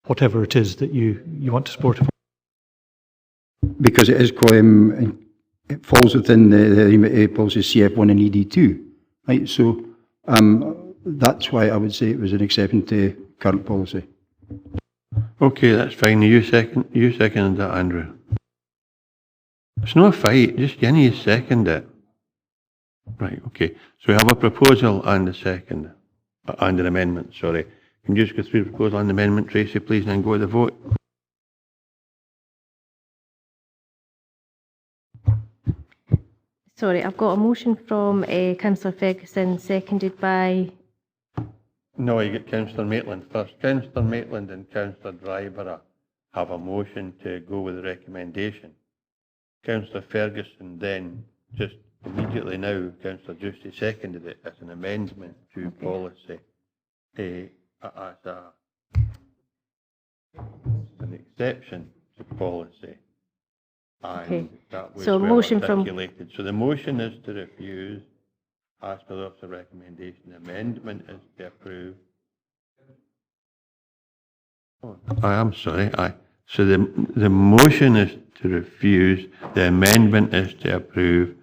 O: whatever it is that you want to support.
P: Because it is it falls within the policy CF1 and ED2, right? So that's why I would say it was an exception to current policy.
A: Okay, that's fine. You seconded that, Andrew. It's no fight, just you need to second it. Right, okay. So we have a proposal and a second, and an amendment, sorry. Can you just go through the proposal and the amendment, Tracy, please, and then go to the vote?
B: Sorry, I've got a motion from Councillor Ferguson, seconded by...
A: No, you get Councillor Maitland first. Councillor Maitland and Councillor Dryborough have a motion to go with the recommendation. Councillor Ferguson then, just immediately now, Councillor Juicy seconded it as an amendment to policy, as an exception to policy. And that was
B: So
A: well
B: motion
A: articulated. So the motion is to refuse, as per the officer recommendation, the amendment is to approve. Oh, I am sorry, so the motion is to refuse, the amendment is to approve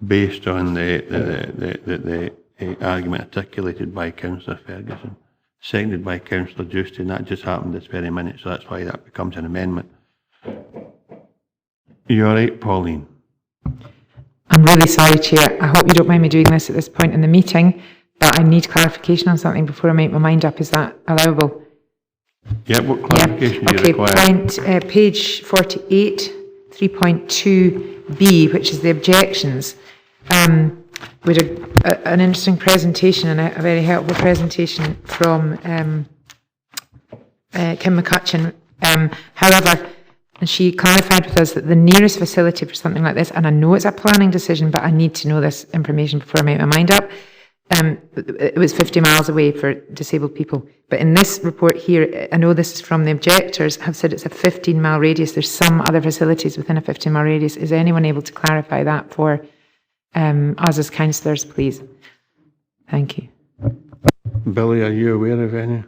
A: based on the argument articulated by Councillor Ferguson, seconded by Councillor Justin, and that just happened this very minute, so that's why that becomes an amendment. You all right, Pauline?
E: I'm really sorry, Chair. I hope you don't mind me doing this at this point in the meeting, but I need clarification on something before I make my mind up. Is that allowable?
A: Yeah, what clarification do you require?
E: Page 48, 3.2b, which is the objections. We had an interesting presentation and a very helpful presentation from Kim McCutcheon. However, and she clarified with us that the nearest facility for something like this, and I know it's a planning decision, but I need to know this information before I make my mind up, it was 50 miles away for disabled people. But in this report here, I know this is from the objectors, have said it's a 15-mile radius. There's some other facilities within a 15-mile radius. Is anyone able to clarify that for us as councillors, please? Thank you.
A: Billy, are you aware of any?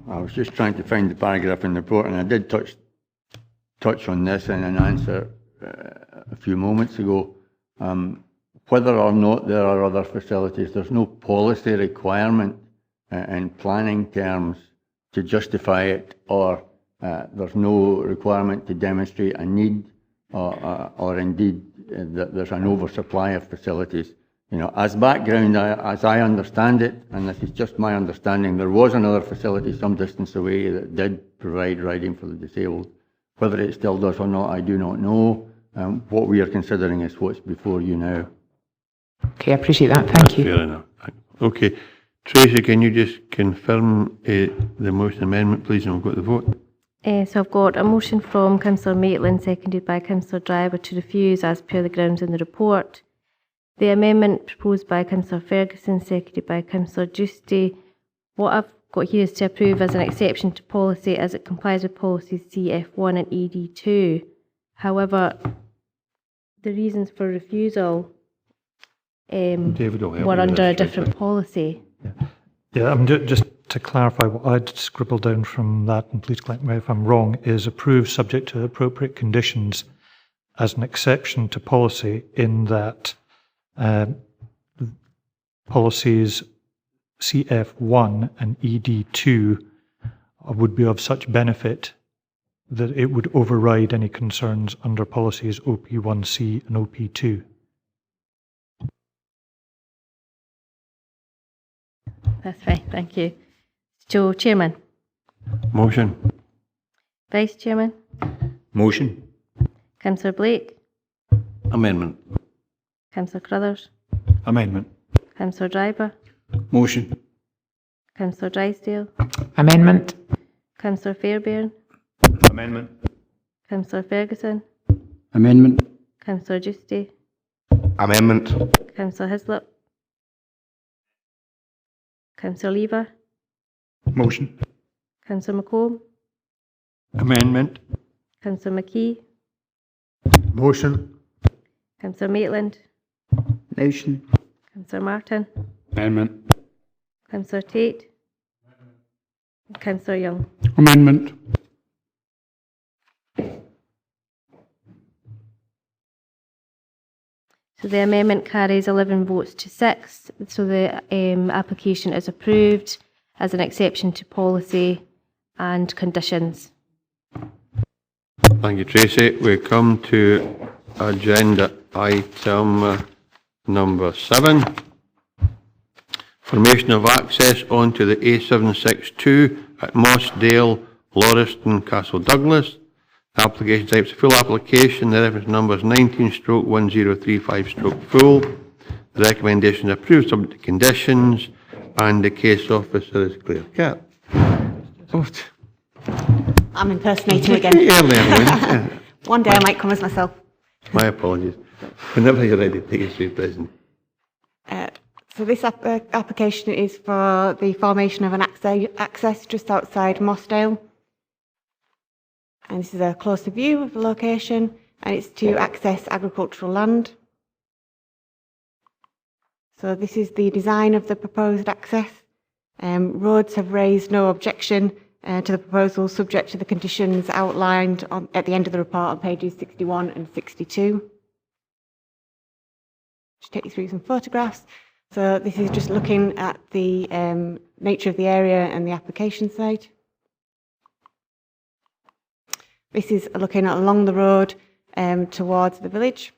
F: I was just trying to find the paragraph in the report, and I did touch on this in an answer a few moments ago. Whether or not there are other facilities, there's no policy requirement in planning terms to justify it, or there's no requirement to demonstrate a need, or indeed that there's an oversupply of facilities. You know, as background, as I understand it, and this is just my understanding, there was another facility some distance away that did provide riding for the disabled. Whether it still does or not, I do not know. What we are considering is what's before you now.
E: Okay, I appreciate that. Thank you.
A: Fair enough. Okay. Tracy, can you just confirm the motion amendment, please, and we've got the vote?
B: So I've got a motion from Councillor Maitland, seconded by Councillor Driver, to refuse as per the grounds in the report. The amendment proposed by Councillor Ferguson, seconded by Councillor Giusti. What I've got here is to approve as an exception to policy as it complies with policies CF1 and ED2. However, the reasons for refusal were under a different policy.
O: Yeah, just to clarify what I'd scribbled down from that, and please correct me if I'm wrong, is approved subject to appropriate conditions as an exception to policy, in that policies CF1 and ED2 would be of such benefit that it would override any concerns under policies OP1C and OP2.
B: That's fine, thank you. So, Chairman.
A: Motion.
B: Vice Chairman.
N: Motion.
B: Councillor Blake.
N: Amendment.
B: Councillor Crothers.
H: Amendment.
B: Councillor Driver.
I: Motion.
B: Councillor Drysdale.
E: Amendment.
B: Councillor Fairbairn.
P: Amendment.
B: Councillor Ferguson.
P: Amendment.
B: Councillor Giusti.
U: Amendment.
B: Councillor Hislop. Councillor Lever.
I: Motion.
B: Councillor McComb.
A: Amendment.
B: Councillor McKee.
L: Motion.
B: Councillor Maitland.
Q: Motion.
B: Councillor Martin.
T: Amendment.
B: Councillor Tate. Councillor Young.
M: Amendment.
B: So the amendment carries 11 votes to 6. So the application is approved as an exception to policy and conditions.
A: Thank you, Tracy. We come to agenda item number 7. Formation of access onto the A762 at MOSSDALE, Lauriston, Castle Douglas. The application type is a full application. The reference number is 19/1035/full. The recommendation is approved subject to conditions, and the case officer is Claire Cat.
K: I'm impersonating again. One day I might come as myself.
A: My apologies. Whenever you're ready, take us through, President.
K: So this application is for the formation of an access just outside MOSSDALE. And this is a closer view of the location, and it's to access agricultural land. So this is the design of the proposed access. Roads have raised no objection to the proposal, subject to the conditions outlined at the end of the report on pages 61 and 62. Just take you through some photographs. So this is just looking at the nature of the area and the application site. This is looking along the road towards the village.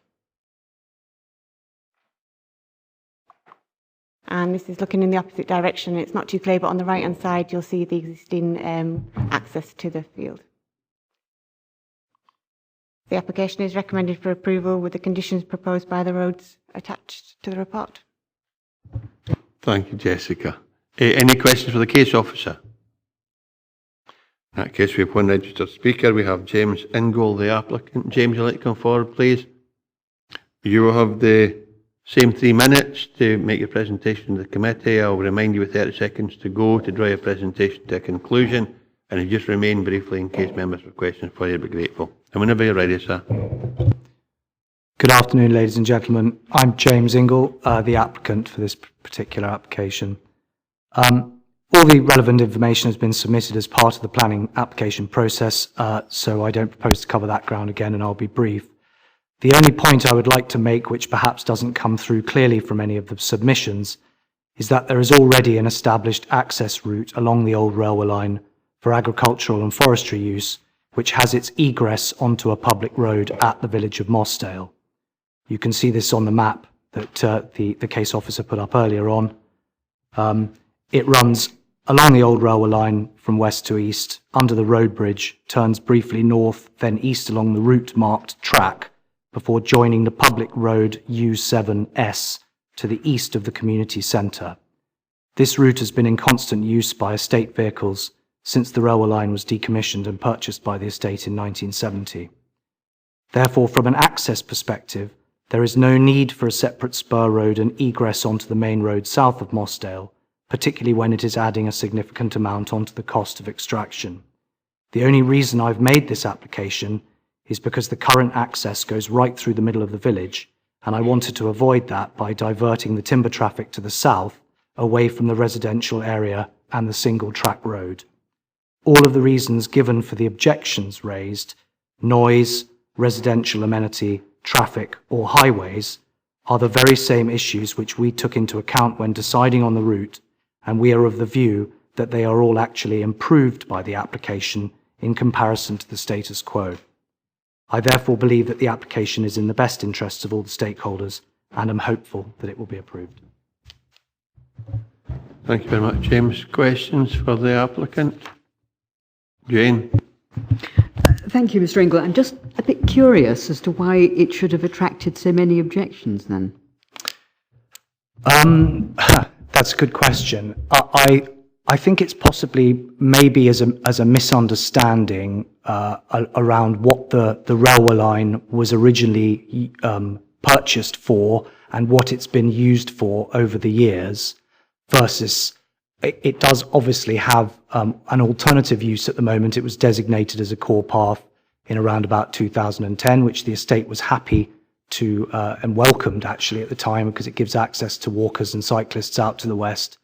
K: And this is looking in the opposite direction. It's not too clear, but on the right-hand side, you'll see the existing access to the field. The application is recommended for approval with the conditions proposed by the roads attached to the report.
A: Thank you, Jessica. Any questions for the case officer? In that case, we have one registered speaker. We have James Ingold, the applicant. James, you'd like to come forward, please? You will have the same 3 minutes to make your presentation to the committee. I'll remind you with 30 seconds to go to draw your presentation to a conclusion, and if you just remain briefly in case members have questions for you, I'd be grateful. And whenever you're ready, sir.
R: Good afternoon, ladies and gentlemen. I'm James Ingle, the applicant for this particular application. All the relevant information has been submitted as part of the planning application process, so I don't propose to cover that ground again, and I'll be brief. The only point I would like to make, which perhaps doesn't come through clearly from any of the submissions, is that there is already an established access route along the old railway line for agricultural and forestry use, which has its egress onto a public road at the village of MOSSDALE. You can see this on the map that the case officer put up earlier on. It runs along the old railway line from west to east, under the road bridge, turns briefly north, then east along the route marked track, before joining the public road U7S to the east of the community centre. This route has been in constant use by estate vehicles since the railway line was decommissioned and purchased by the estate in 1970. Therefore, from an access perspective, there is no need for a separate spur road and egress onto the main road south of MOSSDALE, particularly when it is adding a significant amount onto the cost of extraction. The only reason I've made this application is because the current access goes right through the middle of the village, and I wanted to avoid that by diverting the timber traffic to the south, away from the residential area and the single track road. All of the reasons given for the objections raised, noise, residential amenity, traffic, or highways, are the very same issues which we took into account when deciding on the route, and we are of the view that they are all actually improved by the application in comparison to the status quo. I therefore believe that the application is in the best interests of all the stakeholders, and am hopeful that it will be approved.
A: Thank you very much, James. Questions for the applicant? Jane?
Q: Thank you, Mr. Ingle. I'm just a bit curious as to why it should have attracted so many objections then.
R: That's a good question. I think it's possibly maybe as a misunderstanding around what the railway line was originally purchased for and what it's been used for over the years, versus it does obviously have an alternative use at the moment. It was designated as a core path in around about 2010, which the estate was happy to and welcomed actually at the time, because it gives access to walkers and cyclists out to the west.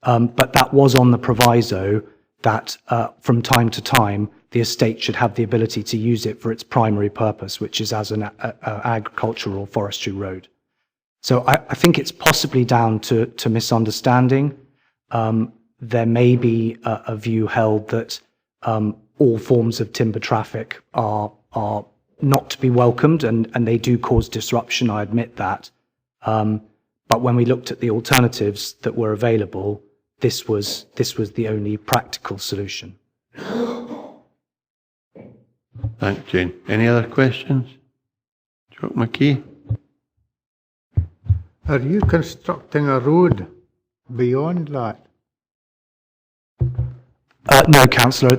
R: But that was on the proviso that from time to time the estate should have the ability to use it for its primary purpose, which is as an agricultural or forestry road. So I think it's possibly down to misunderstanding. There may be a view held that all forms of timber traffic are not to be welcomed, and they do cause disruption, I admit that. But when we looked at the alternatives that were available, this was the only practical solution.
A: Thanks, Jane. Any other questions? Jock McKee?
L: Are you constructing a road beyond that?
R: No, Councillor.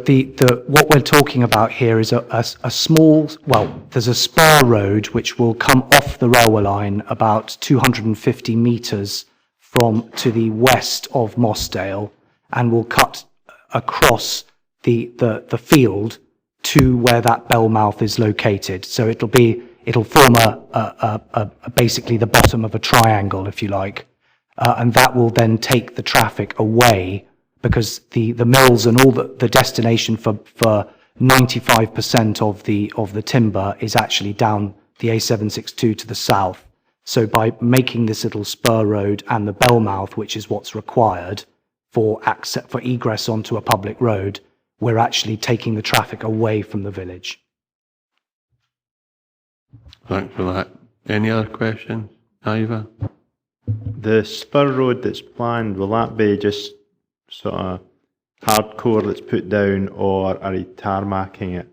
R: What we're talking about here is a small, well, there's a spur road which will come off the railway line about 250 metres to the west of MOSSDALE, and will cut across the field to where that bell mouth is located. So it'll form basically the bottom of a triangle, if you like. and that will then take the traffic away, because the mills and all the destination for 95% of the timber is actually down the A762 to the south. So by making this little spur road and the Bellmouth, which is what's required for access, for egress onto a public road, we're actually taking the traffic away from the village.
A: Thanks for that. Any other questions? Ivor?
C: The spur road that's planned, will that be just sort of hardcore that's put down, or are you tarmacking it?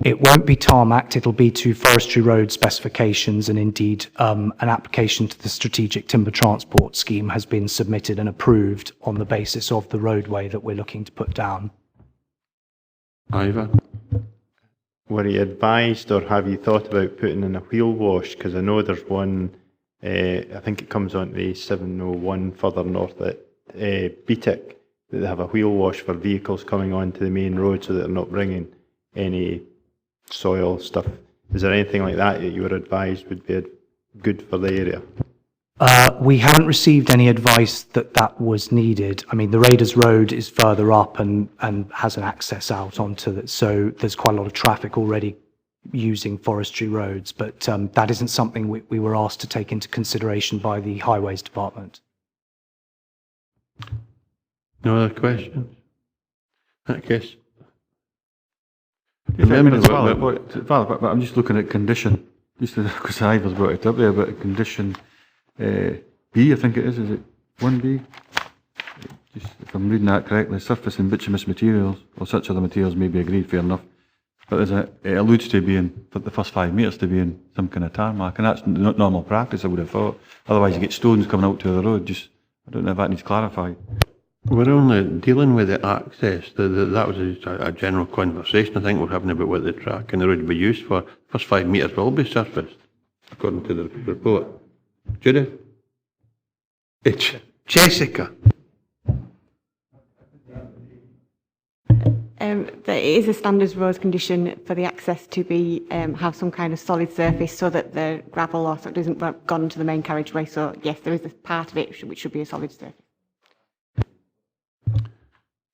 R: It won't be tarmacked, it'll be to forestry road specifications, and indeed an application to the Strategic Timber Transport Scheme has been submitted and approved on the basis of the roadway that we're looking to put down.
A: Ivor?
C: Were you advised, or have you thought about putting in a wheel wash? Because I know there's one, I think it comes on the 701 further north at Beatick, that they have a wheel wash for vehicles coming onto the main road so that they're not bringing any soil stuff. Is there anything like that that you were advised would be good for the area?
R: We haven't received any advice that that was needed. I mean, the Raiders Road is further up and has an access out onto it, so there's quite a lot of traffic already using forestry roads, but that isn't something we were asked to take into consideration by the Highways Department.
A: No other questions? I guess.
H: I mean, it's valid, but I'm just looking at condition, just because Ivor's brought it up there, but condition B, I think it is it 1B? Just, if I'm reading that correctly, surface and bituminous materials, or such other materials may be agreed, fair enough. But it alludes to being, for the first 5 metres to be in some kind of tarmac, and that's not normal practice, I would have thought. Otherwise you get stones coming out to the road, just, I don't know if that needs clarified.
A: We're only dealing with the access. That was a general conversation I think we're having about what the track and the road would be used for. First 5 metres will be surfaced, according to the report. Judith? It's Jessica.
K: There is a standards road condition for the access to be have some kind of solid surface so that the gravel or so doesn't gone into the main carriageway. So yes, there is a part of it which should be a solid surface.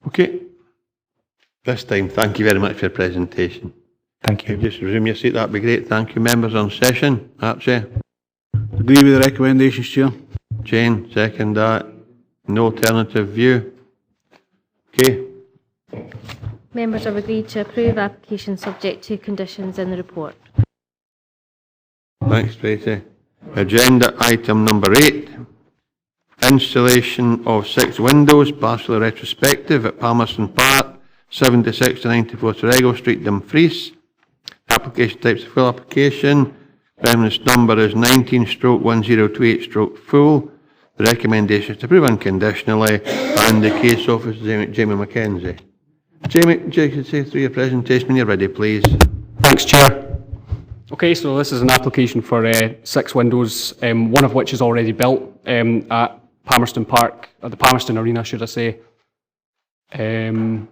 A: Okay. This time, thank you very much for your presentation.
R: Thank you.
A: Just resume your seat, that'd be great. Thank you. Members on session. Archie?
I: Agree with the recommendations, Chair.
A: Jane, second that. No alternative view. Okay.
B: Members have agreed to approve application subject to conditions in the report.
A: Thanks, Tracy. Agenda item number 8. Installation of 6 windows, partially retrospective at Palmerston Park, 76 to 94 Terregles Street, Dumfries. Application types of full application. Reference number is 19/1028/full. The recommendation is to approve unconditionally, and the case officer is Jamie Mackenzie. Jamie, you can say through your presentation when you're ready, please.
D: Thanks, Chair. Okay, so this is an application for 6 windows, one of which is already built at Palmerston Park, or the Palmerston Arena, should I say, on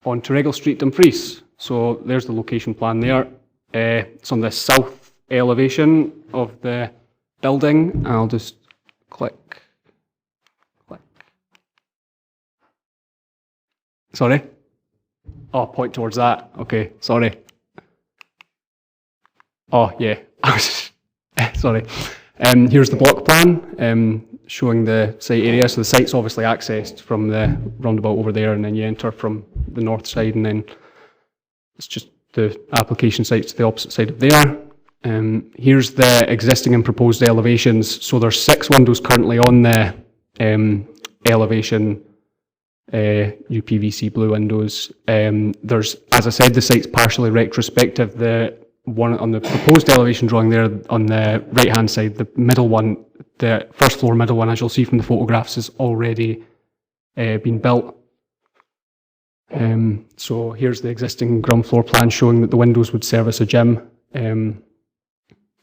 D: Terregles Street, Dumfries. So there's the location plan there. It's on the south elevation of the building. I'll just click. Sorry? Oh, point towards that. Okay, sorry. Oh, yeah. Sorry. Here's the block plan showing the site area. So the site's obviously accessed from the roundabout over there, and then you enter from the north side, and then it's just the application site to the opposite side of there. Here's the existing and proposed elevations. So there's 6 windows currently on the elevation, UPVC blue windows. There's, as I said, the site's partially retrospective. The one on the proposed elevation drawing there on the right hand side, the middle one, the first floor middle one, as you'll see from the photographs, is already been built. So here's the existing ground floor plan showing that the windows would service a gym, and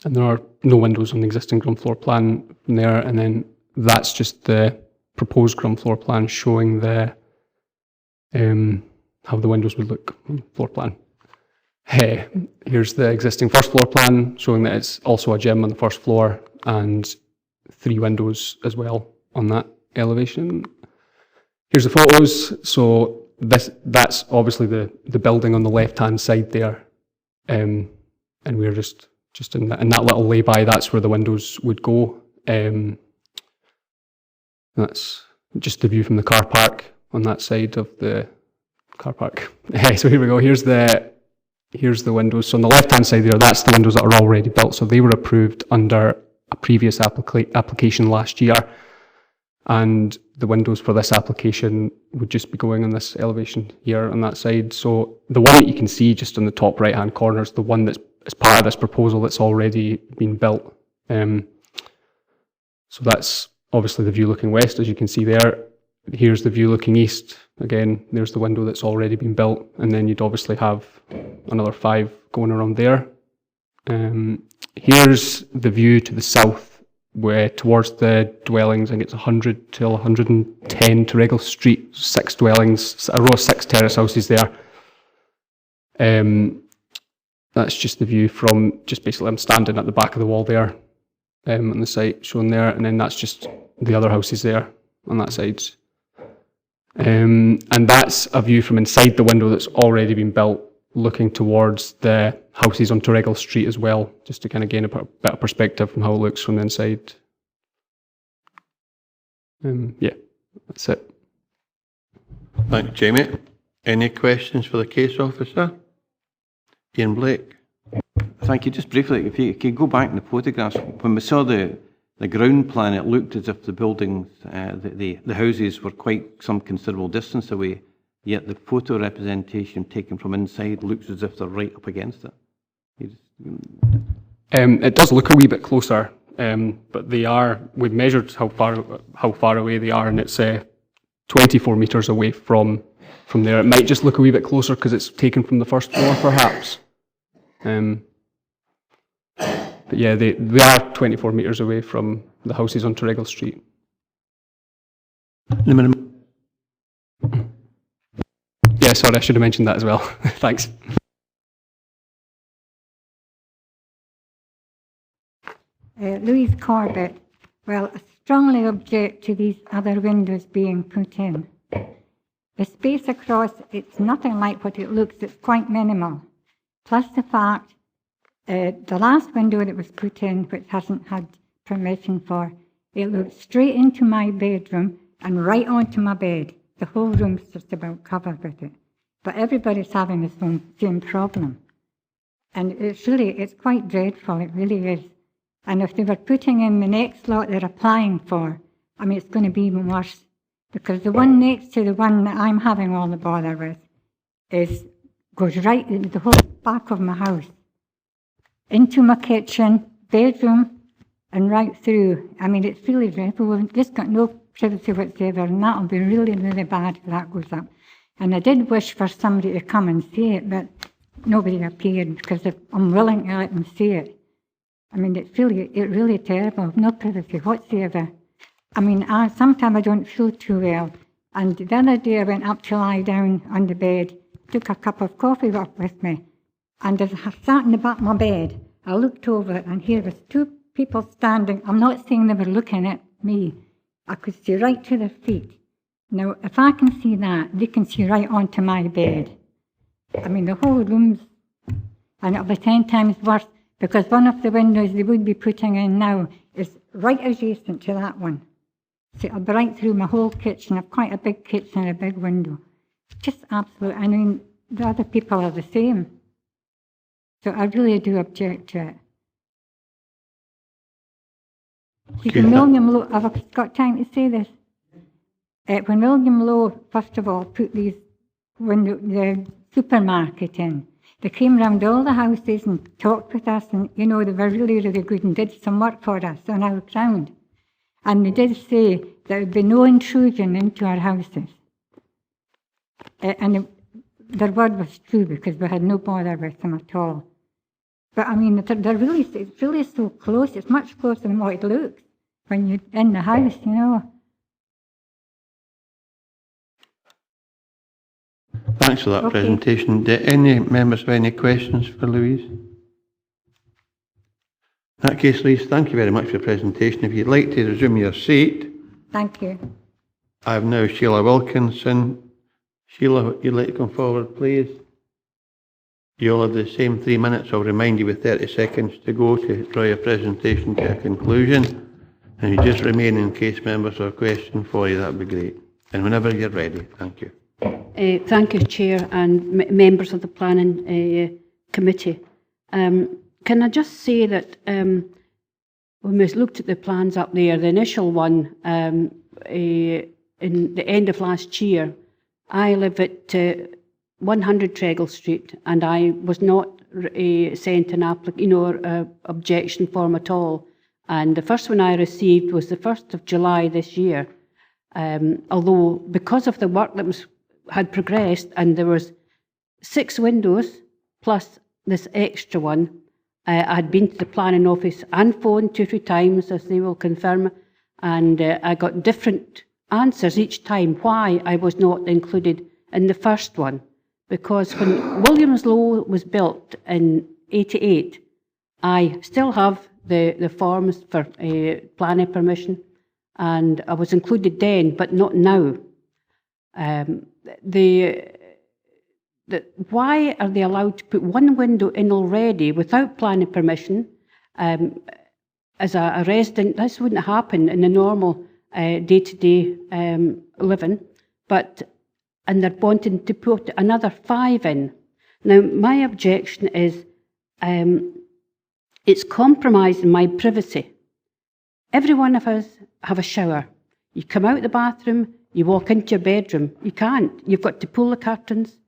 D: there are no windows on the existing ground floor plan from there. And then that's just the proposed ground floor plan showing the how the windows would look on the floor plan. Here's the existing first floor plan showing that it's also a gym on the first floor, and 3 windows as well on that elevation. Here's the photos. So that's obviously the building on the left-hand side there. And we're just in that little lay-by, that's where the windows would go. That's just the view from the car park on that side of the car park. So here we go, here's the windows. So on the left-hand side there, that's the windows that are already built. So they were approved under a previous application last year. And the windows for this application would just be going on this elevation here on that side. So the one that you can see just on the top right-hand corner is the one that's as part of this proposal that's already been built. So that's obviously the view looking west, as you can see there. Here's the view looking east. Again, there's the window that's already been built. And then you'd obviously have another 5 going around there. Here's the view to the south, where towards the dwellings. I think it's 100 till 110 TERREGLES Street, 6 dwellings, a row of 6 terrace houses there. That's just the view from, just basically I'm standing at the back of the wall there on the site shown there, and then that's just the other houses there on that side. And that's a view from inside the window that's already been built, looking towards the houses on TERREGLES Street as well, just to kind of gain a bit of perspective from how it looks from the inside. Yeah, that's it.
A: Thank you, Jamie. Any questions for the case officer? Ian Blake.
N: Thank you. Just briefly, if you could go back in the photographs, when we saw the ground plan, it looked as if the buildings, the houses were quite some considerable distance away, yet the photo representation taken from inside looks as if they're right up against it.
D: It does look a wee bit closer, but they are, we've measured how far away they are, and it's 24 metres away from there. It might just look a wee bit closer because it's taken from the first floor, perhaps. But yeah, they are 24 metres away from the houses on TERREGLES Street. Yeah, sorry, I should have mentioned that as well. Thanks.
J: Louise Corbett. Well, I strongly object to these other windows being put in. The space across, it's nothing like what it looks, it's quite minimal. Plus the fact, the last window that was put in, which hasn't had permission for, it looks straight into my bedroom and right onto my bed. The whole room's just about covered with it. But everybody's having the same problem. And it's quite dreadful, it really is. And if they were putting in the next lot they're applying for, I mean, it's going to be even worse. Because the one next to the one that I'm having all the bother with goes right into the whole back of my house, into my kitchen, bedroom, and right through. I mean, it's really dreadful. We've just got no privacy whatsoever, and that'll be really, really bad if that goes up. And I did wish for somebody to come and see it, but nobody appeared because I'm willing to let them see it. I mean, it's really terrible. No privacy whatsoever. I mean, sometimes I don't feel too well. And the other day I went up to lie down on the bed, took a cup of coffee up with me, and as I sat in the back of my bed, I looked over and here was 2 people standing. I'm not saying they were looking at me. I could see right to their feet. Now, if I can see that, they can see right onto my bed. I mean, the whole room's, and it'll be 10 times worse, because one of the windows they would be putting in now is right adjacent to that one. So it'll be right through my whole kitchen. I've quite a big kitchen and a big window. Just absolute. I mean, the other people are the same. So I really do object to it. When William Lowe, have I got time to say this? When William Lowe, first of all, put the supermarket in, they came round all the houses and talked with us, and, you know, they were really, really good and did some work for us on our ground. And they did say there would be no intrusion into our houses. And their word was true, because we had no bother with them at all. But I mean, it's really so close. It's much closer than what it looks when you're in the house, you know.
A: Thanks for that presentation. Do any members have any questions for Louise? In that case, Louise, thank you very much for your presentation. If you'd like to resume your seat.
J: Thank you.
A: I have now Sheila Wilkinson. Sheila, would you like to come forward, please? You'll have the same 3 minutes. I'll remind you with 30 seconds to go to draw your presentation to a conclusion. And you just remain in case members have a question for you, that'd be great. And whenever you're ready, thank you.
S: Thank you, Chair, and members of the Planning Committee. Can I just say that when we looked at the plans up there, the initial one in the end of last year, I live at 100 Tregle Street, and I was not sent an objection form at all. And the first one I received was the 1st of July this year. Although because of the work that had progressed, and there was 6 windows plus this extra one, I had been to the planning office and phoned 2 or 3 times, as they will confirm, and I got different answers each time why I was not included in the first one. Because when Williams Low was built in '88, I still have the forms for planning permission, and I was included then, but not now. Why are they allowed to put one window in already without planning permission? As a resident, this wouldn't happen in the normal day-to-day living, and they're wanting to put another 5 in. Now, my objection is it's compromising my privacy. Every one of us have a shower. You come out the bathroom, you walk into your bedroom. You can't. You've got to pull the curtains,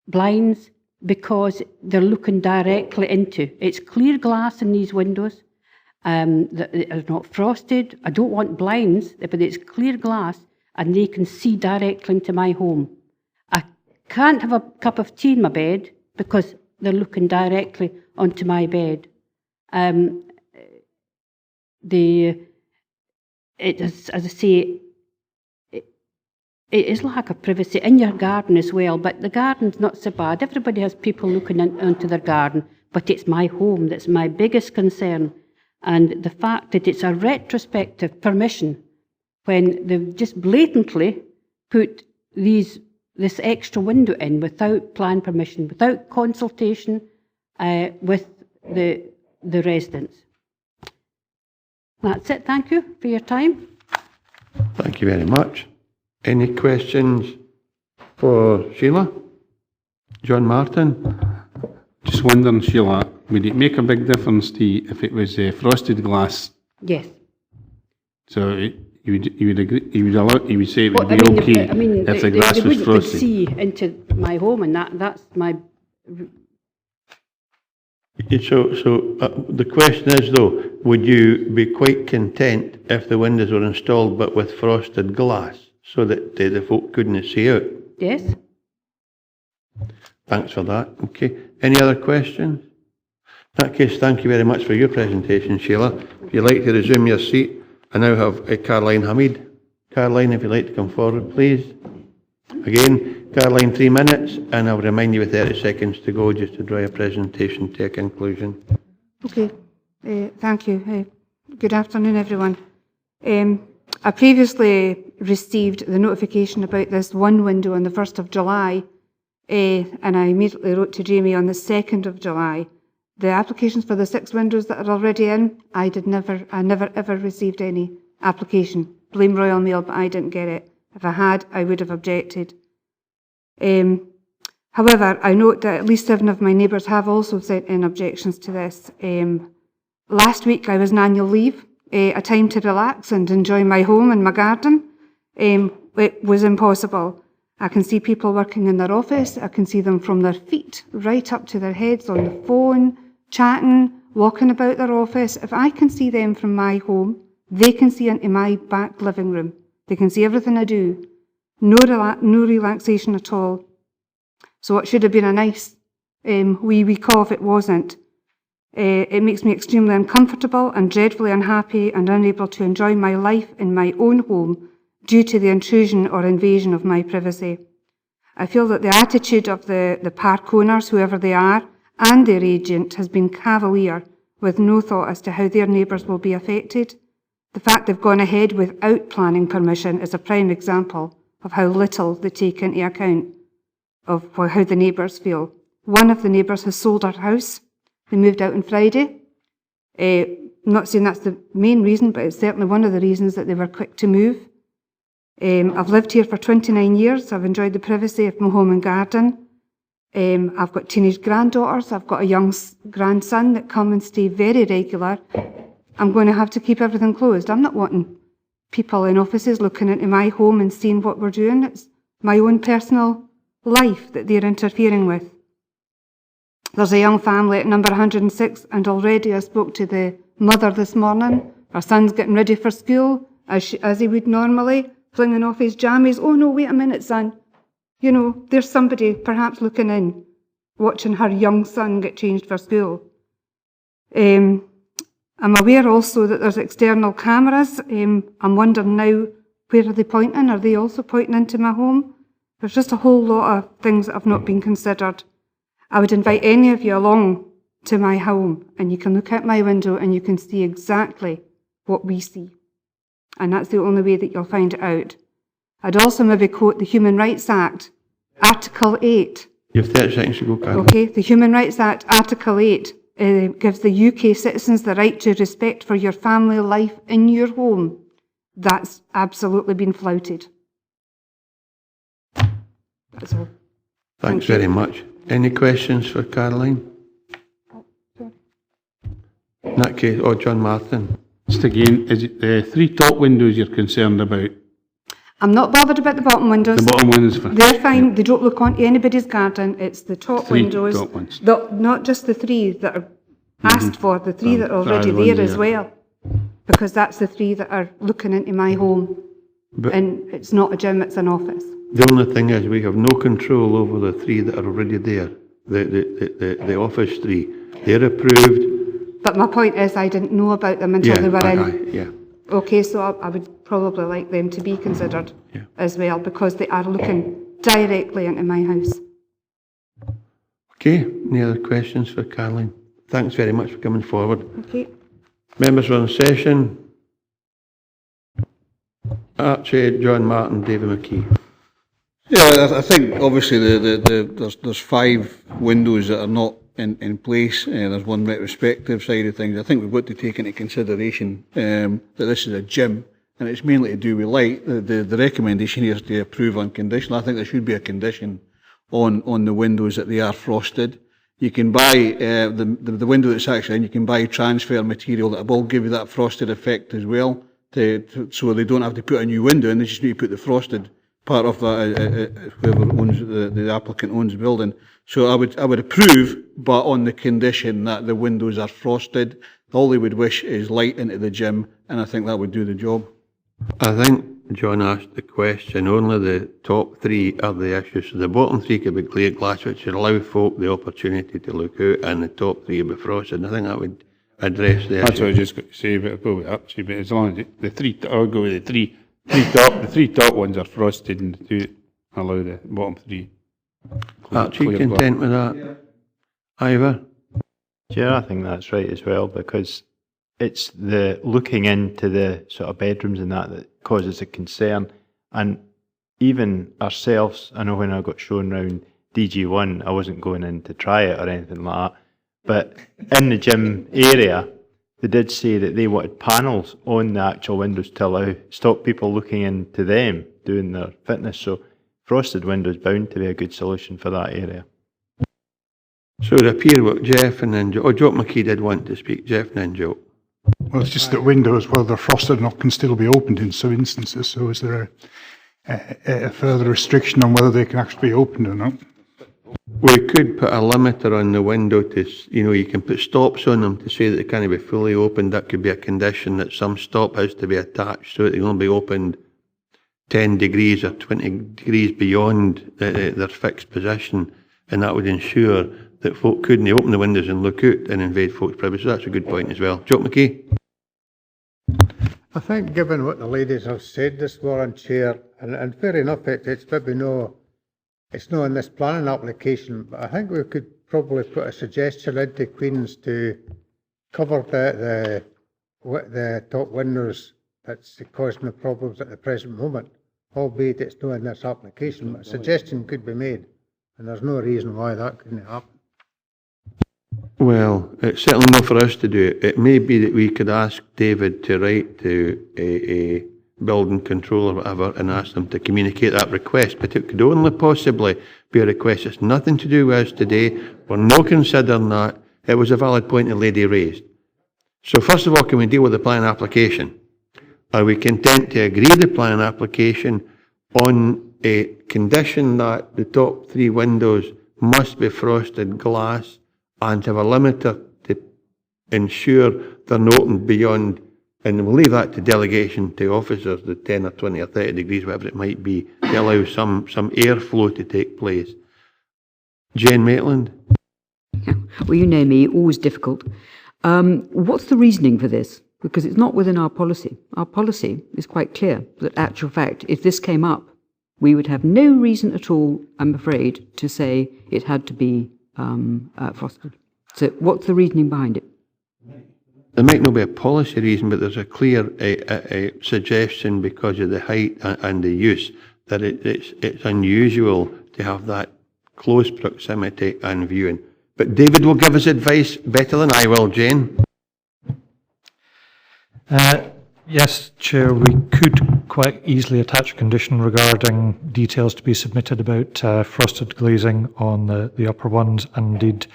S: blinds, because they're looking directly into. It's clear glass in these windows. They're not frosted. I don't want blinds, but it's clear glass, and they can see directly into my home. I can't have a cup of tea in my bed because they're looking directly onto my bed. It is, as I say, it is lack of privacy in your garden as well, but the garden's not so bad. Everybody has people looking into their garden, but it's my home that's my biggest concern. And the fact that it's a retrospective permission when they've just blatantly put this extra window in without plan permission, without consultation with the residents. That's it. Thank you for your time.
A: Thank you very much. Any questions for Sheila? John Martin?
T: Just wondering, Sheila, would it make a big difference to you if it was frosted glass?
S: Yes.
T: So you would agree? You would say it would be okay if the glass was frosted?
S: They wouldn't see into my home, and that's my.
A: So the question is, though, would you be quite content if the windows were installed but with frosted glass so that the folk couldn't see out?
S: Yes.
A: Thanks for that. Okay. Any other questions? In that case, thank you very much for your presentation, Sheila. If you'd like to resume your seat, I now have Caroline Hamid. Caroline, if you'd like to come forward, please. Again, Caroline, 3 minutes, and I'll remind you with 30 seconds to go just to draw your presentation to a conclusion.
V: Okay, thank you. Good afternoon, everyone. I previously received the notification about this one window on the 1st of July, and I immediately wrote to Jamie on the 2nd of July. The applications for the 6 windows that are already in, I never ever received any application. Blame Royal Mail, but I didn't get it. If I had, I would have objected. However, I note that at least 7 of my neighbours have also sent in objections to this. Last week I was on annual leave, a time to relax and enjoy my home and my garden. It was impossible. I can see people working in their office. I can see them from their feet right up to their heads on the phone, chatting, walking about their office. If I can see them from my home, they can see into my back living room. They can see everything I do. No relaxation at all. So it should have been a nice wee week off. It wasn't. It makes me extremely uncomfortable and dreadfully unhappy and unable to enjoy my life in my own home due to the intrusion or invasion of my privacy. I feel that the attitude of the park owners, whoever they are, and their agent has been cavalier with no thought as to how their neighbours will be affected. The fact they've gone ahead without planning permission is a prime example of how little they take into account of how the neighbours feel. One of the neighbours has sold her house. They moved out on Friday. I'm not saying that's the main reason, but it's certainly one of the reasons that they were quick to move. I've lived here for 29 years. I've enjoyed the privacy of my home and garden. I've got teenage granddaughters. I've got a young grandson that come and stay very regular. I'm going to have to keep everything closed. I'm not wanting people in offices looking into my home and seeing what we're doing. It's my own personal life that they're interfering with. There's a young family at number 106, and already I spoke to the mother this morning. Her son's getting ready for school, as he would normally, flinging off his jammies. Oh no, wait a minute, son. You know, there's somebody perhaps looking in, watching her young son get changed for school. I'm aware also that there's external cameras. I'm wondering now, where are they pointing? Are they also pointing into my home? There's just a whole lot of things that have not been considered. I would invite any of you along to my home, and you can look out my window and you can see exactly what we see. And that's the only way that you'll find it out. I'd also maybe quote the Human Rights Act, Article 8.
A: You have 30 seconds to go, Carol.
V: Okay, the Human Rights Act, Article 8, gives the UK citizens the right to respect for your family life in your home. That's absolutely been flouted. That's all.
A: Thanks very much. Any questions for Caroline? In that case, John Martin.
I: Just again, is it the three top windows you're concerned about?
V: I'm not bothered about the bottom windows.
I: The bottom windows,
V: they're fine. Yeah. They don't look onto anybody's garden. It's the top windows.
I: Top ones.
V: Not just the three that are asked for, the three that are already there as well. Because that's the three that are looking into my home. And it's not a gym, it's an office.
A: The only thing is we have no control over the three that are already there. The office three. They're approved.
V: But my point is I didn't know about them until they were in.
A: Yeah.
V: Okay, so I would probably like them to be considered as well, because they are looking directly into my house.
A: Okay, any other questions for Caroline? Thanks very much for coming forward.
V: Okay.
A: Members are in session. Archie, John Martin, David McKee.
I: Yeah, I think obviously there's 5 windows that are not in place. There's one retrospective side of things. I think we've got to take into consideration that this is a gym, and it's mainly to do with light. The recommendation here is to approve unconditional. I think there should be a condition on the windows that they are frosted. You can buy the window that's actually in. You can buy transfer material that will give you that frosted effect as well, so they don't have to put a new window in. They just need to put the frosted part of that, whoever owns the applicant owns the building. So I would approve, but on the condition that the windows are frosted. All they would wish is light into the gym, and I think that would do the job.
A: I think John asked the question, only the top 3 are the issue. So the bottom 3 could be clear glass, which would allow folk the opportunity to look out, and the top 3 would be frosted. And I think that would address the issue.
I: That's what I just got to say, but I'll go with Archie. But as long as the 3, I'll go with the 3 top ones are frosted, and the 2 allow the bottom 3.
A: Archie, content with that? Yeah. Ivor?
C: Yeah, I think that's right as well, because it's the looking into the sort of bedrooms and that causes a concern. And even ourselves, I know when I got shown round DG1, I wasn't going in to try it or anything like that. But in the gym area, they did say that they wanted panels on the actual windows to stop people looking into them doing their fitness. So frosted windows bound to be a good solution for that area.
A: So it appears what Jeff and then Joe, Joe McKee did want to speak. Jeff and then Joe.
F: Well, it's just that windows, whether they're frosted or not, can still be opened in some instances. So is there a further restriction on whether they can actually be opened or not?
A: We could put a limiter on the window to, you can put stops on them to say that they can't be fully opened. That could be a condition that some stop has to be attached so that they can only be opened 10 degrees or 20 degrees beyond their fixed position, and that would ensure that folk couldn't open the windows and look out and invade folks' privacy. So that's a good point as well. Joe McKee?
L: I think given what the ladies have said this morning, Chair, and fair enough, it's maybe it's not in this planning application, but I think we could probably put a suggestion into Queen's to covered the top windows that's causing the problems at the present moment, albeit it's not in this application, but a suggestion could be made, and there's no reason why that couldn't happen.
A: Well, it's certainly not for us to do it. It may be that we could ask David to write to a building control or whatever and ask them to communicate that request, but it could only possibly be a request that's nothing to do with us today. We're not considering that. It was a valid point the lady raised. So first of all, can we deal with the plan application? Are we content to agree the plan application on a condition that the top 3 windows must be frosted glass and have a limiter to ensure they're not opened beyond, and we'll leave that to delegation to officers, the 10 or 20 or 30 degrees, whatever it might be, to allow some airflow to take place. Jane Maitland?
Q: Yeah. Well, you know me, always difficult. What's the reasoning for this? Because it's not within our policy. Our policy is quite clear that, actual fact, if this came up, we would have no reason at all, I'm afraid, to say it had to be frosted. So what's the reasoning behind it?
A: There might not be a policy reason, but there's a clear a suggestion because of the height and the use that it's unusual to have that close proximity and viewing. But David will give us advice better than I will, Jane.
G: Yes, Chair, we could quite easily attach a condition regarding details to be submitted about frosted glazing on the upper ones, and indeed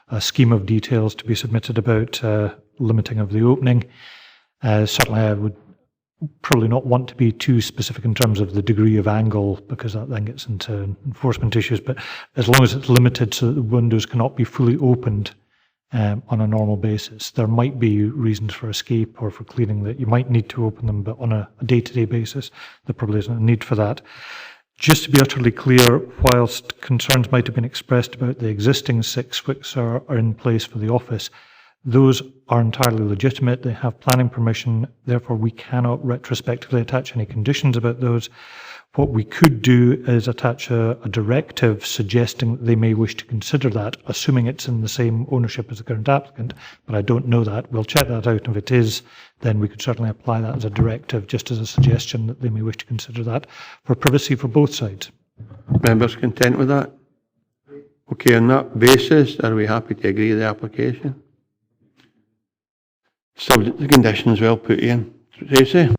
G: a scheme of details to be submitted about limiting of the opening. Certainly I would probably not want to be too specific in terms of the degree of angle, because that then gets into enforcement issues, but as long as it's limited so that the windows cannot be fully opened on a normal basis. There might be reasons for escape or for cleaning that you might need to open them, but on a day-to-day basis, there probably isn't a need for that. Just to be utterly clear, whilst concerns might have been expressed about the existing 6 which are in place for the office, those are entirely legitimate. They have planning permission, therefore we cannot retrospectively attach any conditions about those. What we could do is attach a directive suggesting that they may wish to consider that, assuming it's in the same ownership as the current applicant, but I don't know that. We'll check that out, and if it is, then we could certainly apply that as a directive, just as a suggestion that they may wish to consider that for privacy for both sides.
A: Members content with that? Okay, on that basis, are we happy to agree with the application? Subject to conditions well put in. Tracy?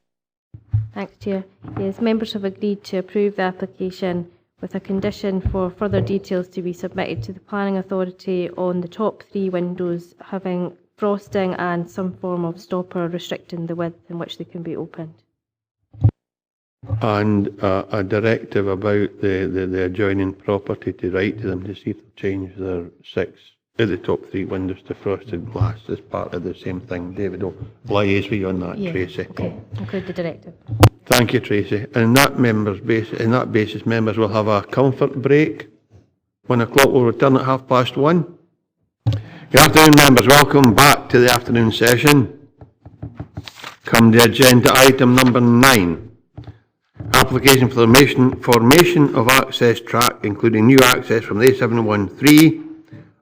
B: Thanks, Chair. Yes, members have agreed to approve the application with a condition for further details to be submitted to the Planning Authority on the top 3 windows having frosting and some form of stopper restricting the width in which they can be opened.
A: And a directive about the adjoining property to write to them to see if they change their 6 at the top 3 windows to frosted glass as part of the same thing. David will liaise with you on that, Tracy.
B: Okay, include the directive.
A: Thank you, Tracy. And in that basis, members will have a comfort break. 1 o'clock, we'll return at 1:30. Good afternoon, members. Welcome back to the afternoon session. Come to agenda item number 9. Application for the formation of access track, including new access from the A713,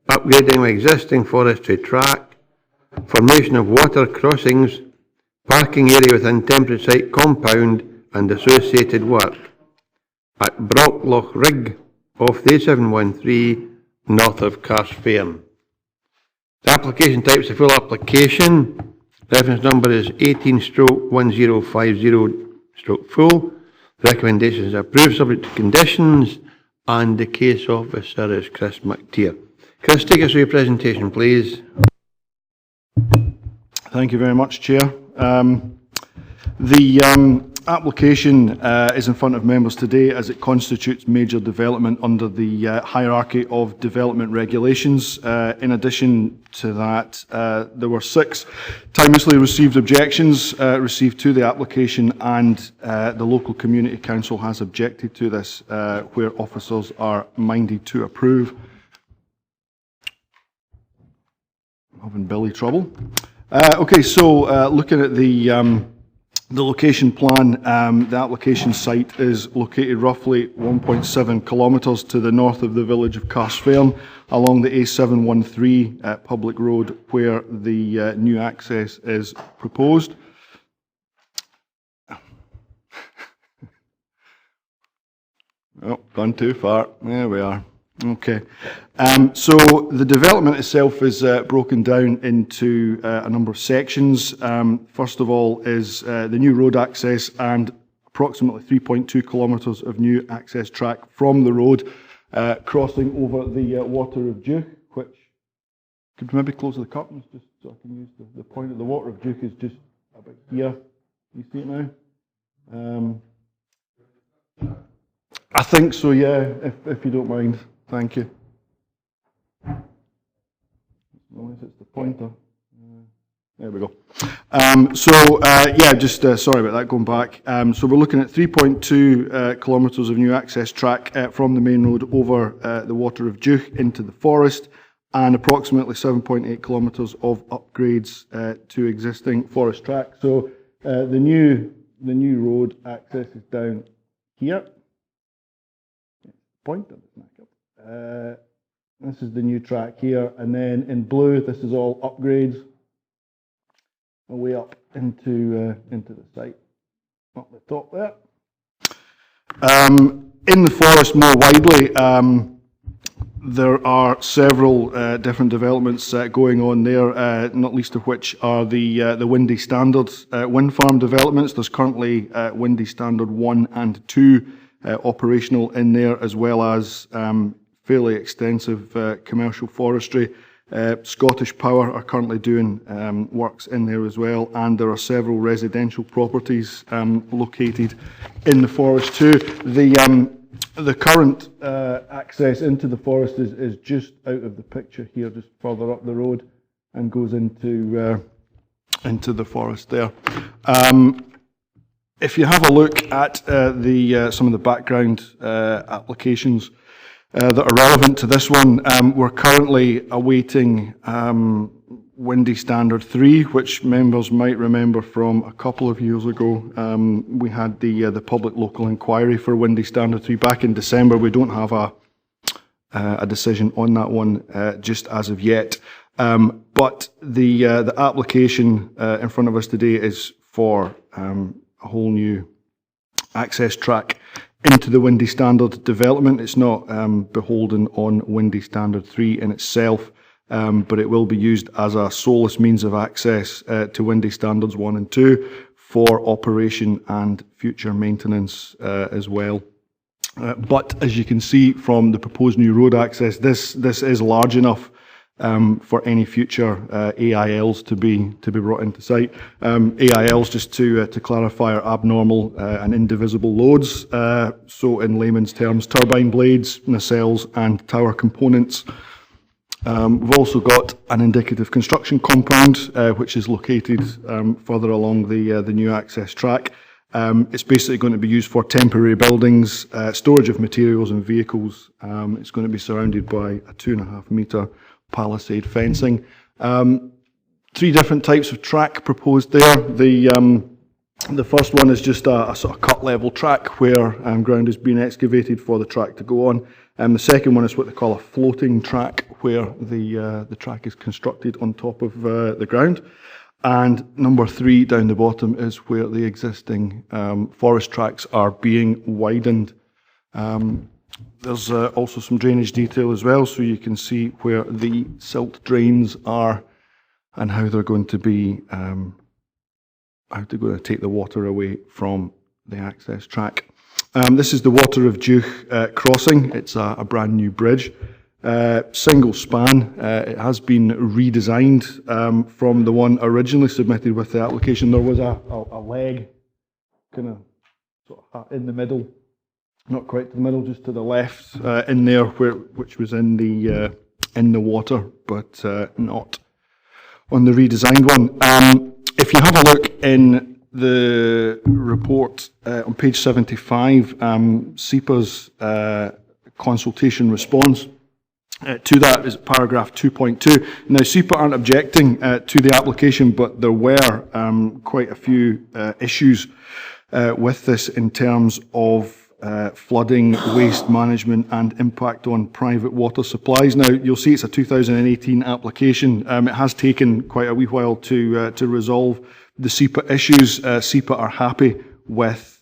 A: upgrading of existing forestry track, formation of water crossings, parking area within temporary site compound and associated work at BROCKLOCH rig off the A713 north of CARSPHAIRN. The application type is a full application. Reference number is 18/1050/full. The recommendation is approved subject to conditions, and the case officer is Chris McTeer. Chris, take us through your presentation, please.
O: Thank you very much, Chair. The application is in front of members today as it constitutes major development under the hierarchy of development regulations. In addition to that, there were 6 timelessly received objections received to the application, and the local community council has objected to this where officers are minded to approve. I'm having belly trouble. Okay, so looking at the The location plan, the application site is located roughly 1.7 kilometres to the north of the village of CARSPHAIRN along the A713 public road where the new access is proposed. Oh, gone too far. There we are. Okay. So the development itself is broken down into a number of sections. First of all is the new road access and approximately 3.2 kilometres of new access track from the road crossing over the Water of Duke, which, could you maybe close the curtains just so I can use the point of the Water of Duke is just about here. You see it now? I think so, yeah, if you don't mind. Thank you. Unless it's the pointer. There we go. Sorry about that, going back. So we're looking at 3.2 kilometres of new access track from the main road over the Water of Duke into the forest, and approximately 7.8 kilometres of upgrades to existing forest track. So the new road access is down here. Pointer. This is the new track here, and then in blue, this is all upgrades away up into the site, up the top there. In the forest more widely, there are several different developments going on there, not least of which are the Windy Standard wind farm developments. There's currently Windy Standard 1 and 2 operational in there, as well as fairly extensive commercial forestry. Scottish Power are currently doing works in there as well, and there are several residential properties located in the forest too. The current access into the forest is just out of the picture here, just further up the road, and goes into the forest there. If you have a look at some of the background applications that are relevant to this one, we're currently awaiting Windy Standard 3, which members might remember from a couple of years ago. We had the public local inquiry for Windy Standard 3 back in December. We don't have a decision on that one just as of yet. But the application in front of us today is for a whole new access track into the Windy Standard development. It's not beholden on Windy Standard 3 in itself, but it will be used as a solus means of access to Windy Standards 1 and 2 for operation and future maintenance as well. But as you can see from the proposed new road access, this is large enough for any future AILs to be brought into site. AILs, just to clarify, are abnormal and indivisible loads. So in layman's terms, turbine blades, nacelles and tower components. We've also got an indicative construction compound, which is located further along the new access track. It's basically going to be used for temporary buildings, storage of materials and vehicles. It's going to be surrounded by a 2.5 metre palisade fencing. 3 different types of track proposed there. The first one is just a sort of cut level track where ground is being excavated for the track to go on. The second one is what they call a floating track, where the track is constructed on top of the ground. And number 3 down the bottom is where the existing forest tracks are being widened. There's also some drainage detail as well, so you can see where the silt drains are and how they're going to be, how they're going to take the water away from the access track. This is the Water of Duke crossing. It's a brand new bridge, single span. It has been redesigned from the one originally submitted with the application. There was a leg kind of sort of in the middle. Not quite to the middle, just to the left in there, which was in the water, but not on the redesigned one. If you have a look in the report on page 75, SEPA's consultation response, to that is paragraph 2.2. Now, SEPA aren't objecting to the application, but there were quite a few issues with this in terms of flooding, waste management and impact on private water supplies. Now, you'll see it's a 2018 application. It has taken quite a wee while to resolve the SEPA issues. SEPA are happy with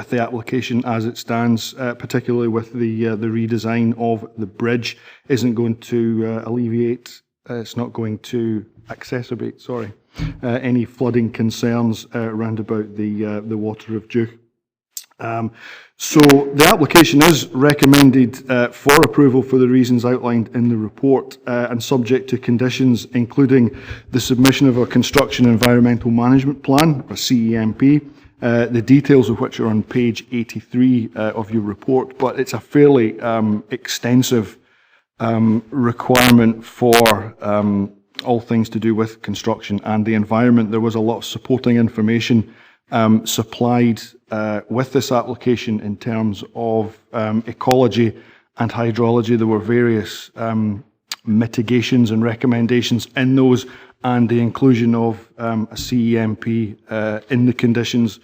O: the application as it stands, particularly with the redesign of the bridge. Isn't going to alleviate, it's not going to exacerbate, sorry, any flooding concerns around about the water of Duke. So the application is recommended for approval for the reasons outlined in the report and subject to conditions including the submission of a Construction Environmental Management Plan, or CEMP, the details of which are on page 83 of your report, but it's a fairly extensive requirement for all things to do with construction and the environment. There was a lot of supporting information supplied with this application in terms of ecology and hydrology. There were various mitigations and recommendations in those, and the inclusion of a CEMP in the conditions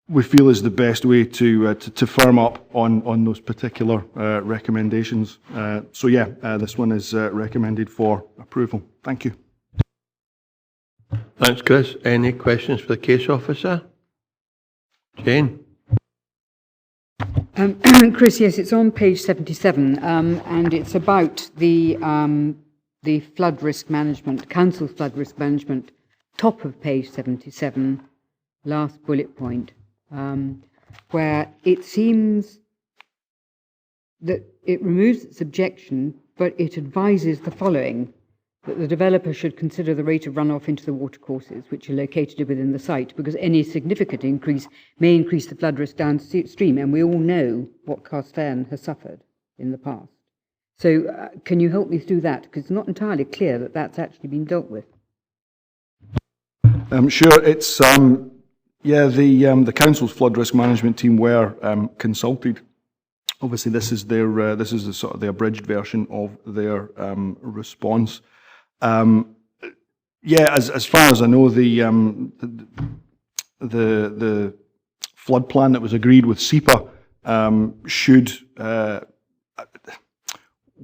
O: we feel is the best way to firm up on those particular recommendations. So yeah, this one is recommended for approval. Thank you.
A: Thanks, Chris. Any questions for the case officer? Jane?
Q: Chris, yes, it's on page 77, and it's about the flood risk management, council flood risk management, top of page 77, last bullet point, where it seems that it removes its objection, but it advises the following: that the developer should consider the rate of runoff into the watercourses which are located within the site, because any significant increase may increase the flood risk downstream, and we all know what CARSPHAIRN has suffered in the past. So can you help me through that? Because it's not entirely clear that that's actually been dealt with.
O: Sure, it's the council's flood risk management team were consulted. Obviously, this is their this is the sort of the abridged version of their response. Yeah, as far as I know, the flood plan that was agreed with SEPA should,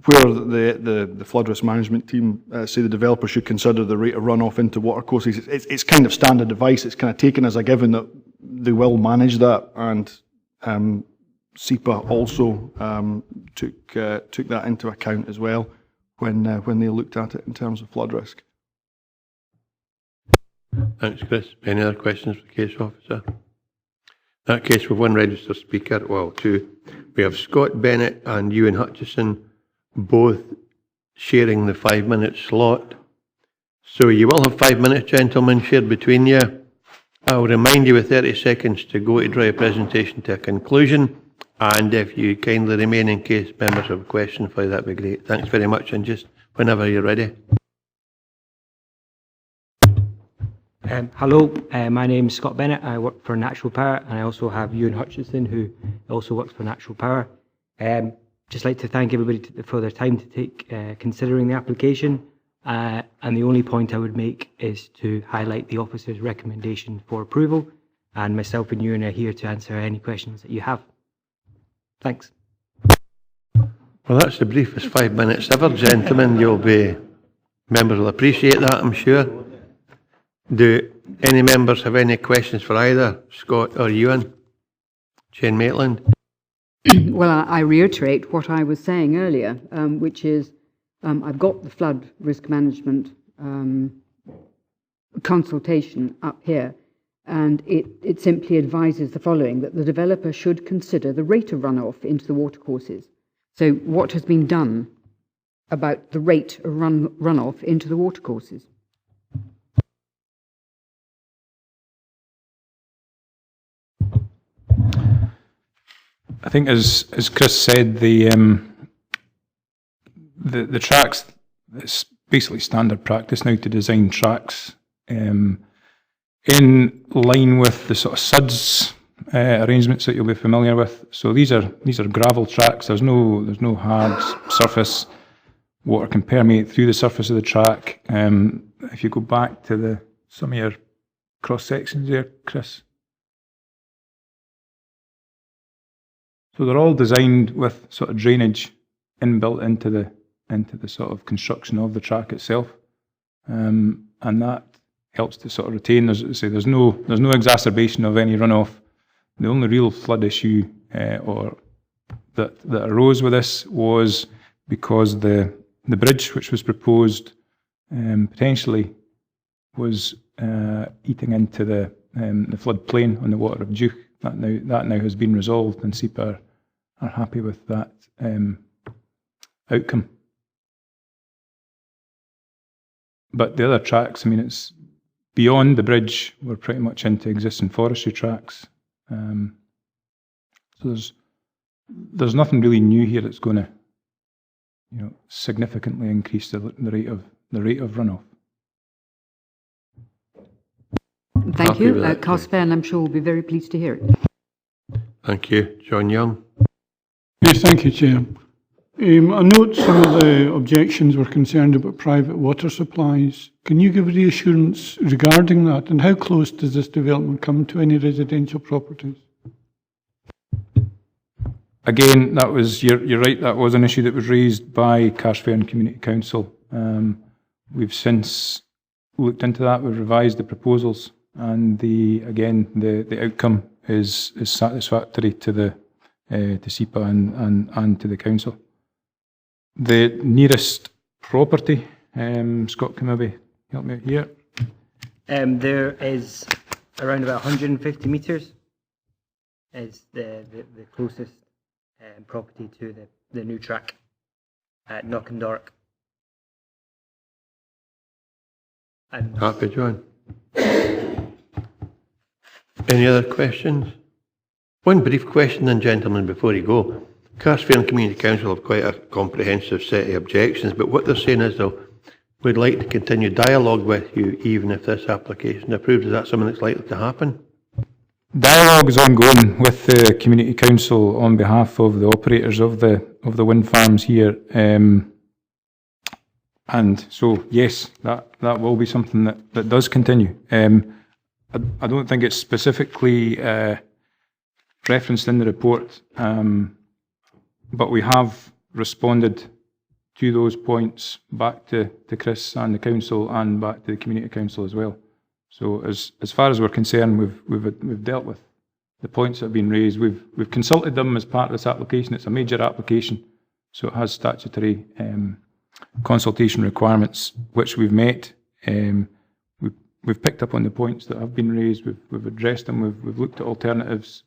O: where the flood risk management team say the developer should consider the rate of runoff into watercourses, it's kind of standard advice. It's kind of taken as a given that they will manage that, and SEPA also took that into account as well when they looked at it in terms of flood risk.
A: Thanks, Chris. Any other questions for the case officer? In that case, we've one registered speaker, well, two. We have Scott Bennett and Ewan Hutchison both sharing the 5-minute slot. So you will have 5 minutes, gentlemen, shared between you. I'll remind you with 30 seconds to go to draw your presentation to a conclusion. And if you kindly remain in case members have questions for you, that'd be great. Thanks very much, and just whenever you're ready.
E: Hello, my name is Scott Bennett. I work for Natural Power, and I also have Ewan Hutchison, who also works for Natural Power. Just like to thank everybody for their time to take considering the application. And the only point I would make is to highlight the officer's recommendation for approval, and myself and Ewan are here to answer any questions that you have. Thanks.
A: Well, that's the briefest 5 minutes ever, gentlemen. Members will appreciate that, I'm sure. Do any members have any questions for either Scott or Ewan? Jane Maitland?
Q: Well, I reiterate what I was saying earlier, which is I've got the flood risk management consultation up here, and it simply advises the following: that the developer should consider the rate of runoff into the watercourses. So what has been done about the rate of runoff into the watercourses?
P: I think, as Chris said, the tracks, it's basically standard practice now to design tracks in line with the sort of SUDS arrangements that you'll be familiar with. So these are gravel tracks. There's no hard surface. Water can permeate through the surface of the track. If you go back to some of your cross sections there, Chris. So they're all designed with sort of drainage inbuilt into the sort of construction of the track itself, and that helps to sort of retain. There's no exacerbation of any runoff. The only real flood issue or that arose with this was because the bridge which was proposed potentially was eating into the floodplain on the water of Duke. That now has been resolved, and SEPA are happy with that outcome. But the other tracks, I mean, it's beyond the bridge. We're pretty much into existing forestry tracks. So there's nothing really new here that's going to, significantly increase the rate of runoff.
Q: Thank you. CARSPHAIRN, I'm sure, will be very pleased to hear it.
A: Thank you. John Young.
M: Yes, thank you, Chair. I note some of the objections were concerned about private water supplies. Can you give reassurance regarding that, and how close does this development come to any residential properties?
P: Again, you're right, that was an issue that was raised by CARSPHAIRN Community Council. We've since looked into that, we've revised the proposals, and the outcome is satisfactory to SEPA and to the council. The nearest property, Scott can maybe help me out here.
E: There is around about 150 metres is the closest property to the new track at Knockendork.
A: Happy, John. Any other questions? One brief question then, gentlemen, before you go. CARSPHAIRN Community Council have quite a comprehensive set of objections, but what they're saying is, though, we'd like to continue dialogue with you even if this application is approved. Is that something that's likely to happen?
P: Dialogue is ongoing with the Community Council on behalf of the operators of the wind farms here. And so, yes, that will be something that does continue. I don't think it's specifically referenced in the report, but we have responded to those points back to Chris and the council and back to the Community Council as well. So as far as we're concerned, we've dealt with the points that have been raised. We've consulted them as part of this application. It's a major application, so it has statutory consultation requirements, which we've met. We've picked up on the points that have been raised. We've addressed them. We've looked at alternatives,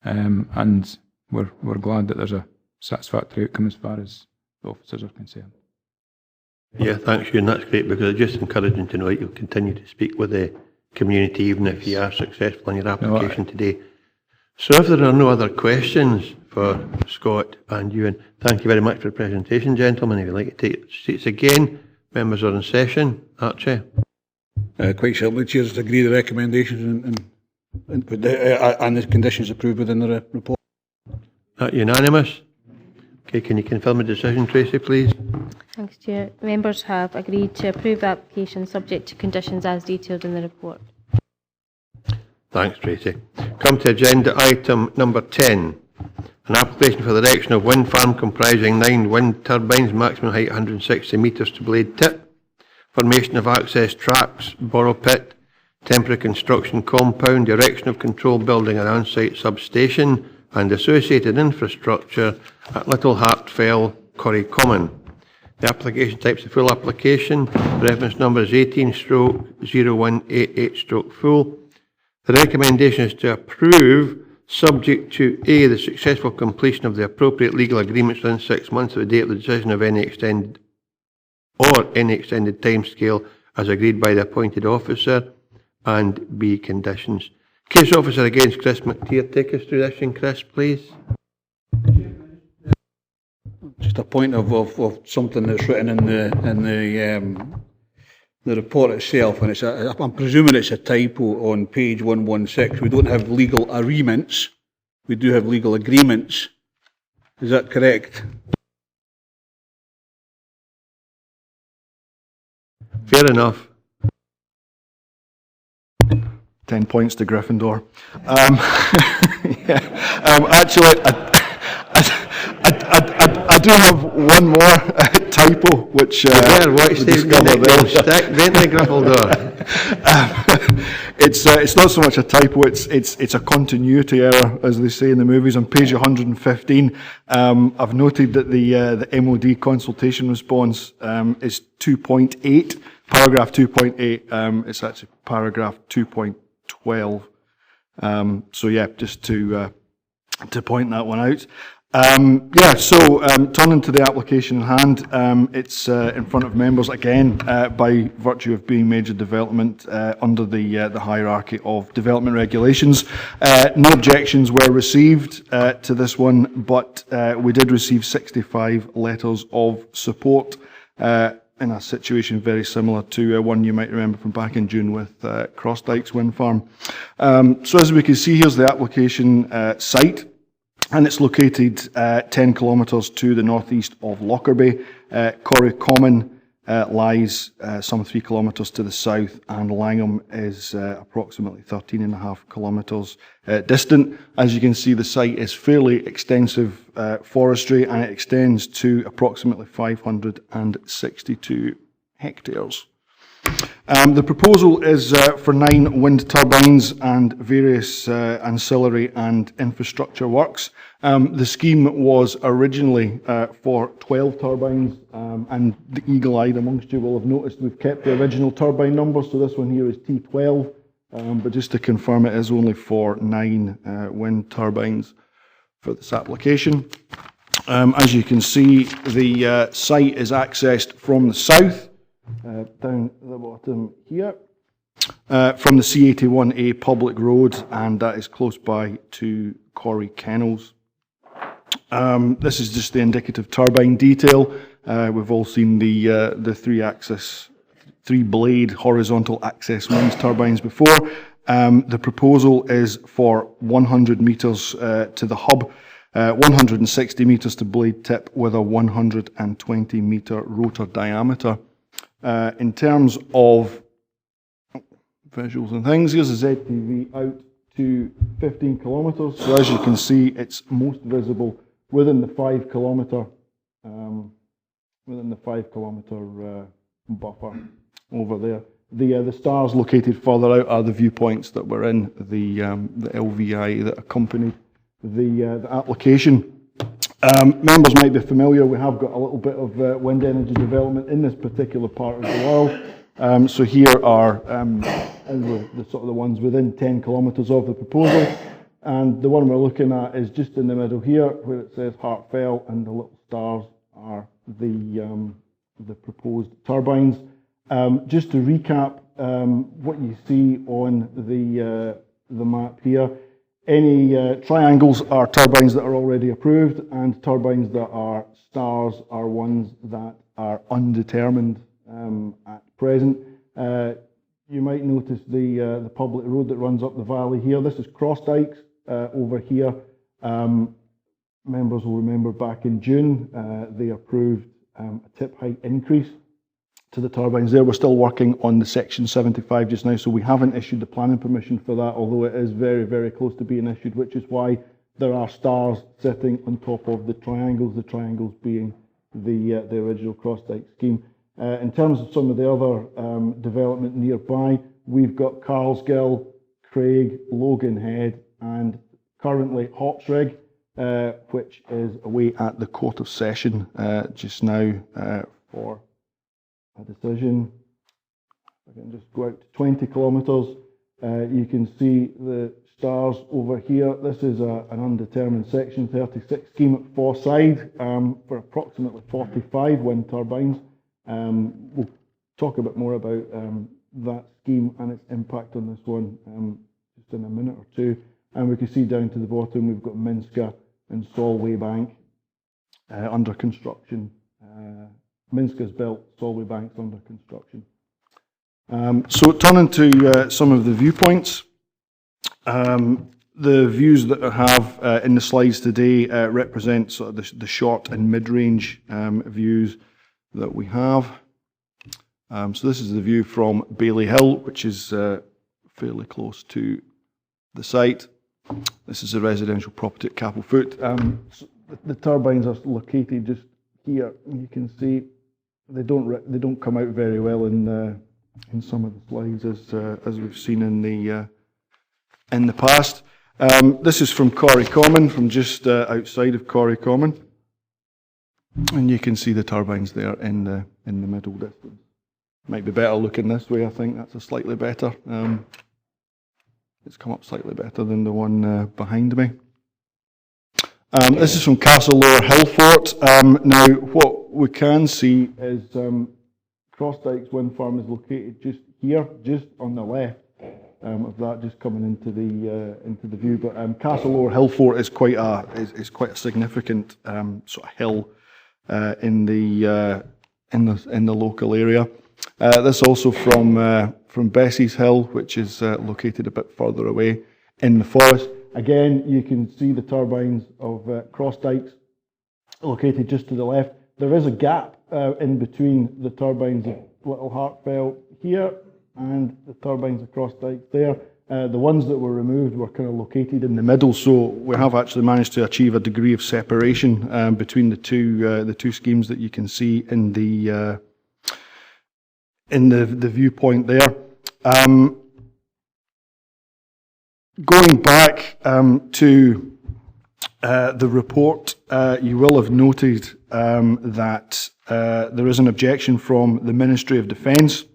P: and we're glad that there's a satisfactory outcome as far as the officers are concerned.
A: Yeah, thanks, Ewan. That's great, because it's just encouraging to know that you'll continue to speak with the community even if you are successful in your application today. So if there are no other questions for Scott and Ewan, thank you very much for the presentation, gentlemen. If you'd like to take seats again, members are in session. Archie.
I: Quite simply, Chair, just agree the recommendations and the conditions approved within the report.
A: That unanimous? Okay, can you confirm the decision, Tracy, please?
B: Thanks, Chair. Members have agreed to approve the application subject to conditions as detailed in the report.
A: Thanks, Tracy. Come to agenda item number 10. An application for the erection of wind farm comprising 9 wind turbines, maximum height 160 metres to blade tip, formation of access tracks, borrow pit, temporary construction compound, erection of control building and on-site substation, and associated infrastructure at Little Hartfell, Corrie Common. The application type is a full application. The reference number is 18/0188/full. The recommendation is to approve, subject to A, the successful completion of the appropriate legal agreements within 6 months of the date of the decision of any extended timescale as agreed by the appointed officer, and B, conditions. Case officer against Chris McTeer, take us through this, and Chris, please.
I: Just a point of something that's written in the the report itself, and I'm presuming it's a typo on page 116. We don't have legal agreements. We do have legal agreements. Is that correct?
A: Fair enough.
O: 10 points to Gryffindor. Actually, I do have one more typo, which
A: watch this stick, Gryffindor.
O: It's not so much a typo, it's a continuity error, as they say in the movies. On page 115, I've noted that the MOD consultation response is 2.8, paragraph 2.8. It's actually paragraph 2.12. So yeah, just to point that one out. Turning to the application in hand, it's in front of members again by virtue of being major development under the hierarchy of development regulations. No objections were received to this one, but we did receive 65 letters of support in a situation very similar to one you might remember from back in June with Crossdykes Wind Farm. So as we can see, here's the application site. And it's located 10 kilometres to the northeast of Lockerbie. Corrie Common lies some 3 kilometres to the south, and Langham is approximately 13.5 kilometres distant. As you can see, the site is fairly extensive forestry, and it extends to approximately 562 hectares. The proposal is for 9 wind turbines and various ancillary and infrastructure works. The scheme was originally for 12 turbines, and the eagle-eyed amongst you will have noticed we've kept the original turbine number, so this one here is T12, but just to confirm, it is only for 9 wind turbines for this application. As you can see, the site is accessed from the south, down the bottom here, from the C81A public road, and that is close by to Corrie Kennels. This is just the indicative turbine detail. We've all seen the 3-blade horizontal access winds turbines before. The proposal is for 100 metres to the hub, 160 metres to blade tip with a 120 metre rotor diameter. In terms of visuals and things, here's the ZTV out to 15 kilometres. So as you can see, it's most visible within the 5 kilometre buffer over there. The stars located further out are the viewpoints that were in the LVI that accompanied the application. Members might be familiar, we have got a little bit of wind energy development in this particular part of the world. So here are the sort of the ones within 10 kilometres of the proposal, and the one we're looking at is just in the middle here, where it says HARTFELL, and the little stars are the proposed turbines. Just to recap, what you see on the map here. Any triangles are turbines that are already approved, and turbines that are stars are ones that are undetermined at present. You might notice the public road that runs up the valley here. This is Crossdykes over here. Members will remember back in June they approved a tip height increase to the turbines there. We're still working on the section 75 just now, so we haven't issued the planning permission for that, although it is very, very close to being issued, which is why there are stars sitting on top of the triangles being the original Crossdyke scheme. In terms of some of the other development nearby, we've got Carlsgill, Craig, Logan Head, and currently Hawksrig, which is away at the Court of Session just now for a decision. I can just go out to 20 kilometres. You can see the stars over here. This is an undetermined section 36 scheme at Forside for approximately 45 wind turbines. We'll talk a bit more about that scheme and its impact on this one just in a minute or two. And we can see down to the bottom we've got Minska and Solway Bank under construction. Minska's built, Solway Bank's under construction. So turning to some of the viewpoints, the views that I have in the slides today represent sort of the short and mid-range views that we have. So this is the view from Bailey Hill, which is fairly close to the site. This is a residential property at Capelfoot. So the turbines are located just here. You can see they don't come out very well in some of the slides as we've seen in the past. This is from Corrie Common, from just outside of Corrie Common, and you can see the turbines there in the middle distance. Might be better looking this way. I think that's a slightly better. It's come up slightly better than the one behind me. This is from Castle Lower Hillfort. Now, what we can see is Crossdykes Wind Farm is located just here, just on the left of that, just coming into the view. But Castle Lower Hillfort is quite a significant sort of hill in the local area. This also from Bessie's Hill, which is located a bit further away in the forest. Again, you can see the turbines of Crossdykes located just to the left. There is a gap in between the turbines of Little Hartfell here and the turbines of Crossdykes there. The ones that were removed were kind of located in the middle, so we have actually managed to achieve a degree of separation between the two schemes that you can see in the viewpoint there. Going back to the report, you will have noted that there is an objection from the Ministry of Defence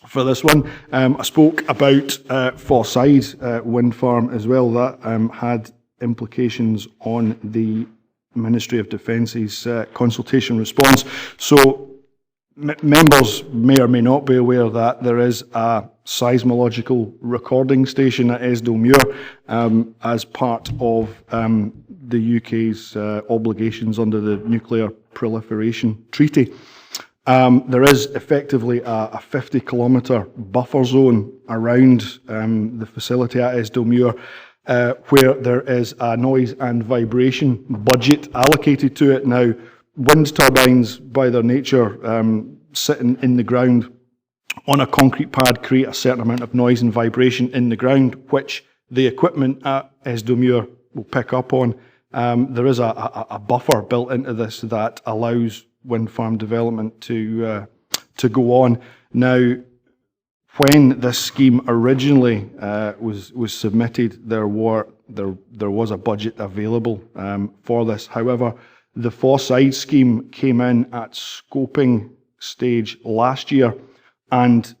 O: for this one. I spoke about Fosside wind farm as well. That had implications on the Ministry of Defence's consultation response. So members may or may not be aware that there is a seismological recording station at Esdomure as part of the UK's obligations under the Nuclear Proliferation Treaty. There is effectively a 50-kilometre buffer zone around the facility at Esdomure where there is a noise and vibration budget allocated to it. Now, wind turbines, by their nature, sitting in the ground on a concrete pad, create a certain amount of noise and vibration in the ground, which the equipment at Esdomure will pick up on. There is a buffer built into this that allows wind farm development to go on. Now, when this scheme originally was submitted, there was a budget available for this. However, the Fosside scheme came in at scoping stage last year, and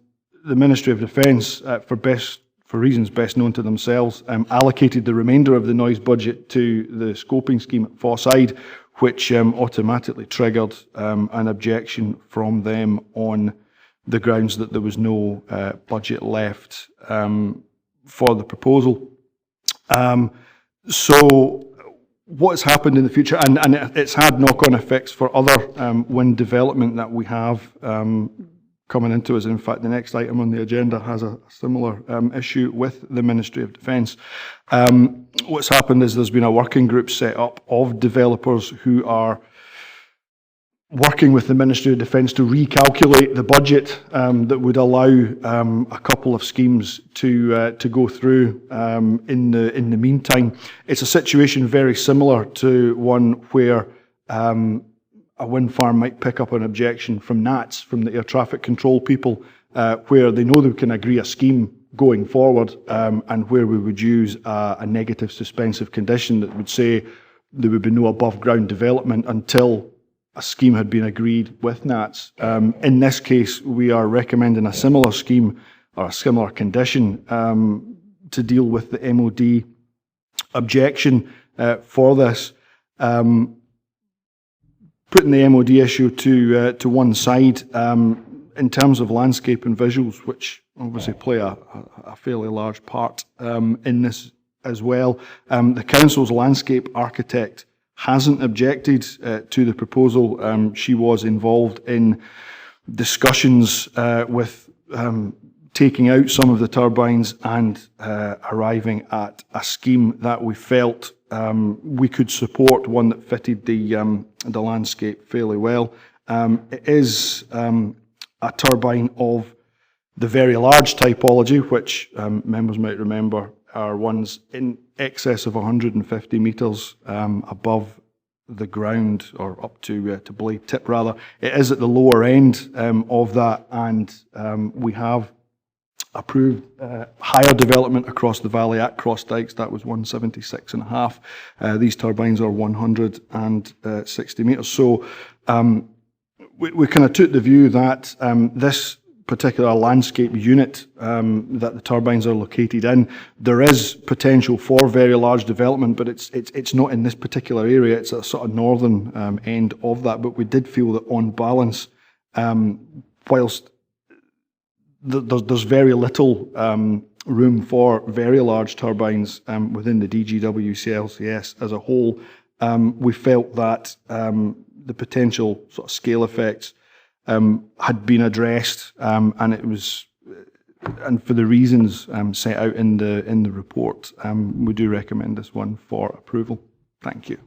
O: the Ministry of Defence, for reasons best known to themselves, allocated the remainder of the noise budget to the scoping scheme at Fosside, which automatically triggered an objection from them on the grounds that there was no budget left for the proposal. So what's happened in the future, and it's had knock-on effects for other wind development that we have coming into us. In fact, the next item on the agenda has a similar issue with the Ministry of Defence. What's happened is there's been a working group set up of developers who are working with the Ministry of Defence to recalculate the budget that would allow a couple of schemes to go through in the meantime. It's a situation very similar to one where a wind farm might pick up an objection from NATS, from the air traffic control people, where they know they can agree a scheme going forward, and where we would use a negative suspensive condition that would say there would be no above ground development until a scheme had been agreed with NATS. In this case, we are recommending a similar scheme or a similar condition to deal with the MOD objection for this. Putting the MOD issue to one side, in terms of landscape and visuals, which obviously play a fairly large part in this as well, the Council's landscape architect hasn't objected to the proposal. She was involved in discussions with taking out some of the turbines and arriving at a scheme that we felt we could support, one that fitted the landscape fairly well. It is a turbine of the very large typology, which members might remember are ones in excess of 150 metres above the ground, or up to blade tip rather. It is at the lower end of that, and we have approved higher development across the valley at Cross Dykes. That was 176.5. These turbines are 160 metres. So we kind of took the view that this particular landscape unit that the turbines are located in, there is potential for very large development, but it's not in this particular area. It's a sort of northern end of that. But we did feel that on balance, whilst there's very little room for very large turbines within the DGWCLCS as a whole, we felt that the potential sort of scale effects had been addressed, and it was, and for the reasons set out in the report, we do recommend this one for approval. Thank you.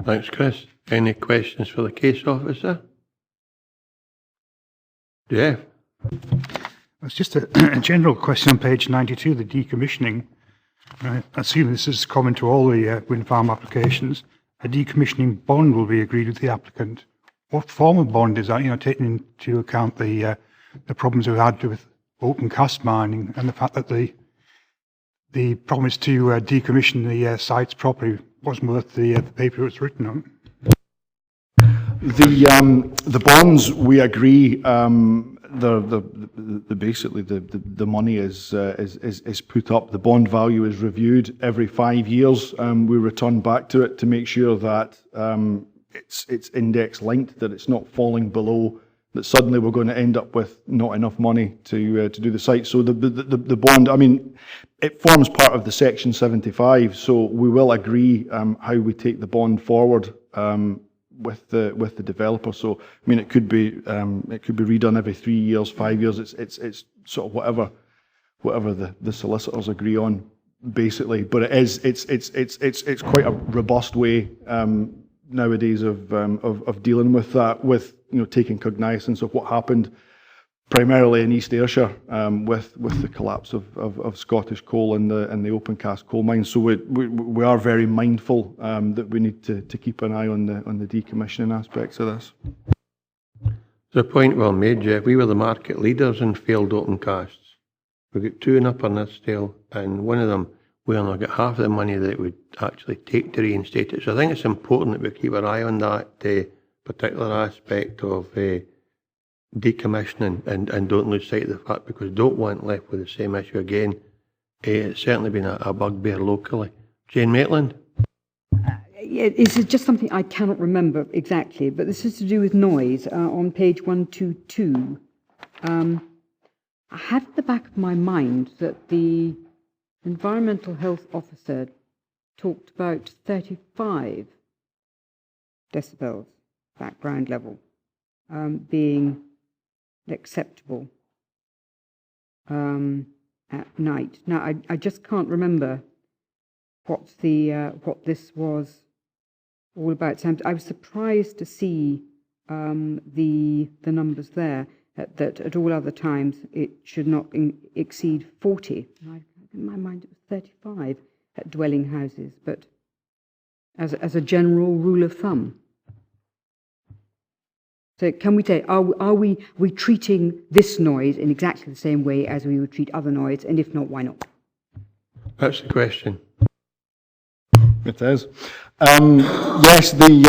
A: Thanks, Chris. Any questions for the case officer? Jeff?
F: It's just a general question on page 92, the decommissioning. I assume this is common to all the wind farm applications. A decommissioning bond will be agreed with the applicant. What form of bond is that? You know, taking into account the problems we've had with open cast mining and the fact that the promise to decommission the sites properly wasn't worth the paper it was written on.
O: The bonds, we agree. Basically the money is put up. The bond value is reviewed every 5 years. We return back to it to make sure that it's index linked, that it's not falling below, that suddenly we're going to end up with not enough money to do the site. So the bond, I mean, it forms part of the Section 75. So we will agree how we take the bond forward with the developer. So I mean, it could be redone every 3 years, 5 years. It's sort of whatever the solicitors agree on, basically. But it's quite a robust way nowadays of dealing with that, with taking cognizance of what happened primarily in East Ayrshire with the collapse of Scottish coal and the open cast coal mines. So we are very mindful that we need to keep an eye on the decommissioning aspects of this.
A: The point well made, Jeff. We were the market leaders in failed open casts. We got two in Upper Nithsdale, and one of them we only got half the money that it would actually take to reinstate it. So I think it's important that we keep our eye on that particular aspect of decommissioning and don't lose sight of the fact, because we don't want left with the same issue again. It's certainly been a bugbear locally. Jane Maitland?
Q: This is just something I cannot remember exactly, but this is to do with noise on page 122. I had at the back of my mind that the Environmental Health Officer talked about 35 decibels background level being acceptable at night. Now, I just can't remember what this was all about. So I was surprised to see the numbers there, that at all other times it should not exceed 40. In my mind it was 35 at dwelling houses, but as a general rule of thumb. So can we say, are we treating this noise in exactly the same way as we would treat other noise, and if not, why not?
A: That's the question.
O: It is. Yes, there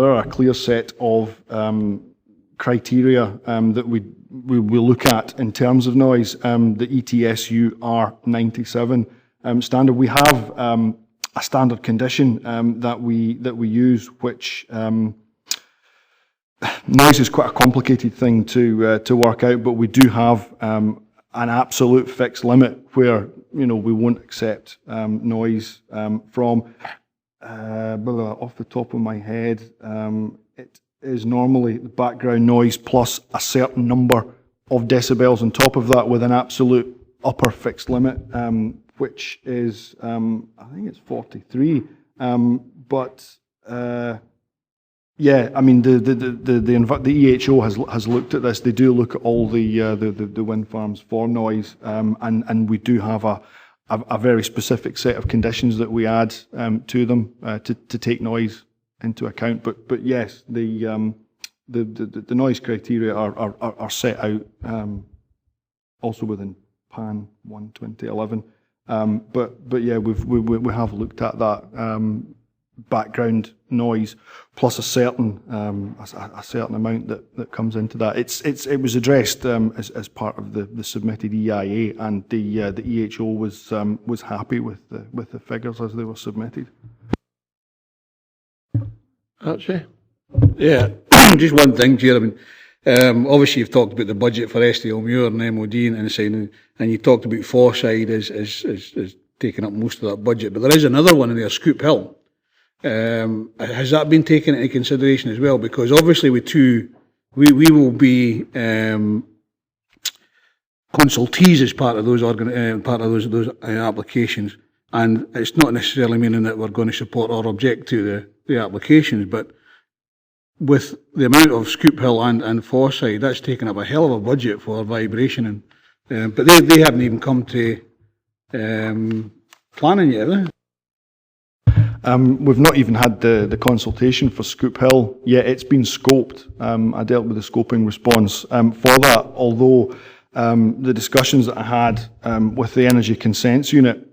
O: are a clear set of criteria that we look at in terms of noise. The ETSU R97 standard. We have a standard condition that we use, which noise is quite a complicated thing to work out, but we do have an absolute fixed limit where we won't accept noise from. Off the top of my head, it is normally the background noise plus a certain number decibels on top of that with an absolute upper fixed limit, which is, I think it's 43. Yeah, I mean, the EHO has looked at this. They do look at all the wind farms for noise, and we do have a very specific set of conditions that we add to them to take noise into account. But yes, the noise criteria are set out also within PAN 1 2011. But yeah, we have looked at that background noise plus a certain amount that comes into that. It was addressed as part of the submitted EIA, and the EHO was happy with the figures as they were submitted.
A: Archie?
I: Yeah, just one thing, Chair. I mean, obviously you've talked about the budget for STLMUIR and MOD and you talked about Forside as taking up most of that budget, but there is another one in there, Scoop Hill. Has that been taken into consideration as well? Because obviously we will be consultees as part of those applications, and it's not necessarily meaning that we're going to support or object to the applications, but with the amount of Scoop Hill and Forside, that's taken up a hell of a budget for vibration, and but they haven't even come to planning yet, have they?
O: We've not even had the consultation for Scoop Hill yet. It's been scoped. I dealt with the scoping response for that, although the discussions that I had with the Energy Consents Unit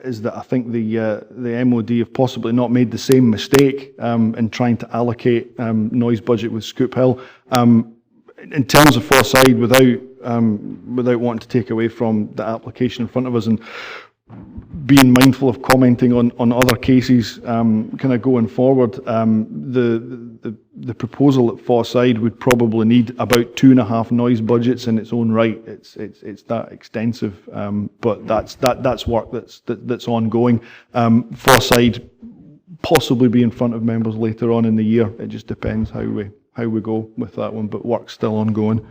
O: is that I think the MOD have possibly not made the same mistake in trying to allocate noise budget with Scoop Hill. In terms of Forside, without wanting to take away from the application in front of us and being mindful of commenting on other cases kind of going forward, the proposal at Forside would probably need about 2.5 noise budgets in its own right. It's that extensive, but that's work that's ongoing. Forside possibly be in front of members later on in the year. It just depends how we go with that one, but work's still ongoing.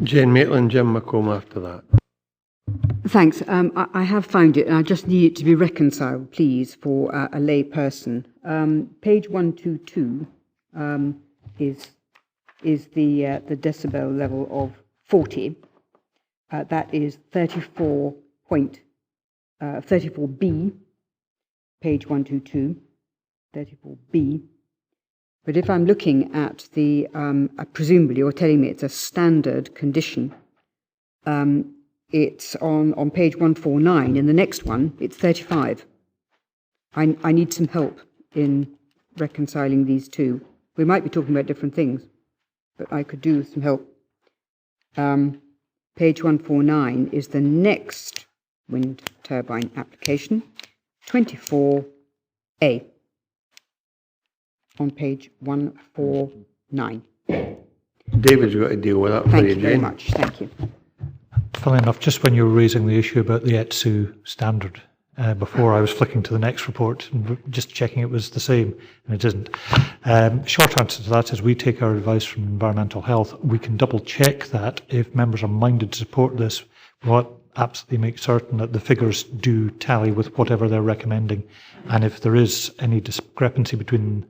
A: Jane Maitland, Jim McComb after that.
Q: Thanks. I have found it, and I just need it to be reconciled, please, for a lay person. Page 122 is the decibel level of 40. That is 34B, page 122, 34B. But if I'm looking at the, presumably you're telling me it's a standard condition, it's on page 149. In the next one, it's 35. I need some help in reconciling these two. We might be talking about different things, but I could do with some help. Page 149 is the next wind turbine application, 24A, on page 149.
A: David's got to deal with that for you, Jane.
Q: Thank you very much. Thank you.
G: Funnily enough, just when you were raising the issue about the ETSU standard, before I was flicking to the next report and just checking it was the same, and it isn't. Short answer to that is we take our advice from Environmental Health. We can double check that if members are minded to support this. We'll absolutely make certain that the figures do tally with whatever they're recommending. And if there is any discrepancy between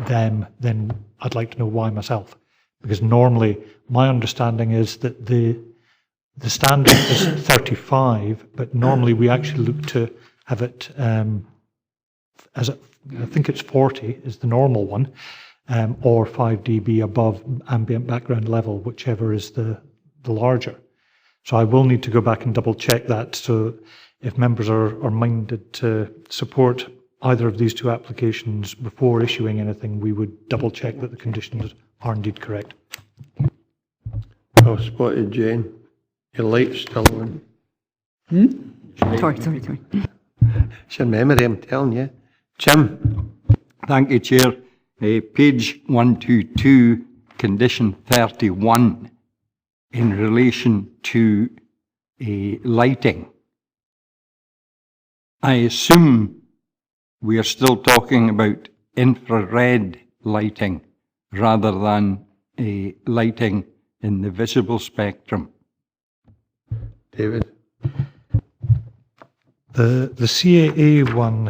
G: them, then I'd like to know why myself. Because normally my understanding is that the standard is 35, but normally we actually look to have it I think it's 40 is the normal one, or 5 dB above ambient background level, whichever is the larger. So I will need to go back and double check that. So if members are minded to support either of these two applications before issuing anything, we would double check that the conditions are indeed correct.
A: Well spotted, Jane. Your light's still on.
Q: Sorry.
A: It's your memory, I'm telling you. Jim.
H: Thank you, Chair. Page 122, condition 31, in relation to lighting. I assume we are still talking about infrared lighting rather than lighting in the visible spectrum.
A: David?
G: The CAA one,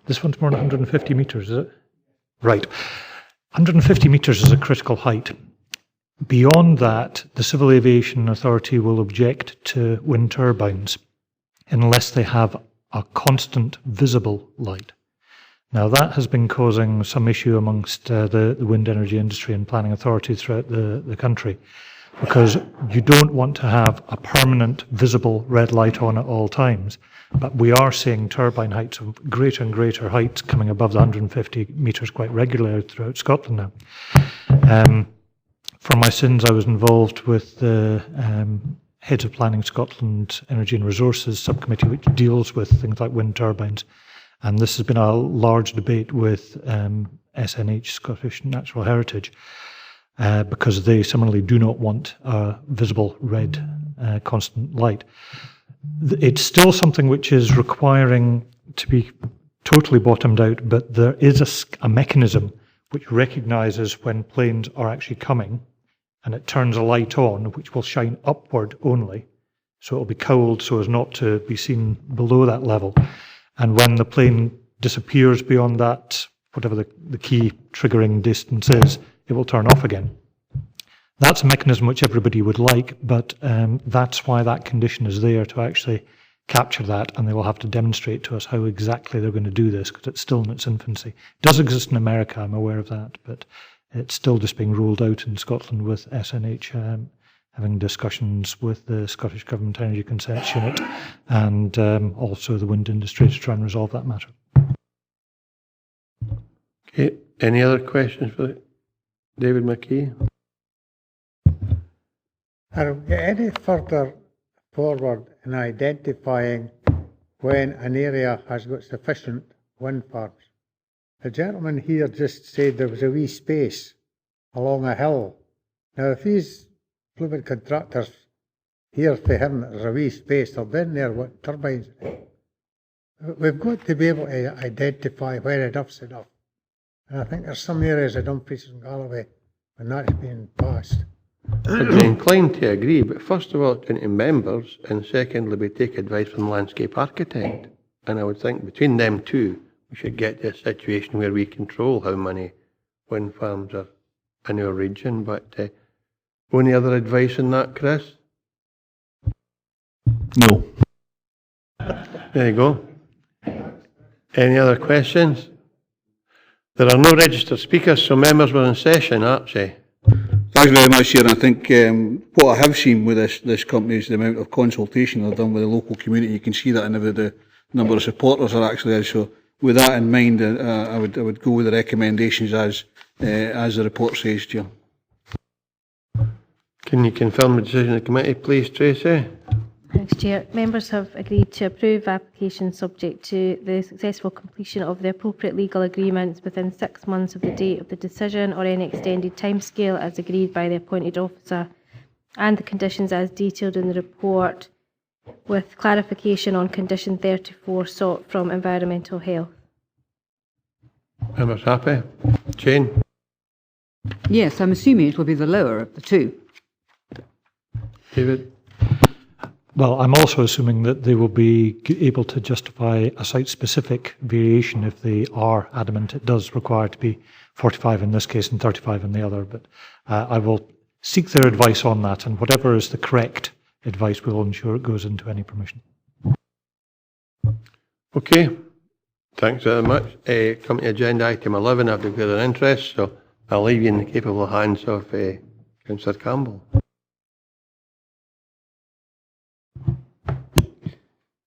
G: this one's more than 150 metres, is it? Right. 150 metres is a critical height. Beyond that, the Civil Aviation Authority will object to wind turbines unless they have a constant visible light. Now, that has been causing some issue amongst the wind energy industry and planning authorities throughout the country, because you don't want to have a permanent visible red light on at all times. But we are seeing turbine heights of greater and greater heights coming above the 150 metres quite regularly throughout Scotland now. For my sins, I was involved with the Heads of Planning Scotland Energy and Resources Subcommittee, which deals with things like wind turbines. And this has been a large debate with SNH, Scottish Natural Heritage, because they similarly do not want a visible red constant light. It's still something which is requiring to be totally bottomed out, but there is a mechanism which recognises when planes are actually coming, and it turns a light on which will shine upward only, so it will be cowled so as not to be seen below that level. And when the plane disappears beyond that, whatever the key triggering distance is, it will turn off again. That's a mechanism which everybody would like, but that's why that condition is there, to actually capture that, and they will have to demonstrate to us how exactly they're going to do this, because it's still in its infancy. It does exist in America, I'm aware of that, but it's still just being rolled out in Scotland with SNH having discussions with the Scottish Government Energy Consents Unit and also the wind industry to try and resolve that matter.
A: Okay, any other questions for David McKee?
L: Are we any further forward in identifying when an area has got sufficient wind farms? The gentleman here just said there was a wee space along a hill. Now, if these fluid contractors hear for him that there's a wee space, they'll then there what turbines. We've got to be able to identify when enough's enough. And I think there's some areas of Dumfries and Galloway when that's being passed.
A: I'd be inclined to agree, but first of all, it's into members, and secondly, we take advice from the landscape architect. And I would think between them two, we should get to a situation where we control how many wind farms are in our region. But any other advice on that, Chris?
H: No.
A: There you go. Any other questions? There are no registered speakers, so members were in session, Archie.
I: Thanks very much, Chair. I think what I have seen with this company is the amount of consultation they've done with the local community. You can see that in the number of supporters there actually is. So with that in mind, I would go with the recommendations as the report says, Chair.
A: Can you confirm the decision of the committee, please, Tracy?
B: Thanks, Chair. Members have agreed to approve applications subject to the successful completion of the appropriate legal agreements within 6 months of the date of the decision or any extended timescale as agreed by the appointed officer, and the conditions as detailed in the report, with clarification on condition 34 sought from Environmental Health.
A: Members happy? Jane?
Q: Yes, I'm assuming it will be the lower of the two.
A: David?
G: Well, I'm also assuming that they will be able to justify a site-specific variation if they are adamant it does require to be 45 in this case and 35 in the other. But I will seek their advice on that, and whatever is the correct advice, we'll ensure it goes into any permission.
A: Okay. Thanks very much. Come to agenda item 11, I've declared an interest, so I'll leave you in the capable hands of Councillor Campbell.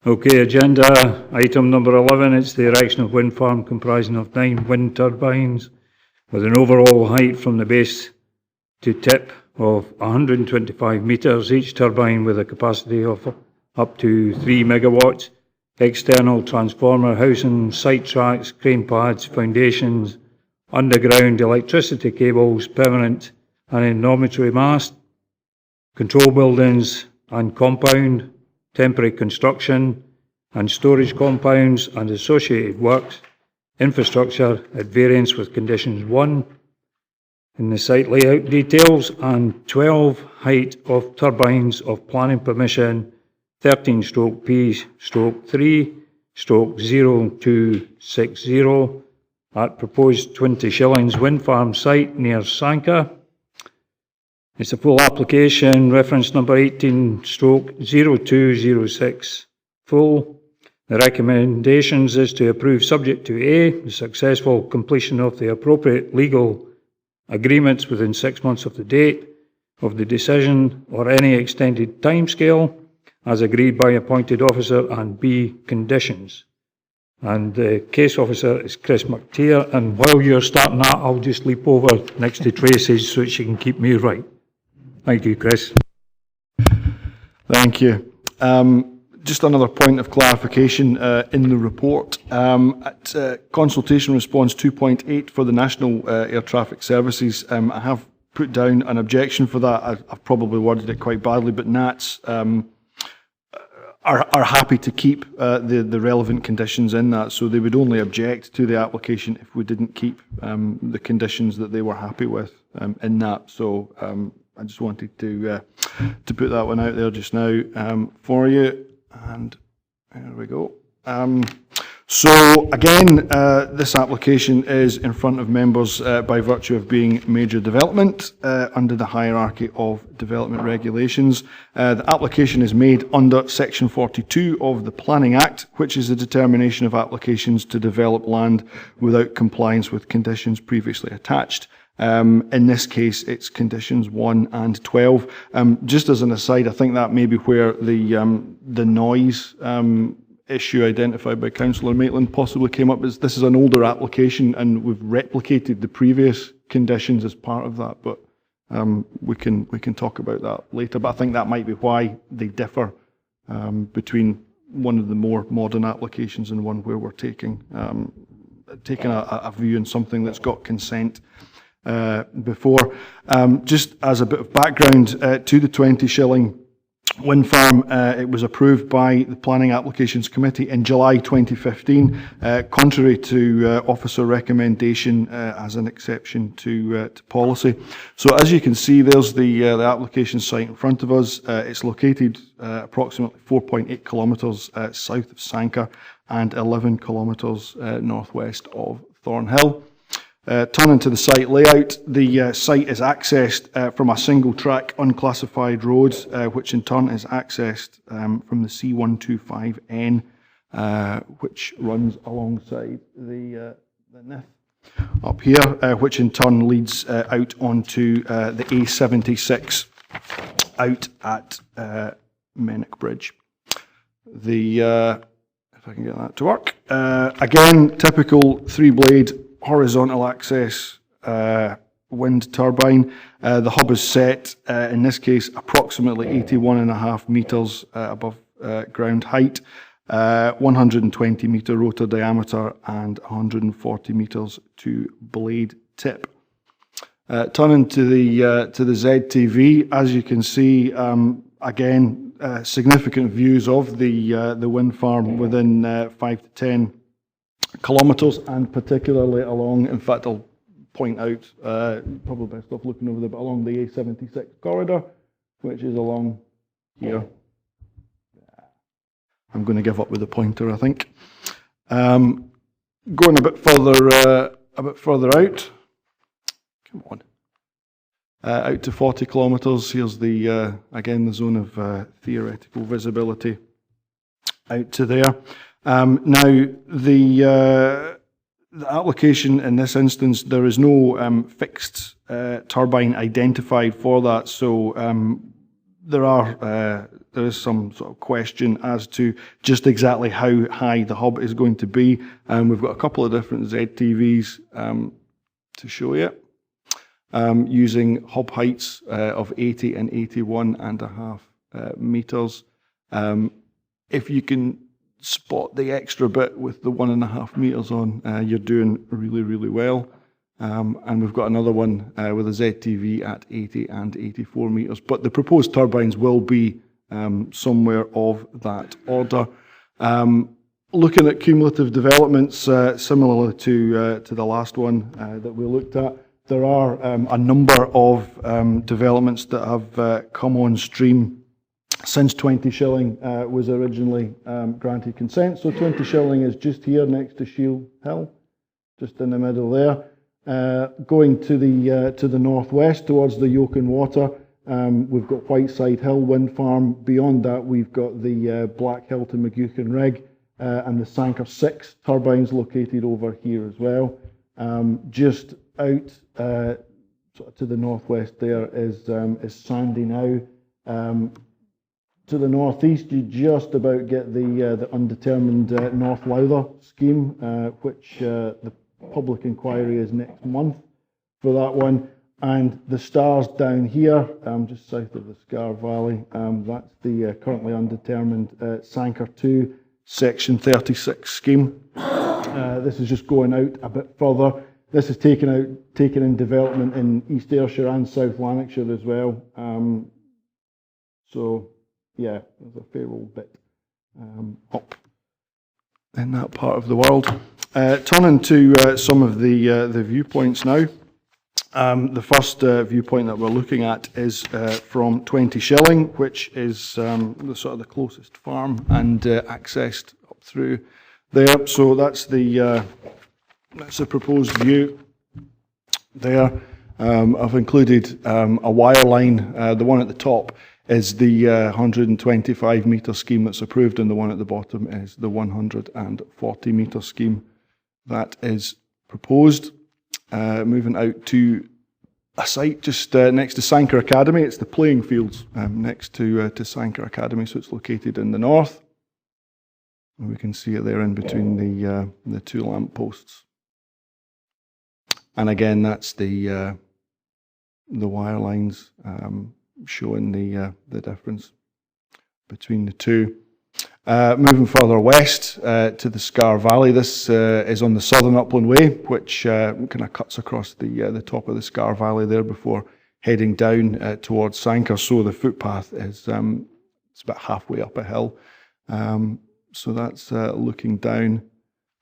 K: Okay, agenda item number 11, it's the erection of wind farm comprising of 9 wind turbines with an overall height from the base to tip of 125 metres, each turbine with a capacity of up to 3 megawatts, external transformer housing, site tracks, crane pads, foundations, underground electricity cables, permanent and in-dormitory mast, control buildings and compound, temporary construction and storage compounds and associated works, infrastructure at variance with conditions 1, in the site layout details, and 12 height of turbines of planning permission 13/P/3/0260 at proposed 20 Shillings wind farm site near SANQUHAR. It's a full application, reference number 18/0206 full. The recommendations is to approve subject to A, the successful completion of the appropriate legal agreements within 6 months of the date of the decision or any extended timescale as agreed by appointed officer, and B, conditions. And the case officer is Chris McTeer, and while you're starting that, I'll just leap over next to Tracy so she can keep me right. Thank you, Chris.
O: Thank you. Just another point of clarification in the report. At consultation response 2.8 for the National Air Traffic Services, I have put down an objection for that. I've probably worded it quite badly, but NATS are happy to keep the relevant conditions in that, so they would only object to the application if we didn't keep the conditions that they were happy with in that. So I just wanted to put that one out there just now for you, and there we go. So again, this application is in front of members by virtue of being major development under the hierarchy of development regulations. The application is made under Section 42 of the Planning Act, which is the determination of applications to develop land without compliance with conditions previously attached. In this case, it's conditions 1 and 12. Just as an aside, I think that may be where the noise issue identified by Councillor Maitland possibly came up. This is an older application, and we've replicated the previous conditions as part of that, but we can talk about that later. But I think that might be why they differ between one of the more modern applications and one where we're taking a view on something that's got consent before. Just as a bit of background to the 20 Shilling wind farm, it was approved by the Planning Applications Committee in July 2015, contrary to officer recommendation as an exception to policy. So as you can see, there's the application site in front of us. It's located approximately 4.8 kilometres south of SANQUHAR and 11 kilometres northwest of Thornhill. Turning to the site layout, the site is accessed from a single track unclassified road, which in turn is accessed from the C125N, which runs alongside the NIF up here, which in turn leads out onto the A76 out at Mennock Bridge. If I can get that to work. Again, typical 3-blade horizontal access wind turbine. The hub is set, in this case, approximately 81.5 metres above ground height, 120 metre rotor diameter and 140 metres to blade tip. Turning to the ZTV, as you can see, again, significant views of the wind farm within 5 to 10 kilometres, and particularly along, in fact I'll point out, probably best off looking over there, but along the A76 corridor, which is along here. I'm going to give up with the pointer, I think. Going a bit further out, come on, out to 40 kilometres. Here's the again the zone of theoretical visibility out to there. Now, the application in this instance, there is no fixed turbine identified for that, so there is some sort of question as to just exactly how high the hub is going to be. We've got a couple of different ZTVs to show you, using hub heights of 80 and 81.5 metres. If you can spot the extra bit with the 1.5 metres on, you're doing really, really well. And we've got another one with a ZTV at 80 and 84 metres. But the proposed turbines will be somewhere of that order. Looking at cumulative developments, similarly to the last one that we looked at, there are a number of developments that have come on stream since 20 Shilling was originally granted consent. So 20 Shilling is just here next to Shield Hill, just in the middle there. Going to the northwest towards the Yoken Water, we've got Whiteside Hill Wind Farm. Beyond that, we've got the Black Hill to McGuckin Rig and the SANQUHAR 6 turbines located over here as well. Just out sort of to the northwest there is Sandy Now. To the northeast, you just about get the undetermined North Lowther scheme, which the public inquiry is next month for that one. And the stars down here, just south of the Scar Valley, that's the currently undetermined SANQUHAR 2 Section 36 scheme. This is just going out a bit further. This is taken in development in East Ayrshire and South Lanarkshire as well. So, yeah, there's a fair old bit up in that part of the world. Turning to some of the viewpoints now. The first viewpoint that we're looking at is from 20 Shilling, which is the sort of the closest farm and accessed up through there. So that's the proposed view there. I've included a wire line. The one at the top is the 125 metre scheme that's approved, and the one at the bottom is the 140 metre scheme that is proposed. Moving out to a site just next to SANQUHAR Academy. It's the playing fields next to SANQUHAR Academy, so it's located in the north. And we can see it there in between the two lamp posts. And again, that's the wire lines showing the difference between the two. Moving further west to the Scar Valley, this is on the Southern Upland Way, which kind of cuts across the top of the Scar Valley there before heading down towards SANQUHAR. So the footpath is it's about halfway up a hill. So that's looking down.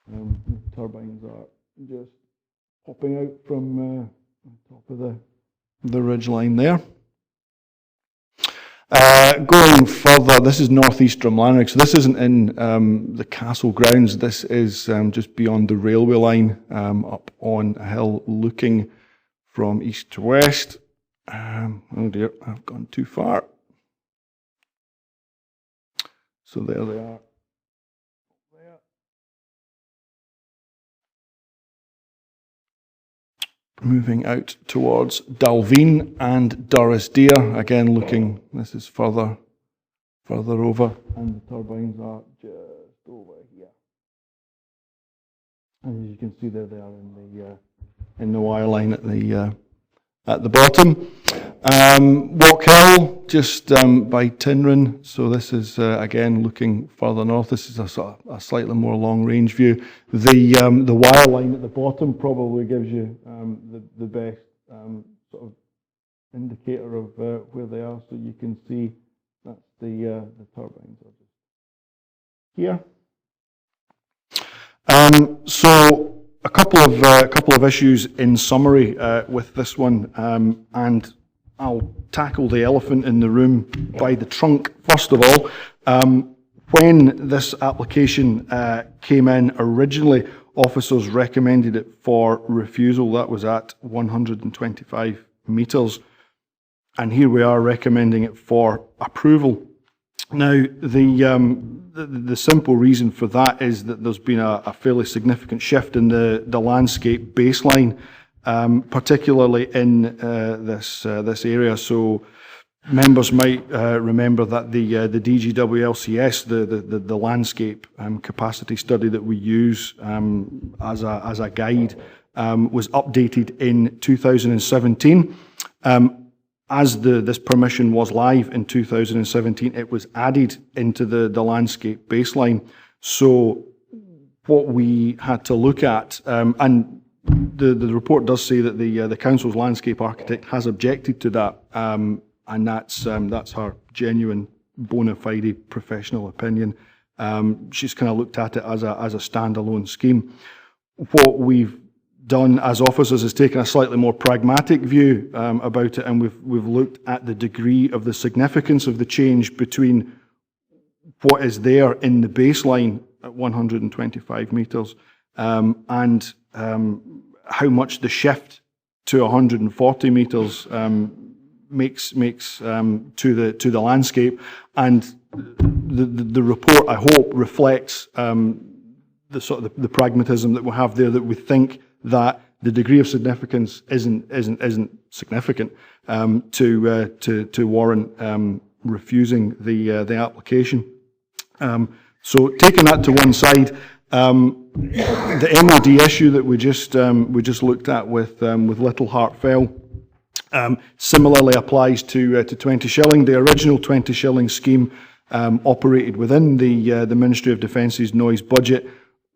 O: The turbines are just popping out from the top of the ridge line there. Going further, this is northeast Drumlanrig, so this isn't in the castle grounds. This is just beyond the railway line, up on a hill looking from east to west. Oh dear, I've gone too far. So there they are. Moving out towards Dalveen and Durrisdeer, again looking, this is further over, and the turbines are just over here. And as you can see there, they are in the wire line at the bottom. Walkhill, just by Tinrin, so this is again looking further north. This is a slightly more long range view. The wire line at the bottom probably gives you the best sort of indicator of where they are. So you can see that's the turbines are just here. So a couple of issues in summary with this one, and I'll tackle the elephant in the room by the trunk. First of all, when this application came in originally, officers recommended it for refusal. That was at 125 metres. And here we are recommending it for approval. Now, the simple reason for that is that there's been a fairly significant shift in the landscape baseline, particularly in this area. So members might remember that the DGWLCS, the landscape capacity study that we use as a guide, was updated in 2017. As this permission was live in 2017, it was added into the landscape baseline. So what we had to look at, and the report does say that the council's landscape architect has objected to that, and that's her genuine bona fide professional opinion. She's kind of looked at it as a standalone scheme. What we've done as officers is taken a slightly more pragmatic view about it, and we've looked at the degree of the significance of the change between what is there in the baseline at 125 metres and how much the shift to 140 metres makes to the landscape. And the report, I hope, reflects the sort of the pragmatism that we have there, that we think that the degree of significance isn't significant to warrant refusing the application. So taking that to one side, the MOD issue that we just looked at with Little Hartfell similarly applies to TWENTYSHILLING. The original TWENTYSHILLING scheme operated within the Ministry of Defence's noise budget.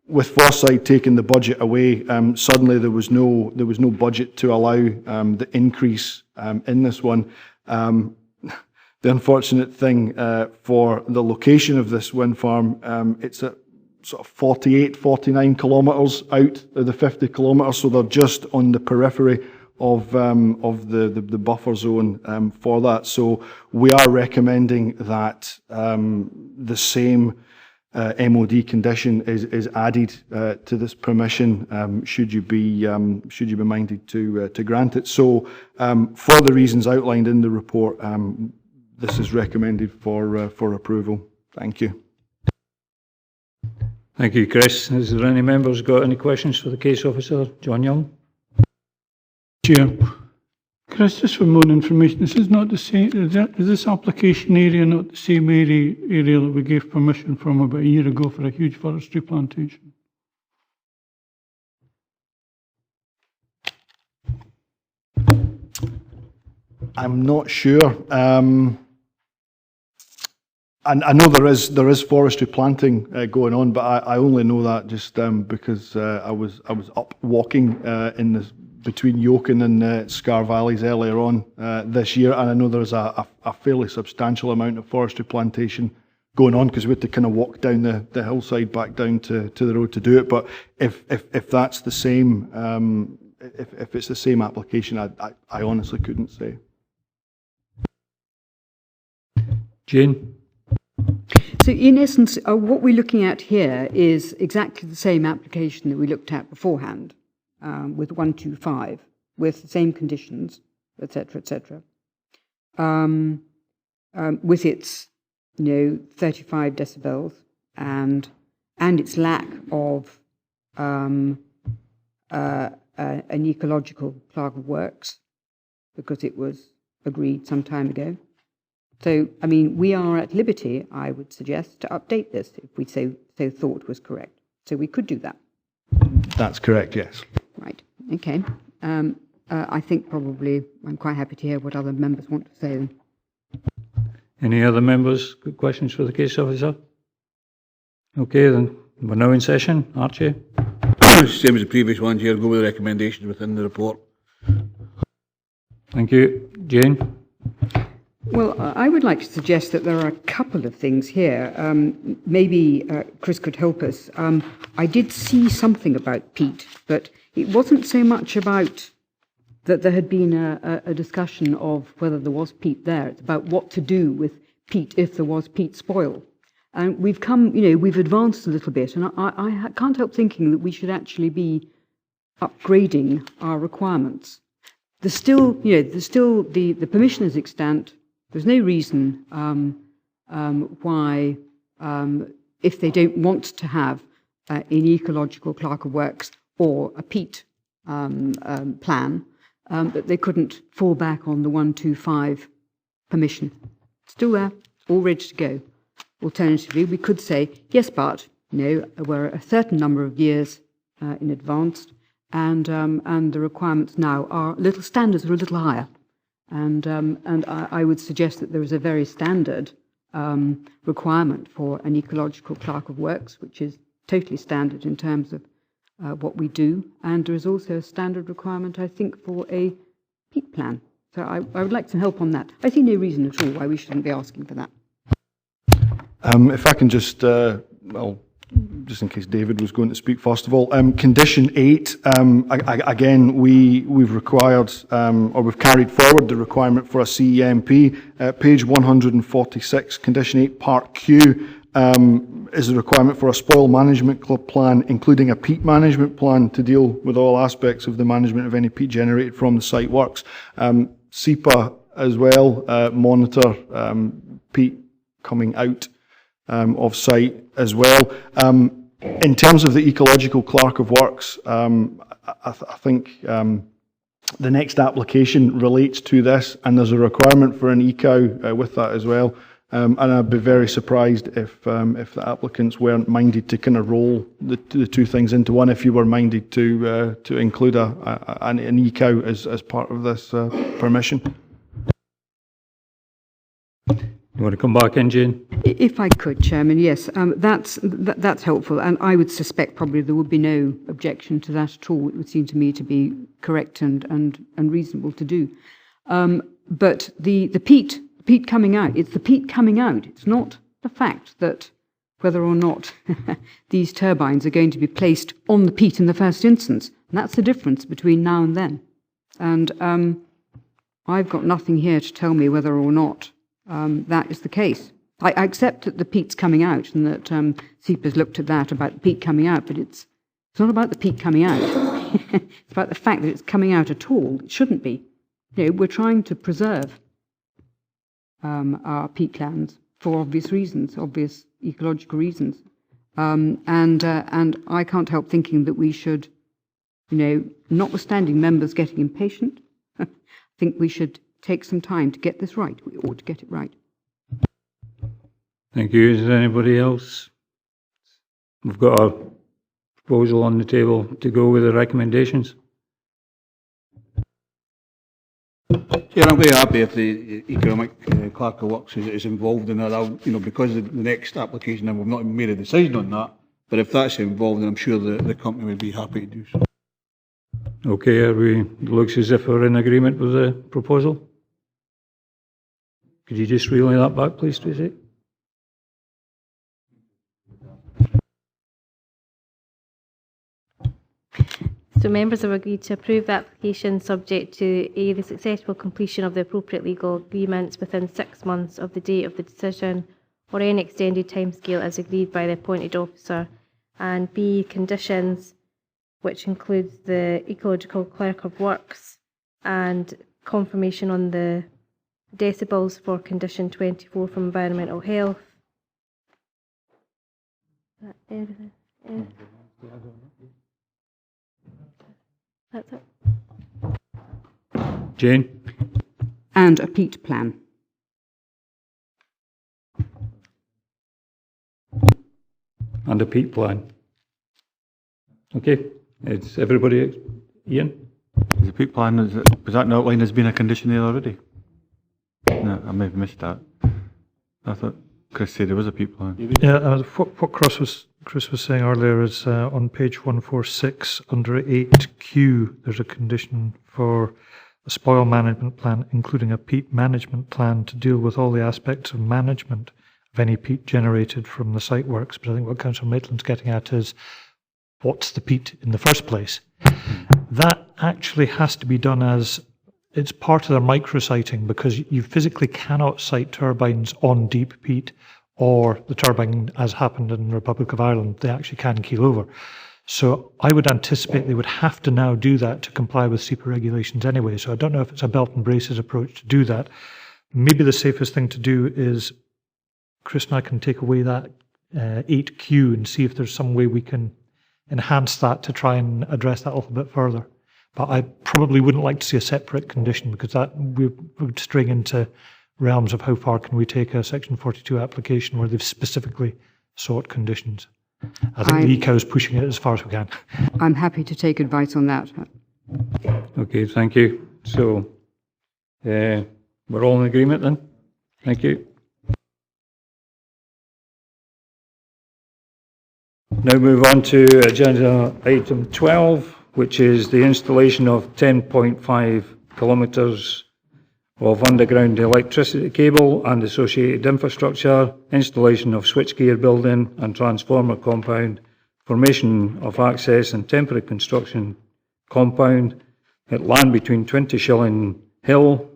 O: With Forsyth taking the budget away, suddenly there was no budget to allow the increase in this one. The unfortunate thing for the location of this wind farm, it's at sort of 48, 49 kilometres out of the 50 kilometres, so they're just on the periphery of the buffer zone for that. So we are recommending that the same MOD condition is added to this permission should you be minded to grant it. So for the reasons outlined in the report, this is recommended for approval. Thank you.
K: Thank you, Chris. Is there any members got any questions for the case officer? John Young.
M: Chair, Chris, just for more information, this is not the same. Is this application area not the same area that we gave permission from about a year ago for a huge forestry plantation?
O: I'm not sure. I know there is forestry planting going on, but I only know that just because I was up walking in this between Yoken and Scar Valleys earlier on this year, and I know there's a fairly substantial amount of forestry plantation going on because we had to kind of walk down the hillside back down to the road to do it. But if that's the same, if it's the same application, I honestly couldn't say.
K: Jane.
Q: So in essence, what we're looking at here is exactly the same application that we looked at beforehand with 125, with the same conditions, etc., etc. With its 35 decibels and its lack of an ecological clerk of works, because it was agreed some time ago. So, I mean, we are at liberty, I would suggest, to update this if we so thought was correct. So we could do that.
O: That's correct, yes.
Q: Right, okay. I think probably I'm quite happy to hear what other members want to say.
K: Any other members? Good questions for the case officer? Okay, then we're now in session. Archie?
I: Same as the previous ones here, go with the recommendations within the report.
K: Thank you. Jane?
Q: Well, I would like to suggest that there are a couple of things here. Maybe Chris could help us. I did see something about peat, but it wasn't so much about that there had been a discussion of whether there was peat there. It's about what to do with peat if there was peat spoil. And we've come, we've advanced a little bit, and I can't help thinking that we should actually be upgrading our requirements. There's still, the permission is extant. There's no reason why, if they don't want to have an ecological clerk of works or a peat plan, that they couldn't fall back on the 125 permission. Still there, all ready to go. Alternatively, we could say, yes, but, we're a certain number of years in advance, and the requirements now are standards are a little higher. And I would suggest that there is a very standard requirement for an ecological clerk of works, which is totally standard in terms of what we do. And there is also a standard requirement, I think, for a peat plan. So I would like some help on that. I see no reason at all why we shouldn't be asking for that.
O: If I can just just in case David was going to speak first of all. Condition 8, again, we've required, or we've carried forward the requirement for a CEMP. Page 146, condition 8, part Q, is a requirement for a spoil management plan, including a peat management plan to deal with all aspects of the management of any peat generated from the site works. SEPA as well, monitor peat coming out of site as well. In terms of the ecological clerk of works, I think the next application relates to this, and there's a requirement for an ECOW with that as well. And I'd be very surprised if the applicants weren't minded to kind of roll the two things into one. If you were minded to include an ECOW as part of this permission.
K: You want to come back in, Jane?
Q: If I could, Chairman, yes, that's helpful, and I would suspect probably there would be no objection to that at all. It would seem to me to be correct and reasonable to do. But the peat coming out, it's the peat coming out. It's not the fact that whether or not these turbines are going to be placed on the peat in the first instance. And that's the difference between now and then. And I've got nothing here to tell me whether or not that is the case. I accept that the peat's coming out and that SEPA's looked at that about the peat coming out, but it's not about the peat coming out. It's about the fact that it's coming out at all. It shouldn't be. You know, we're trying to preserve our peat lands for obvious reasons, obvious ecological reasons. And I can't help thinking that we should, you know, notwithstanding members getting impatient, I think we should take some time to get this right. We ought to get it right.
K: Thank you. Is there anybody else? We've got a proposal on the table to go with the recommendations.
I: Yeah, I'm very happy if the economic clerk of works is involved in that. You know, because of the next application, and we've not made a decision on that. But if that's involved, then I'm sure the company would be happy to do so.
K: Okay, it looks as if we're in agreement with the proposal. Could you just relay that back, please, Tracy?
B: So members have agreed to approve the application subject to A, the successful completion of the appropriate legal agreements within 6 months of the date of the decision, or any extended timescale as agreed by the appointed officer, and B, conditions which includes the ecological clerk of works and confirmation on the decibels for condition 24 from environmental health. Everything. Yeah. That's it.
K: Jane?
Q: And a peat plan.
K: And a peat plan. Okay, it's everybody. Ian?
R: The peat plan, was that outlined as being a condition there already? No, I may have missed that. I thought Chris said there was a peat plan.
G: Yeah, what Chris was saying earlier is on page 146 under 8Q, there's a condition for a spoil management plan, including a peat management plan to deal with all the aspects of management of any peat generated from the site works. But I think what Councillor Maitland's getting at is, what's the peat in the first place? That actually has to be done as it's part of their micrositing, because you physically cannot site turbines on deep peat, or the turbine, as happened in the Republic of Ireland, they actually can keel over. So I would anticipate they would have to now do that to comply with SEPA regulations anyway. So I don't know if it's a belt and braces approach to do that. Maybe the safest thing to do is Chris and I can take away that 8Q and see if there's some way we can enhance that to try and address that a little bit further. But I probably wouldn't like to see a separate condition, because that would string into realms of how far can we take a Section 42 application where they've specifically sought conditions. I think the ECO is pushing it as far as we can.
Q: I'm happy to take advice on that.
K: Okay, thank you. So we're all in agreement then? Thank you. Now move on to agenda item 12, which is the installation of 10.5 kilometres of underground electricity cable and associated infrastructure, installation of switchgear building and transformer compound, formation of access and temporary construction compound at land between 20 Shilling Hill,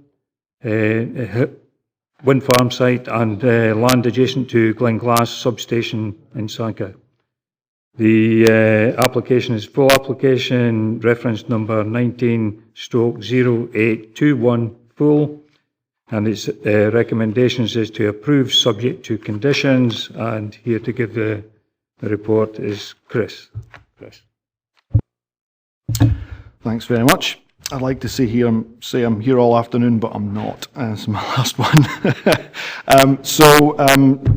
K: wind farm site, and land adjacent to GLENGLASS substation in SANQUHAR. The application is full application, reference number 19/0821 full, and its recommendations is to approve subject to conditions, and here to give the report is Chris.
O: Thanks very much. I'd like to say I'm here all afternoon, but I'm not. It's my last one.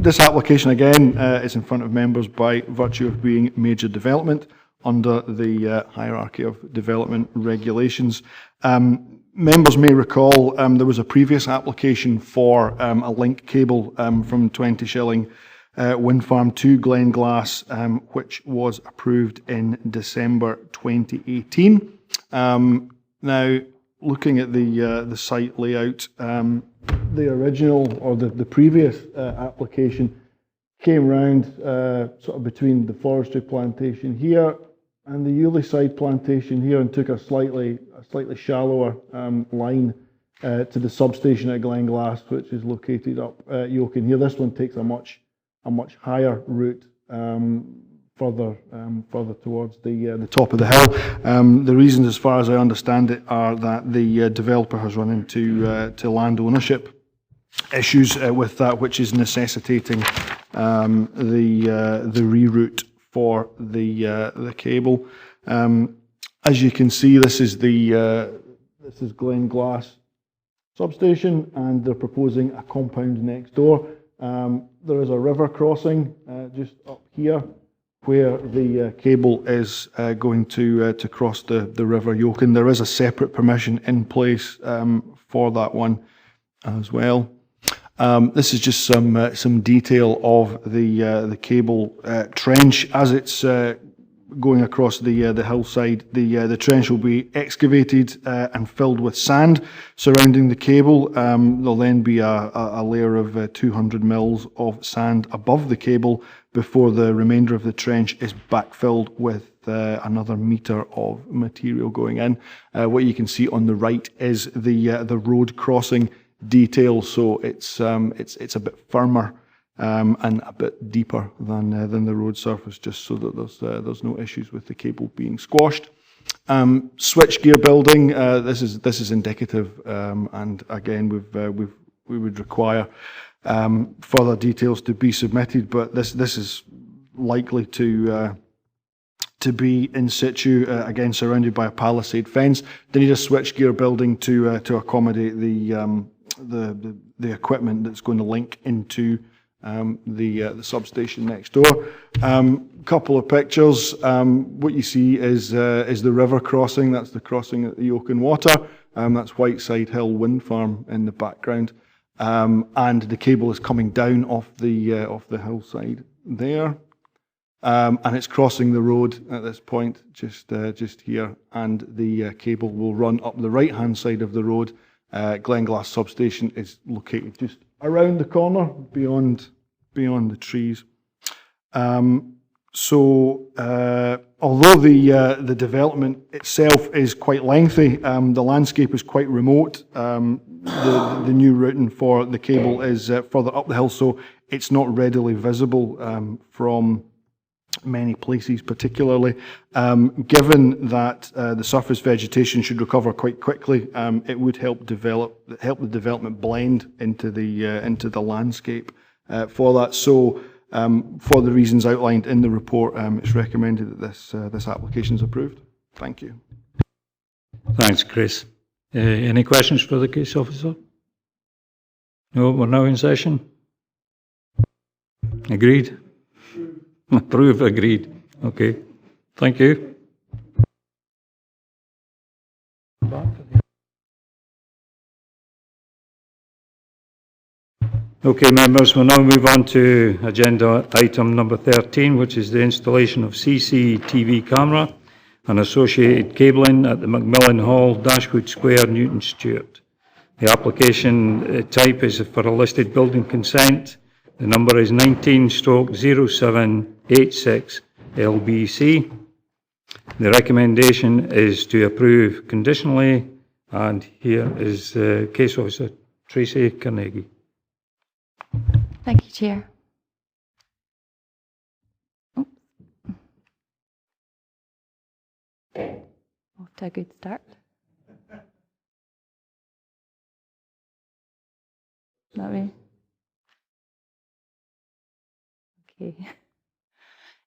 O: This application again is in front of members by virtue of being major development under the hierarchy of development regulations. Members may recall there was a previous application for a link cable from 20 Shilling wind farm to GLENGLASS, which was approved in December 2018. Now, looking at the site layout, the original or the previous application came round sort of between the forestry plantation here and the Ely side plantation here, and took a slightly shallower line to the substation at GLENGLASS, which is located up Yoken here. This one takes a much higher route further towards the top of the hill. The reasons, as far as I understand it, are that the developer has run into land ownership issues with that, which is necessitating the reroute for the cable. As you can see, this is GLENGLASS substation, and they're proposing a compound next door. There is a river crossing just up here, where the cable is going to cross the River Yoken. There is a separate permission in place for that one as well. This is just some detail of the cable trench as it's going across the hillside. The trench will be excavated and filled with sand surrounding the cable. There'll then be a layer of 200 mils of sand above the cable before the remainder of the trench is backfilled with another metre of material going in. What you can see on the right is the road crossing detail, so it's a bit firmer and a bit deeper than the road surface, just so that there's no issues with the cable being squashed. Switchgear building. This is indicative, and again we would require further details to be submitted, but this is likely to be in situ, again surrounded by a palisade fence. They need a switchgear building to accommodate the equipment that's going to link into the substation next door. Couple of pictures. What you see is the river crossing. That's the crossing at the Yoken Water. That's Whiteside Hill Wind Farm in the background, and the cable is coming down off the hillside there, and it's crossing the road at this point, just here, and the cable will run up the right hand side of the road. GLENGLASS substation is located just around the corner, beyond the trees. Although the development itself is quite lengthy, the landscape is quite remote. The new routing for the cable is further up the hill, so it's not readily visible from many places particularly. Given that the surface vegetation should recover quite quickly, it would help the development blend into the landscape for that. So for the reasons outlined in the report, it's recommended that this application is approved. Thank you.
K: Thanks, Chris. Any questions for the case officer? No, we're now in session. Agreed? Approve, agreed. Okay, thank you. Okay, members, we'll now move on to agenda item number 13, which is the installation of CCTV camera and associated cabling at the McMillan Hall, Dashwood Square, Newton Stewart. The application type is for a listed building consent. The number is 19/0786 LBC. The recommendation is to approve conditionally, and here is Case Officer Tracy Carnegie.
N: Thank you, Chair. Off to a good start. Not me. Okay.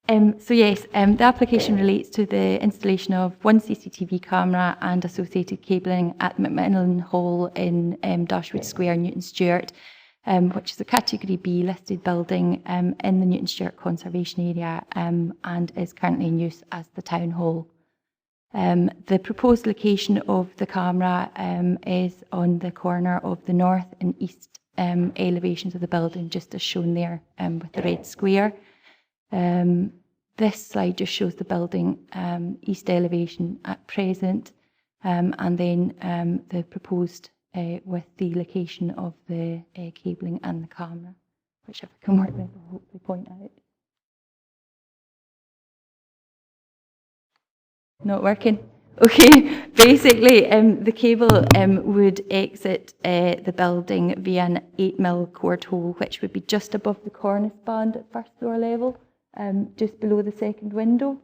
N: The application relates to the installation of one CCTV camera and associated cabling at McMillan Hall in Dashwood Square, Newton Stewart, which is a Category B listed building in the Newton Stewart Conservation Area and is currently in use as the Town Hall. The proposed location of the camera is on the corner of the north and east elevations of the building, just as shown there with the red square. This slide just shows the building east elevation at present, and then the proposed with the location of the cabling and the camera, which if I can work with, I'll hopefully point out. Not working. Okay, basically the cable would exit the building via an 8mm cord hole, which would be just above the cornice band at first floor level, just below the second window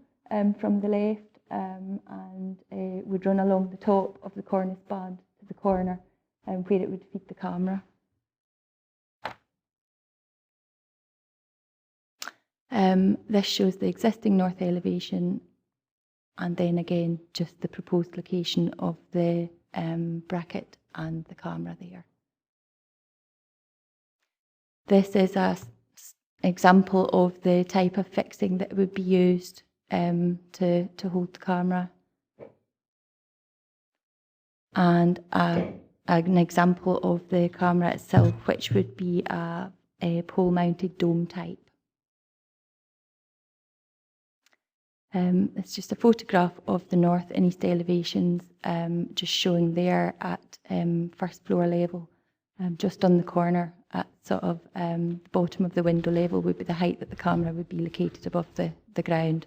N: from the left, and would run along the top of the cornice band to the corner where it would feed the camera. This shows the existing north elevation, and then again just the proposed location of the bracket and the camera there. This is an example of the type of fixing that would be used to hold the camera, and an example of the camera itself, which would be a pole-mounted dome type. It's just a photograph of the north and east elevations, just showing there at first floor level, just on the corner at sort of the bottom of the window level would be the height that the camera would be located above the ground.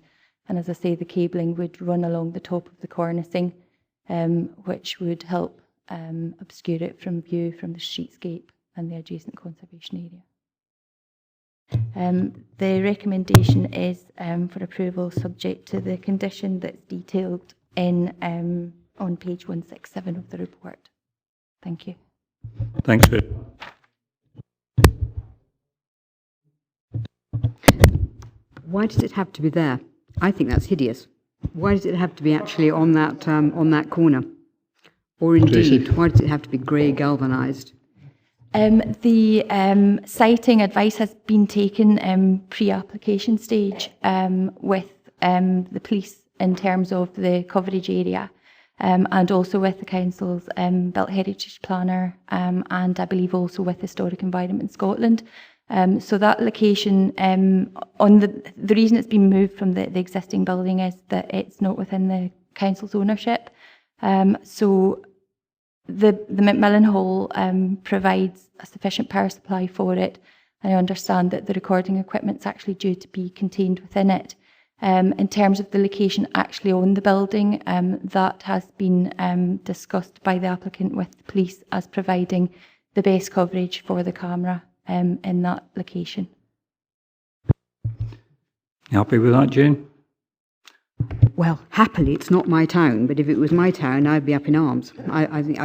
N: And as I say, the cabling would run along the top of the cornicing, which would help obscure it from view from the streetscape and the adjacent conservation area. The recommendation is for approval subject to the condition that's detailed in on page 167 of the report. Thank you.
K: Thanks, Vic.
Q: Why does it have to be there? I think that's hideous. Why does it have to be actually on that corner? Or indeed, why does it have to be grey galvanised?
N: The siting advice has been taken pre-application stage with the police in terms of the coverage area, and also with the council's built heritage planner, and I believe also with Historic Environment Scotland. So that location, on the reason it's been moved from the existing building is that it's not within the council's ownership. So the McMillan Hall provides a sufficient power supply for it, and I understand that the recording equipment's actually due to be contained within it. In terms of the location actually on the building, that has been discussed by the applicant with the police as providing the best coverage for the camera in that location.
K: You happy with that, Jane?
Q: Well, happily, it's not my town, but if it was my town, I'd be up in arms. I'm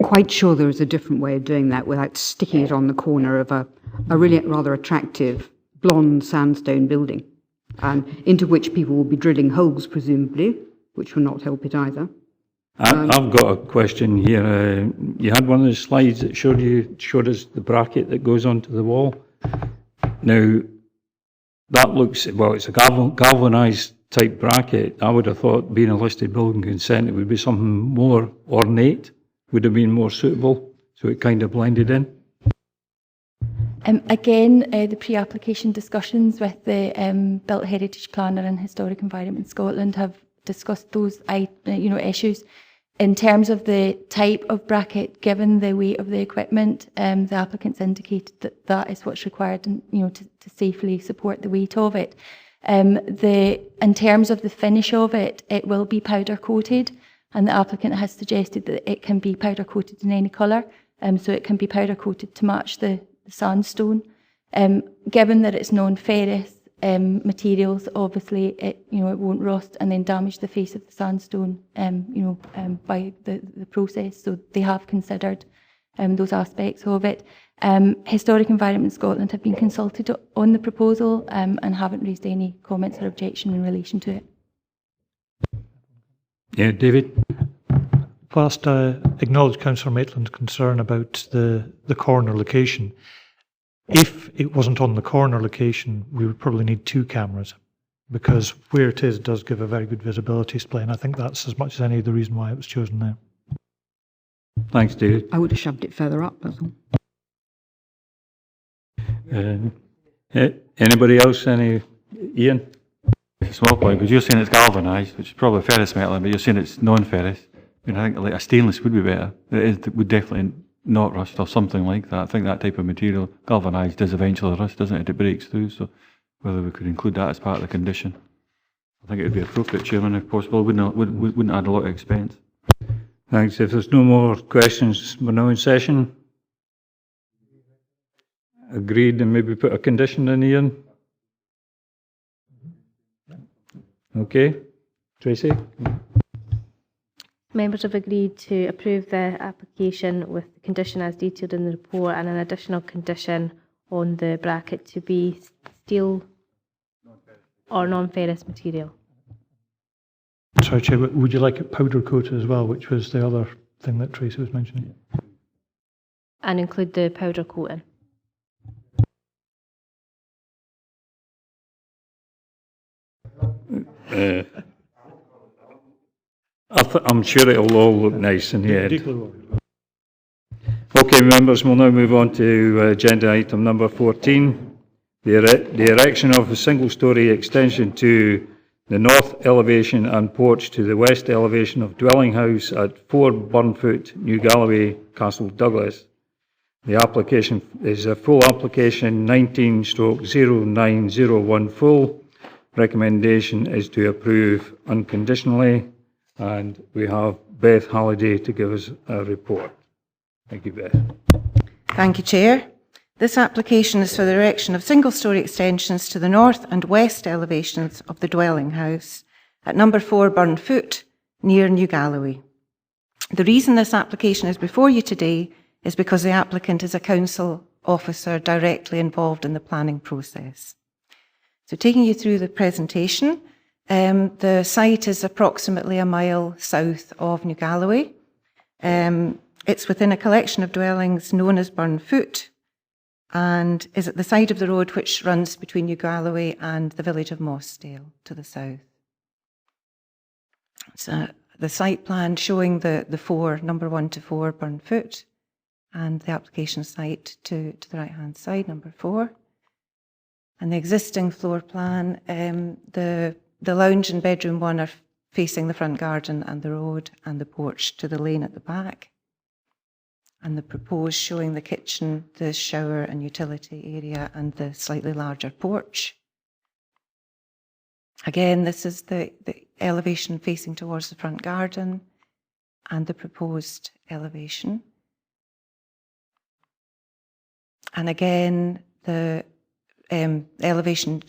Q: quite sure there is a different way of doing that without sticking it on the corner of a really rather attractive blonde sandstone building, into which people will be drilling holes, presumably, which will not help it either.
K: I've got a question here. You had one of the slides that showed us the bracket that goes onto the wall. Now, that looks, well, it's a galvanised type bracket. I would have thought, being a listed building consent, it would be something more ornate, would have been more suitable, so it kind of blended in.
N: Again, the pre-application discussions with the Built Heritage Planner and Historic Environment Scotland have discussed those issues. In terms of the type of bracket, given the weight of the equipment, the applicants indicated that that is what's required, to safely support the weight of it. In terms of the finish of it, it will be powder coated, and the applicant has suggested that it can be powder coated in any colour, so it can be powder coated to match the sandstone. Given that it's non-ferrous materials, obviously it won't rust and then damage the face of the sandstone by the process. So they have considered those aspects of it. Historic Environment Scotland have been consulted on the proposal and haven't raised any comments or objection in relation to it.
K: Yeah, David?
G: Whilst I acknowledge Councillor Maitland's concern about the corner location, if it wasn't on the corner location, we would probably need 2 cameras, because where it is does give a very good visibility display, and I think that's as much as any of the reason why it was chosen there.
K: Thanks, David.
Q: I would have shoved it further up, that's all.
K: Anybody else? Ian?
R: It's a small point, because you're saying it's galvanised, which is probably ferrous metal, but you're saying it's non-ferrous. I think like a stainless would be better. It would definitely not rust or something like that. I think that type of material, galvanised, does eventually rust, doesn't it? It breaks through, so whether we could include that as part of the condition. I think it would be appropriate, Chairman, if possible. Wouldn't add a lot of expense.
K: Thanks. If there's no more questions, we're now in session. Agreed, and maybe put a condition in, Ian? Okay. Tracy?
B: Members have agreed to approve the application with the condition as detailed in the report, and an additional condition on the bracket to be steel or non-ferrous material.
G: Sorry, Chair, would you like it powder coated as well, which was the other thing that Tracy was mentioning?
B: And include the powder coating.
K: I'm sure it'll all look nice in the end. Okay, members, we'll now move on to agenda item number 14, the erection of a single-storey extension to the north elevation and porch to the west elevation of dwelling house at 4 Burnfoot, New Galloway, Castle Douglas. The application is a full application 19/0901 full. Recommendation is to approve unconditionally, and we have Beth Halliday to give us a report. Thank you, Beth.
D: Thank you, Chair. This application is for the erection of single-storey extensions to the north and west elevations of the dwelling house at number 4 Burnfoot, near New Galloway. The reason this application is before you today is because the applicant is a council officer directly involved in the planning process. So taking you through the presentation, the site is approximately a mile south of New Galloway. It's within a collection of dwellings known as Burnfoot, and is at the side of the road which runs between New Galloway and the village of MOSSDALE to the south. So the site plan showing the 4, number 1 to 4 Burnfoot, and the application site to the right-hand side, number 4. And the existing floor plan, the lounge and bedroom 1 are facing the front garden and the road, and the porch to the lane at the back. And the proposed showing the kitchen, the shower and utility area, and the slightly larger porch. Again, this is the elevation facing towards the front garden and the proposed elevation. And again, the elevation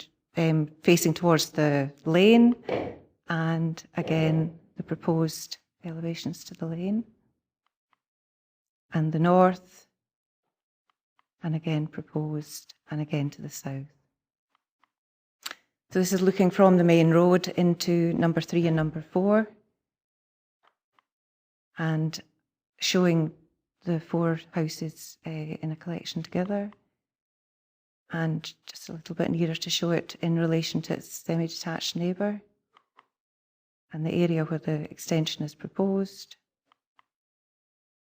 D: facing towards the lane, and again, the proposed elevations to the lane. And the north, and again proposed, and again to the south. So this is looking from the main road into number 3 and number 4, and showing the 4 houses in a collection together, and just a little bit nearer to show it in relation to its semi-detached neighbour, and the area where the extension is proposed.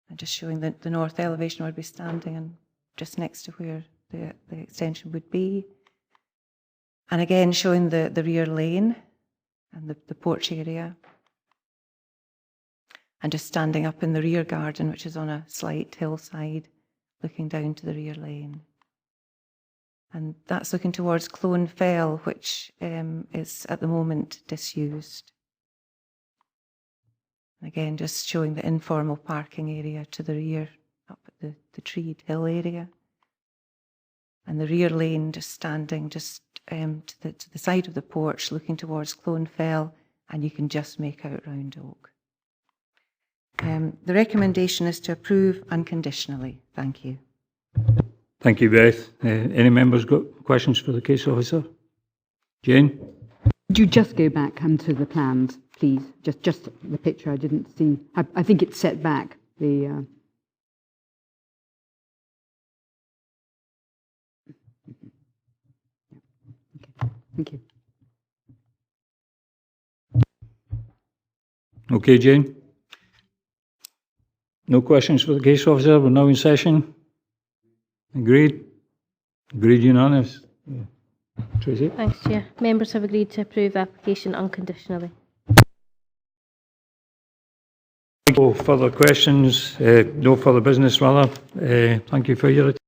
D: And just showing the north elevation where we'd be standing and just next to where the extension would be. And again showing the rear lane and the porch area. and just standing up in the rear garden, which is on a slight hillside, looking down to the rear lane. And that's looking towards Clonefell, which is at the moment disused. Again, just showing the informal parking area to the rear, up at the treed hill area. And the rear lane just standing just to the side of the porch, looking towards Clonefell, and you can just make out Round Oak. The recommendation is to approve unconditionally. Thank you.
K: Thank you, Beth. Any members got questions for the case officer? Jane?
Q: Could you just go back to the plans, please? Just the picture I didn't see. I think it's set back. The okay. Thank you.
K: Okay, Jane? No questions for the case officer. We're now in session. Agreed? Agreed unanimous. Yeah. Tracy?
B: Thanks, Chair. Members have agreed to approve the application unconditionally.
K: No further questions, no further business rather. Thank you for your attention.